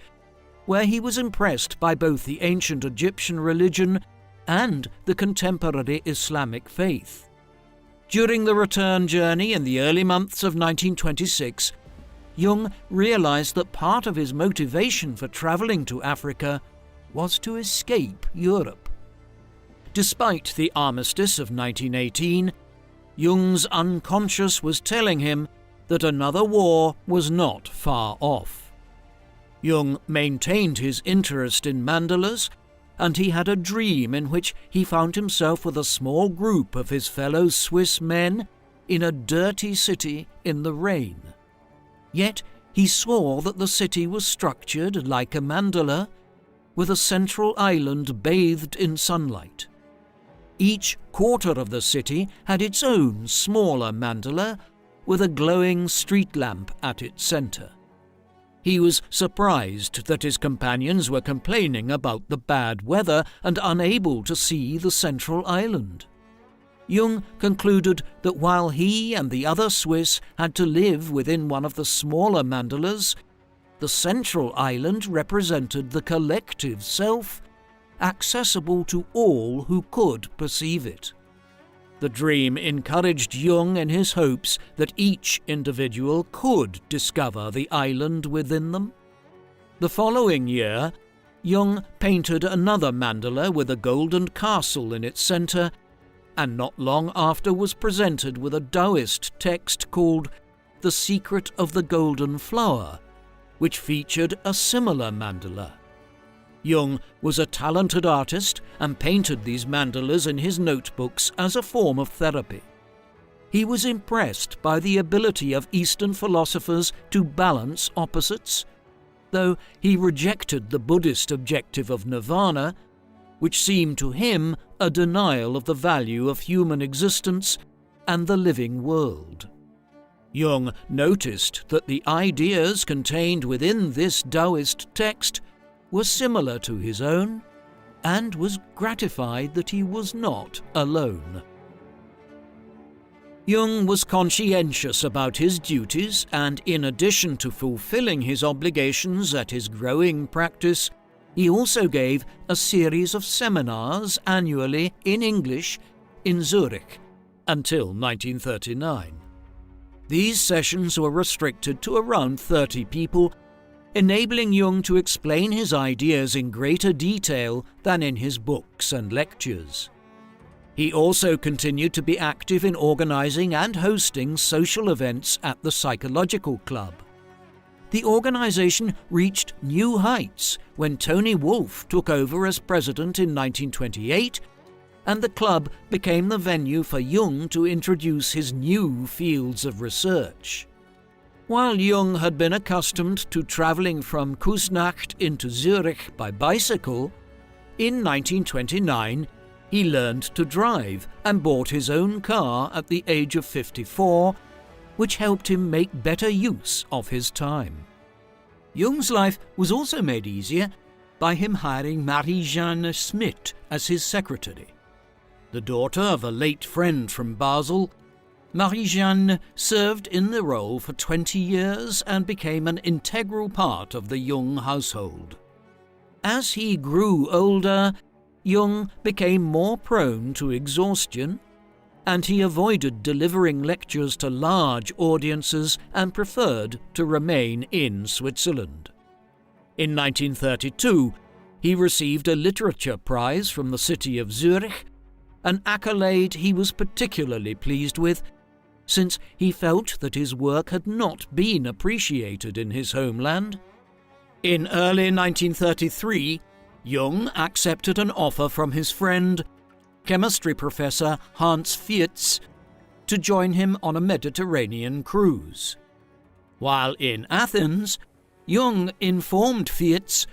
A: where he was impressed by both the ancient Egyptian religion and the contemporary Islamic faith. During the return journey in the early months of 1926, Jung realized that part of his motivation for traveling to Africa was to escape Europe. Despite the armistice of 1918, Jung's unconscious was telling him that another war was not far off. Jung maintained his interest in mandalas, and he had a dream in which he found himself with a small group of his fellow Swiss men in a dirty city in the rain. Yet he saw that the city was structured like a mandala, with a central island bathed in sunlight. Each quarter of the city had its own smaller mandala, with a glowing street lamp at its center. He was surprised that his companions were complaining about the bad weather and unable to see the central island. Jung concluded that while he and the other Swiss had to live within one of the smaller mandalas, the central island represented the collective self, accessible to all who could perceive it. The dream encouraged Jung in his hopes that each individual could discover the island within them. The following year, Jung painted another mandala with a golden castle in its centre, and not long after was presented with a Taoist text called The Secret of the Golden Flower, which featured a similar mandala. Jung was a talented artist and painted these mandalas in his notebooks as a form of therapy. He was impressed by the ability of Eastern philosophers to balance opposites, though he rejected the Buddhist objective of nirvana, which seemed to him a denial of the value of human existence and the living world. Jung noticed that the ideas contained within this Taoist text were similar to his own, and was gratified that he was not alone. Jung was conscientious about his duties, and in addition to fulfilling his obligations at his growing practice, he also gave a series of seminars annually in English in Zurich until 1939. These sessions were restricted to around 30 people, enabling Jung to explain his ideas in greater detail than in his books and lectures. He also continued to be active in organizing and hosting social events at the Psychological Club. The organization reached new heights when Tony Wolff took over as president in 1928, and the club became the venue for Jung to introduce his new fields of research. While Jung had been accustomed to travelling from Küsnacht into Zurich by bicycle, in 1929 he learned to drive and bought his own car at the age of 54, which helped him make better use of his time. Jung's life was also made easier by him hiring Marie-Jeanne Schmidt as his secretary. The daughter of a late friend from Basel, Marie-Jeanne served in the role for 20 years and became an integral part of the Jung household. As he grew older, Jung became more prone to exhaustion, and he avoided delivering lectures to large audiences and preferred to remain in Switzerland. In 1932, he received a literature prize from the city of Zurich, an accolade he was particularly pleased with, since he felt that his work had not been appreciated in his homeland. In early 1933, Jung accepted an offer from his friend, chemistry professor Hans Fierz, to join him on a Mediterranean cruise. While in Athens, Jung informed Fierz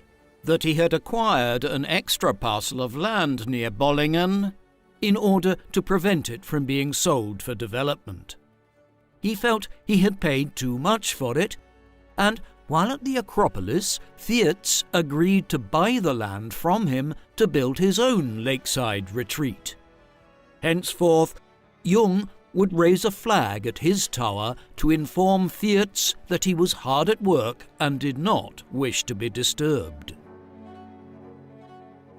A: that he had acquired an extra parcel of land near Bollingen in order to prevent it from being sold for development. He felt he had paid too much for it, and while at the Acropolis, Fierz agreed to buy the land from him to build his own lakeside retreat. Henceforth, Jung would raise a flag at his tower to inform Fierz that he was hard at work and did not wish to be disturbed.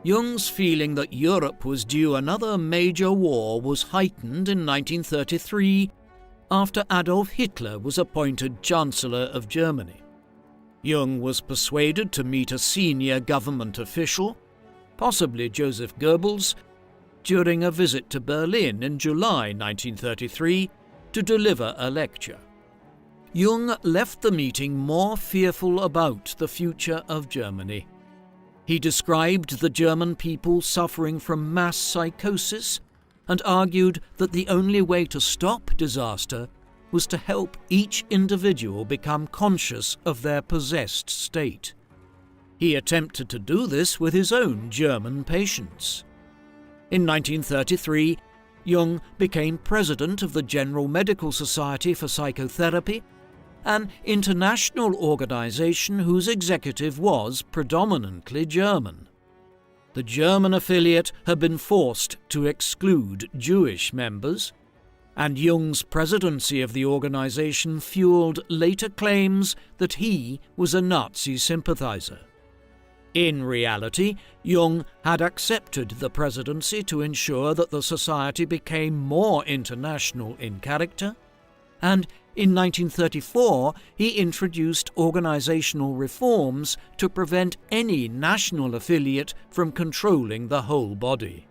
A: Jung's feeling that Europe was due another major war was heightened in 1933 after Adolf Hitler was appointed Chancellor of Germany. Jung was persuaded to meet a senior government official, possibly Joseph Goebbels, during a visit to Berlin in July 1933 to deliver a lecture. Jung left the meeting more fearful about the future of Germany. He described the German people suffering from mass psychosis and argued that the only way to stop disaster was to help each individual become conscious of their possessed state. He attempted to do this with his own German patients. In 1933, Jung became president of the General Medical Society for Psychotherapy, an international organization whose executive was predominantly German. The German affiliate had been forced to exclude Jewish members, and Jung's presidency of the organization fueled later claims that he was a Nazi sympathizer. In reality, Jung had accepted the presidency to ensure that the society became more international in character, and in 1934 he introduced organizational reforms to prevent any national affiliate from controlling the whole body.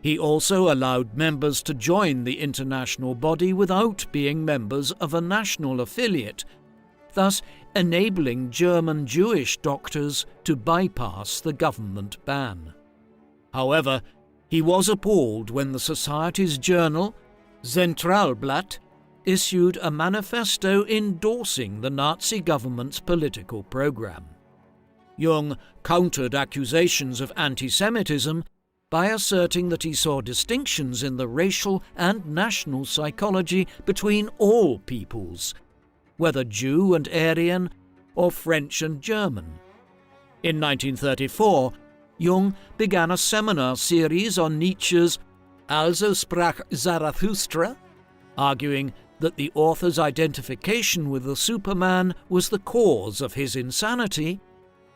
A: He also allowed members to join the international body without being members of a national affiliate, thus enabling German Jewish doctors to bypass the government ban. However, he was appalled when the Society's journal, Zentralblatt, issued a manifesto endorsing the Nazi government's political program. Jung countered accusations of anti-Semitism by asserting that he saw distinctions in the racial and national psychology between all peoples, whether Jew and Aryan or French and German. In 1934, Jung began a seminar series on Nietzsche's Also sprach Zarathustra, arguing that the author's identification with the Superman was the cause of his insanity,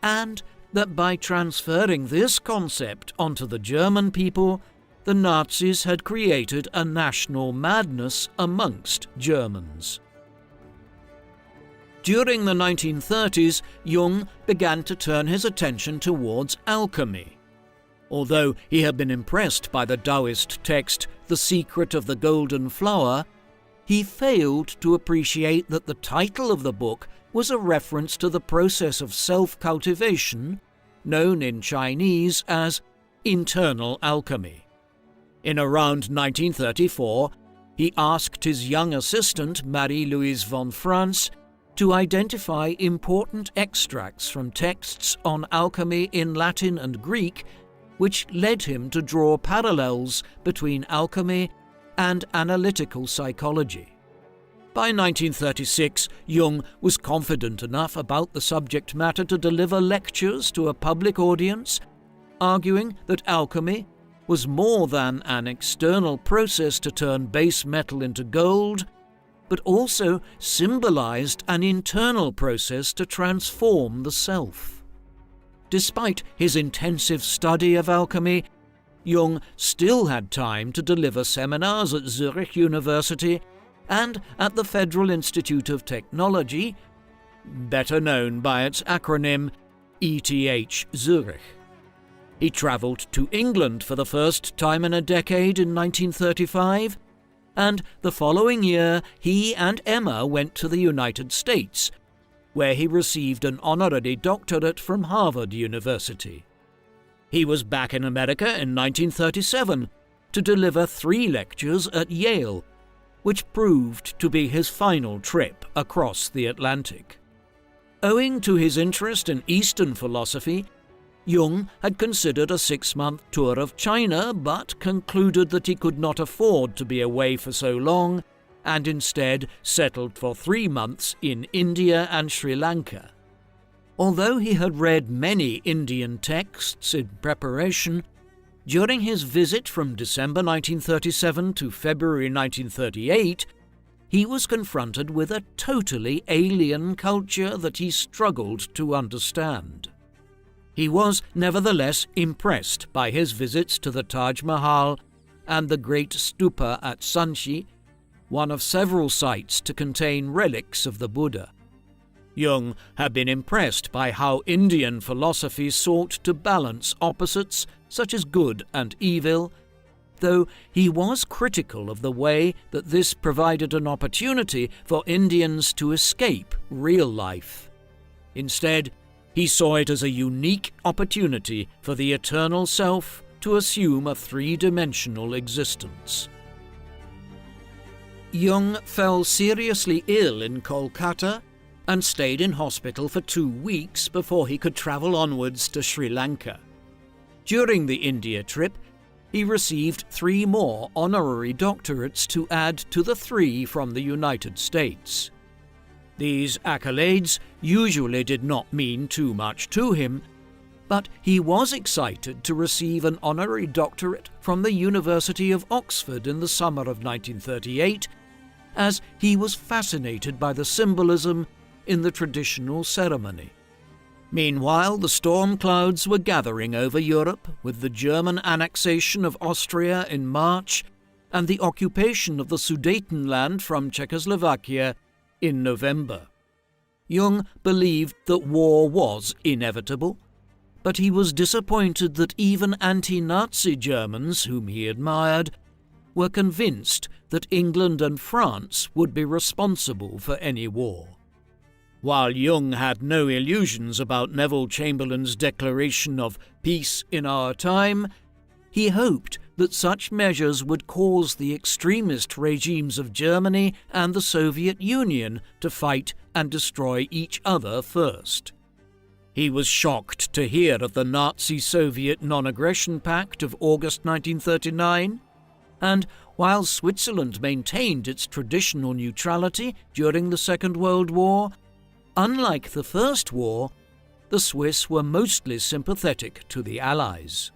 A: and that by transferring this concept onto the German people, the Nazis had created a national madness amongst Germans. During the 1930s, Jung began to turn his attention towards alchemy. Although he had been impressed by the Taoist text The Secret of the Golden Flower, he failed to appreciate that the title of the book was a reference to the process of self-cultivation, known in Chinese as internal alchemy. In around 1934, he asked his young assistant, Marie-Louise von Franz, to identify important extracts from texts on alchemy in Latin and Greek, which led him to draw parallels between alchemy and analytical psychology. By 1936, Jung was confident enough about the subject matter to deliver lectures to a public audience, arguing that alchemy was more than an external process to turn base metal into gold, but also symbolized an internal process to transform the self. Despite his intensive study of alchemy, Jung still had time to deliver seminars at Zurich University and at the Federal Institute of Technology, better known by its acronym ETH Zurich. He travelled to England for the first time in a decade in 1935, and the following year he and Emma went to the United States, where he received an honorary doctorate from Harvard University. He was back in America in 1937 to deliver 3 lectures at Yale, which proved to be his final trip across the Atlantic. Owing to his interest in Eastern philosophy, Jung had considered a 6-month tour of China, but concluded that he could not afford to be away for so long, and instead settled for 3 months in India and Sri Lanka. Although he had read many Indian texts in preparation, during his visit from December 1937 to February 1938, he was confronted with a totally alien culture that he struggled to understand. He was nevertheless impressed by his visits to the Taj Mahal and the Great Stupa at Sanchi, one of several sites to contain relics of the Buddha. Jung had been impressed by how Indian philosophy sought to balance opposites such as good and evil, though he was critical of the way that this provided an opportunity for Indians to escape real life. Instead, he saw it as a unique opportunity for the eternal self to assume a 3-dimensional existence. Jung fell seriously ill in Kolkata and stayed in hospital for 2 weeks before he could travel onwards to Sri Lanka. During the India trip, he received 3 more honorary doctorates to add to the 3 from the United States. These accolades usually did not mean too much to him, But he was excited to receive an honorary doctorate from the University of Oxford in the summer of 1938, as he was fascinated by the symbolism in the traditional ceremony. Meanwhile, the storm clouds were gathering over Europe with the German annexation of Austria in March and the occupation of the Sudetenland from Czechoslovakia in November. Jung believed that war was inevitable, but he was disappointed that even anti-Nazi Germans, whom he admired, were convinced that England and France would be responsible for any war. While Jung had no illusions about Neville Chamberlain's declaration of peace in our time, he hoped that such measures would cause the extremist regimes of Germany and the Soviet Union to fight and destroy each other first. He was shocked to hear of the Nazi-Soviet Non-Aggression Pact of August 1939, and while Switzerland maintained its traditional neutrality during the Second World War, unlike the First War, the Swiss were mostly sympathetic to the Allies.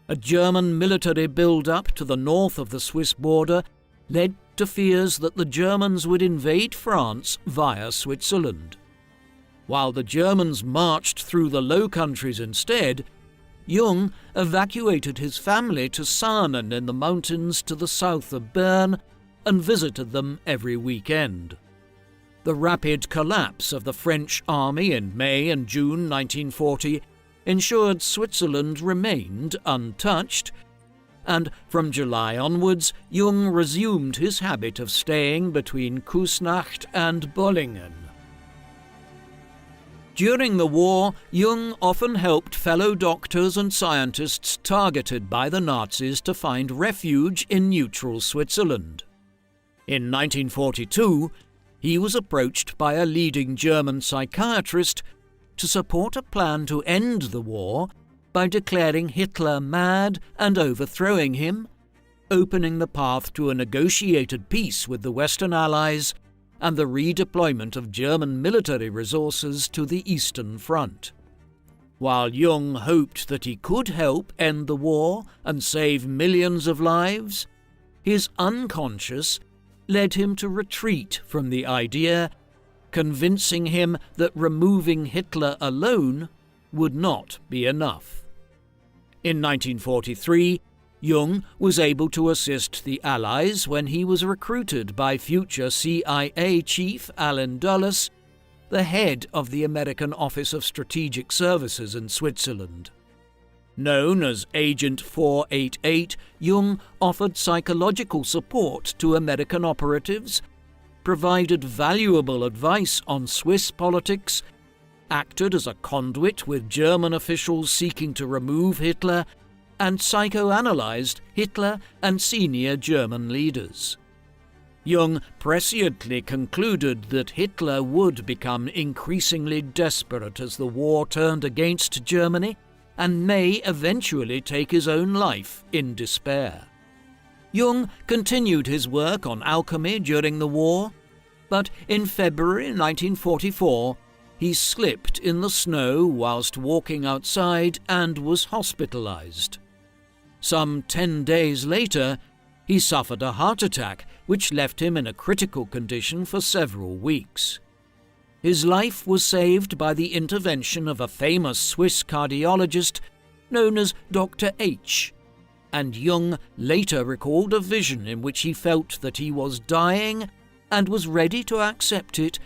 A: A German military build-up to the north of the Swiss border led to fears that the Germans would invade France via Switzerland. While the Germans marched through the Low Countries instead, Jung evacuated his family to Saanen in the mountains to the south of Bern and visited them every weekend. The rapid collapse of the French army in May and June 1940 ensured Switzerland remained untouched, and from July onwards Jung resumed his habit of staying between Küsnacht and Bollingen. During the war, Jung often helped fellow doctors and scientists targeted by the Nazis to find refuge in neutral Switzerland. In 1942, he was approached by a leading German psychiatrist to support a plan to end the war by declaring Hitler mad and overthrowing him, opening the path to a negotiated peace with the Western Allies and the redeployment of German military resources to the Eastern Front. While Jung hoped that he could help end the war and save millions of lives, his unconscious led him to retreat from the idea, convincing him that removing Hitler alone would not be enough. In 1943, Jung was able to assist the Allies when he was recruited by future CIA chief Allen Dulles, the head of the American Office of Strategic Services in Switzerland. Known as Agent 488, Jung offered psychological support to American operatives, provided valuable advice on Swiss politics, acted as a conduit with German officials seeking to remove Hitler, and psychoanalyzed Hitler and senior German leaders. Jung presciently concluded that Hitler would become increasingly desperate as the war turned against Germany and may eventually take his own life in despair. Jung continued his work on alchemy during the war, but in February 1944 he slipped in the snow whilst walking outside and was hospitalized. Some 10 days later, he suffered a heart attack which left him in a critical condition for several weeks. His life was saved by the intervention of a famous Swiss cardiologist known as Dr. H, and Jung later recalled a vision in which he felt that he was dying and was ready to accept it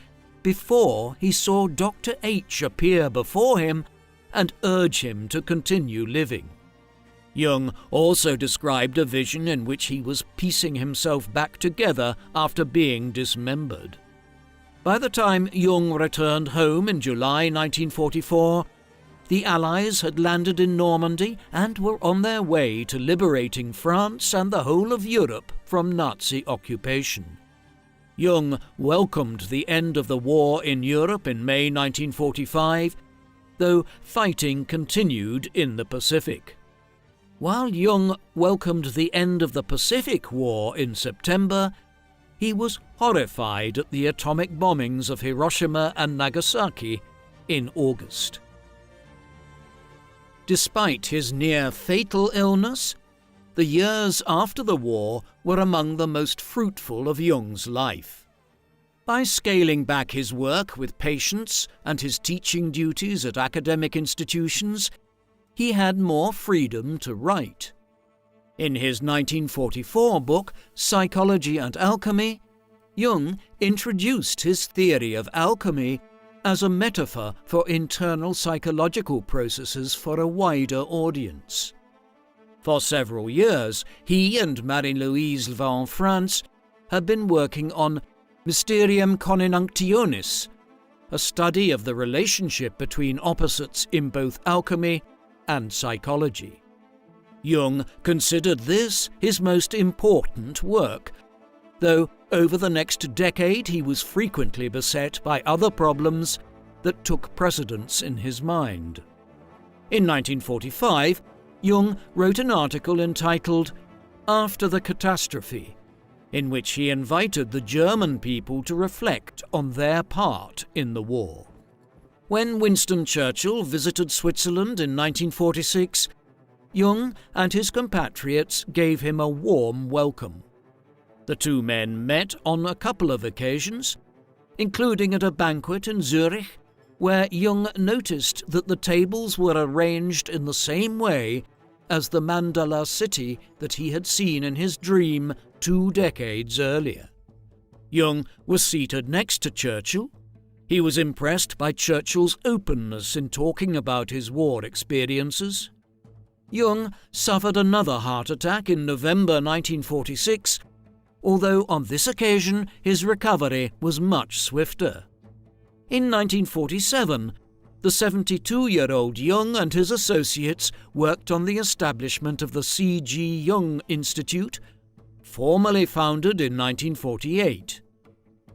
A: before he saw Dr. H appear before him and urge him to continue living. Jung also described a vision in which he was piecing himself back together after being dismembered. By the time Jung returned home in July 1944, the Allies had landed in Normandy and were on their way to liberating France and the whole of Europe from Nazi occupation. Jung welcomed the end of the war in Europe in May 1945, though fighting continued in the Pacific. While Jung welcomed the end of the Pacific War in September, he was horrified at the atomic bombings of Hiroshima and Nagasaki in August. despite his near-fatal illness, the years after the war were among the most fruitful of Jung's life. By scaling back his work with patients and his teaching duties at academic institutions, he had more freedom to write. In his 1944 book, Psychology and Alchemy, Jung introduced his theory of alchemy as a metaphor for internal psychological processes for a wider audience. For several years, he and Marie-Louise van France had been working on Mysterium Coniunctionis, a study of the relationship between opposites in both alchemy and psychology. Jung considered this his most important work, though over the next decade he was frequently beset by other problems that took precedence in his mind. In 1945, Jung wrote an article entitled After the Catastrophe, in which he invited the German people to reflect on their part in the war. When Winston Churchill visited Switzerland in 1946, Jung and his compatriots gave him a warm welcome. The two men met on a couple of occasions, including at a banquet in Zurich, where Jung noticed that the tables were arranged in the same way as the mandala city that he had seen in his dream 2 decades earlier. Jung was seated next to Churchill. He was impressed by Churchill's openness in talking about his war experiences. Jung suffered another heart attack in November 1946, although on this occasion his recovery was much swifter. In 1947, the 72-year-old Jung and his associates worked on the establishment of the C.G. Jung Institute, formally founded in 1948.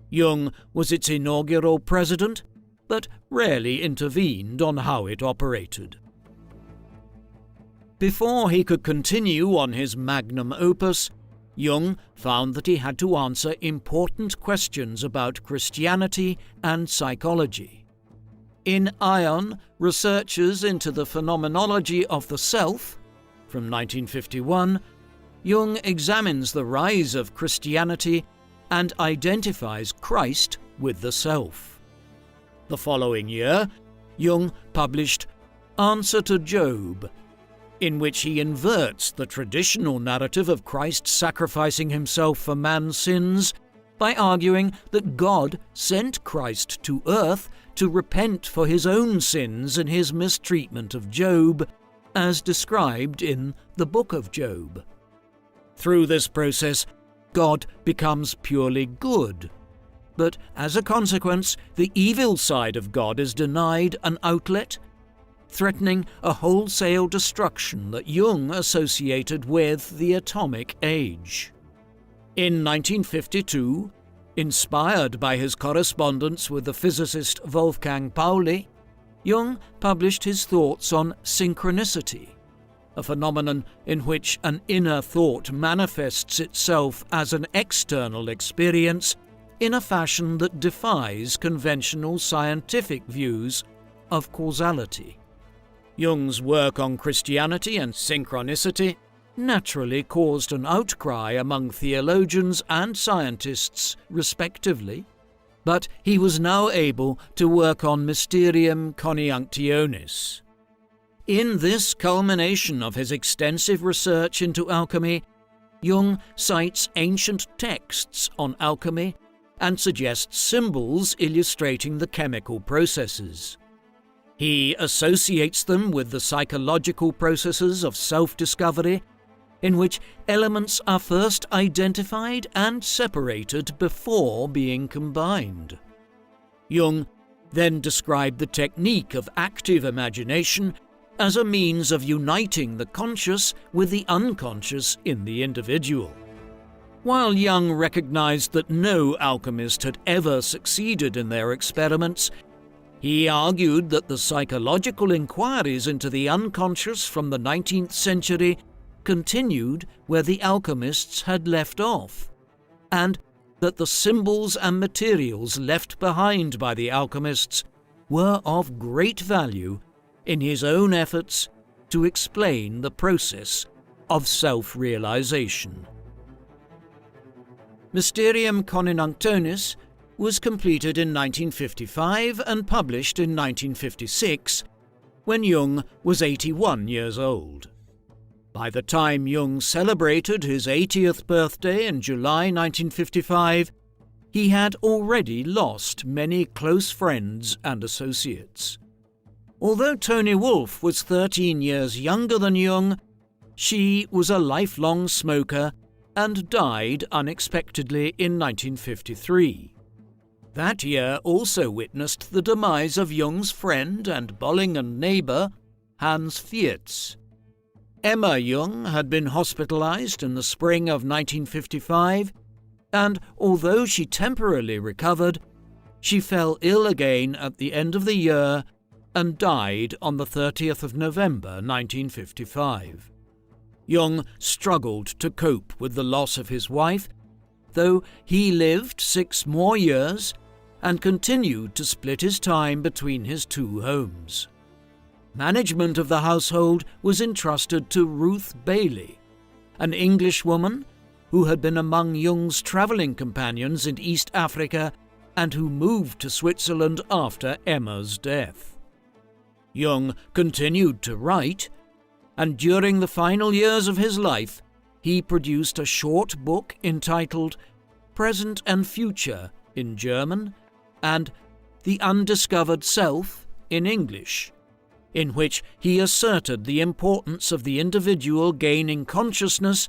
A: Jung was its inaugural president, but rarely intervened on how it operated. Before he could continue on his magnum opus, Jung found that he had to answer important questions about Christianity and psychology. In Ion, Researches into the Phenomenology of the Self, from 1951, Jung examines the rise of Christianity and identifies Christ with the self. The following year, Jung published Answer to Job, in which he inverts the traditional narrative of Christ sacrificing himself for man's sins by arguing that God sent Christ to earth to repent for his own sins and his mistreatment of Job, as described in the Book of Job. Through this process, God becomes purely good, but as a consequence, the evil side of God is denied an outlet, threatening a wholesale destruction that Jung associated with the atomic age. In 1952, inspired by his correspondence with the physicist Wolfgang Pauli, Jung published his thoughts on synchronicity, a phenomenon in which an inner thought manifests itself as an external experience in a fashion that defies conventional scientific views of causality. Jung's work on Christianity and synchronicity naturally caused an outcry among theologians and scientists, respectively, but he was now able to work on Mysterium Coniunctionis. In this culmination of his extensive research into alchemy, Jung cites ancient texts on alchemy and suggests symbols illustrating the chemical processes. He associates them with the psychological processes of self-discovery, in which elements are first identified and separated before being combined. Jung then described the technique of active imagination as a means of uniting the conscious with the unconscious in the individual. While Jung recognized that no alchemist had ever succeeded in their experiments, he argued that the psychological inquiries into the unconscious from the 19th century continued where the alchemists had left off, and that the symbols and materials left behind by the alchemists were of great value in his own efforts to explain the process of self-realization. Mysterium Coniunctionis was completed in 1955 and published in 1956, when Jung was 81 years old. By the time Jung celebrated his 80th birthday in July 1955, he had already lost many close friends and associates. Although Toni Wolff was 13 years younger than Jung, she was a lifelong smoker and died unexpectedly in 1953. That year also witnessed the demise of Jung's friend and Bollingen neighbour, Hans Viertz. Emma Jung had been hospitalized in the spring of 1955, and although she temporarily recovered, she fell ill again at the end of the year and died on the 30th of November 1955. Jung struggled to cope with the loss of his wife, though he lived 6 more years and continued to split his time between his 2 homes. Management of the household was entrusted to Ruth Bailey, an Englishwoman who had been among Jung's travelling companions in East Africa and who moved to Switzerland after Emma's death. Jung continued to write, and during the final years of his life, he produced a short book entitled Present and Future in German and The Undiscovered Self in English, in which he asserted the importance of the individual gaining consciousness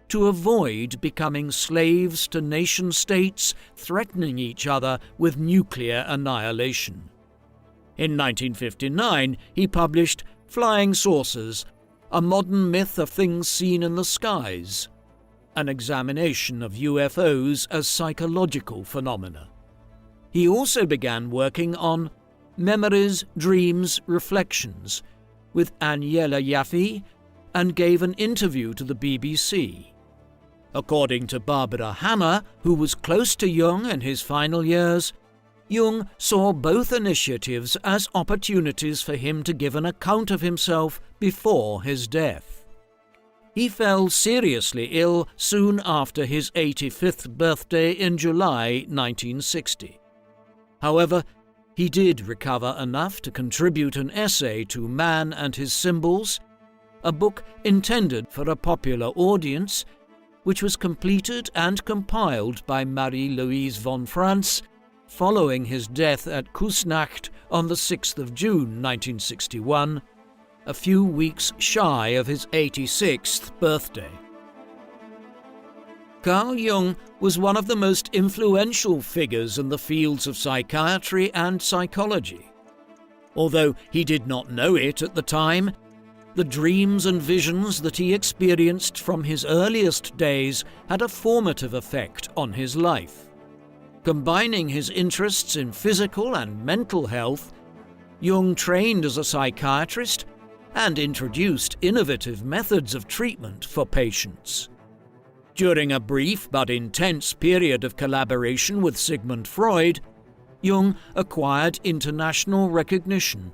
A: to avoid becoming slaves to nation-states threatening each other with nuclear annihilation. In 1959, he published Flying Saucers, a modern myth of things seen in the skies, an examination of UFOs as psychological phenomena. He also began working on Memories, Dreams, Reflections with Aniela Jaffe and gave an interview to the BBC. According to Barbara Hammer, who was close to Jung in his final years, Jung saw both initiatives as opportunities for him to give an account of himself before his death. He fell seriously ill soon after his 85th birthday in July 1960. However, he did recover enough to contribute an essay to Man and His Symbols, a book intended for a popular audience, which was completed and compiled by Marie-Louise von Franz following his death at Kusnacht on the 6th of June 1961, a few weeks shy of his 86th birthday. Carl Jung was one of the most influential figures in the fields of psychiatry and psychology. Although he did not know it at the time, the dreams and visions that he experienced from his earliest days had a formative effect on his life. Combining his interests in physical and mental health, Jung trained as a psychiatrist and introduced innovative methods of treatment for patients. During a brief but intense period of collaboration with Sigmund Freud, Jung acquired international recognition,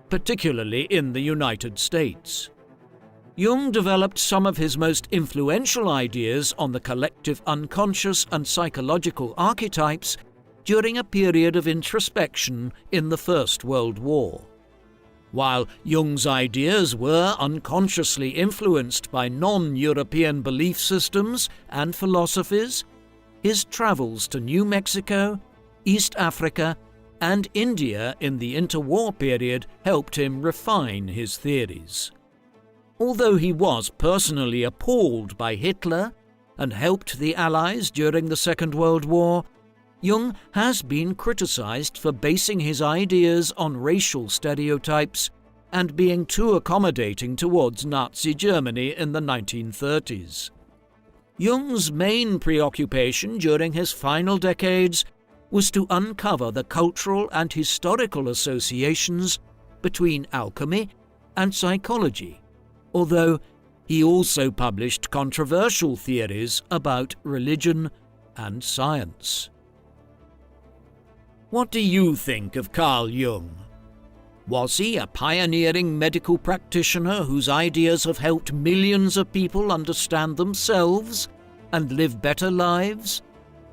A: particularly in the United States. Jung developed some of his most influential ideas on the collective unconscious and psychological archetypes during a period of introspection in the First World War. While Jung's ideas were unconsciously influenced by non-European belief systems and philosophies, his travels to New Mexico, East Africa, and India in the interwar period helped him refine his theories. Although he was personally appalled by Hitler and helped the Allies during the Second World War, Jung has been criticized for basing his ideas on racial stereotypes and being too accommodating towards Nazi Germany in the 1930s. Jung's main preoccupation during his final decades was to uncover the cultural and historical associations between alchemy and psychology, although he also published controversial theories about religion and science. What do you think of Carl Jung? Was he a pioneering medical practitioner whose ideas have helped millions of people understand themselves and live better lives?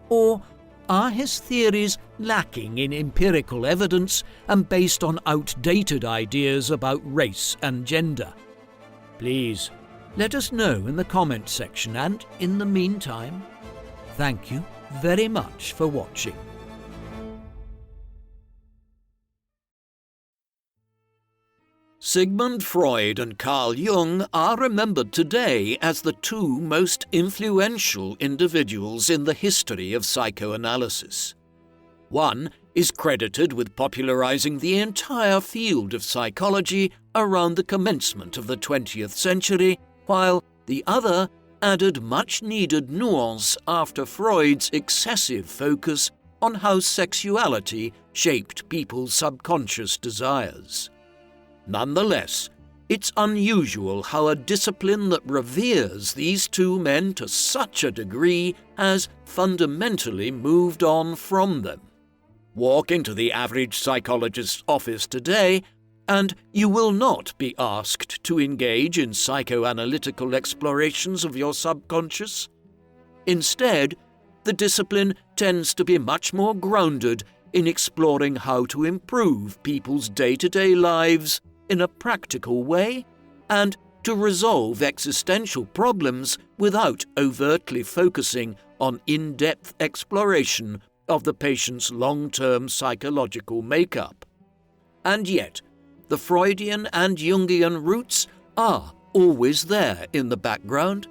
A: Or are his theories lacking in empirical evidence and based on outdated ideas about race and gender? Please, let us know in the comment section, and in the meantime, thank you very much for watching. Sigmund Freud and Carl Jung are remembered today as the two most influential individuals in the history of psychoanalysis. One is credited with popularizing the entire field of psychology around the commencement of the 20th century, while the other added much-needed nuance after Freud's excessive focus on how sexuality shaped people's subconscious desires. Nonetheless, it's unusual how a discipline that reveres these two men to such a degree has fundamentally moved on from them. Walk into the average psychologist's office today, and you will not be asked to engage in psychoanalytical explorations of your subconscious. Instead, the discipline tends to be much more grounded in exploring how to improve people's day-to-day lives in a practical way, and to resolve existential problems without overtly focusing on in-depth exploration of the patient's long-term psychological makeup. And yet, the Freudian and Jungian roots are always there in the background,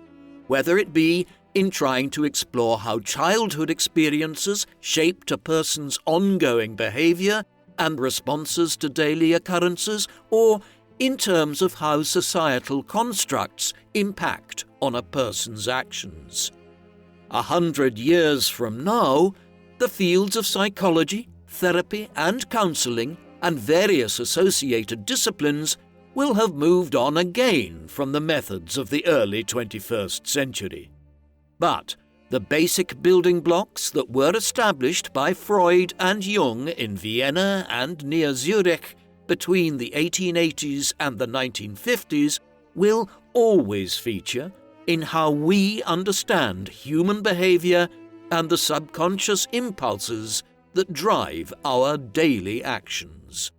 A: whether it be in trying to explore how childhood experiences shaped a person's ongoing behavior and responses to daily occurrences, or in terms of how societal constructs impact on a person's actions. 100 years from now, the fields of psychology, therapy and counseling, and various associated disciplines will have moved on again from the methods of the early 21st century. But the basic building blocks that were established by Freud and Jung in Vienna and near Zurich between the 1880s and the 1950s will always feature in how we understand human behavior and the subconscious impulses that drive our daily actions.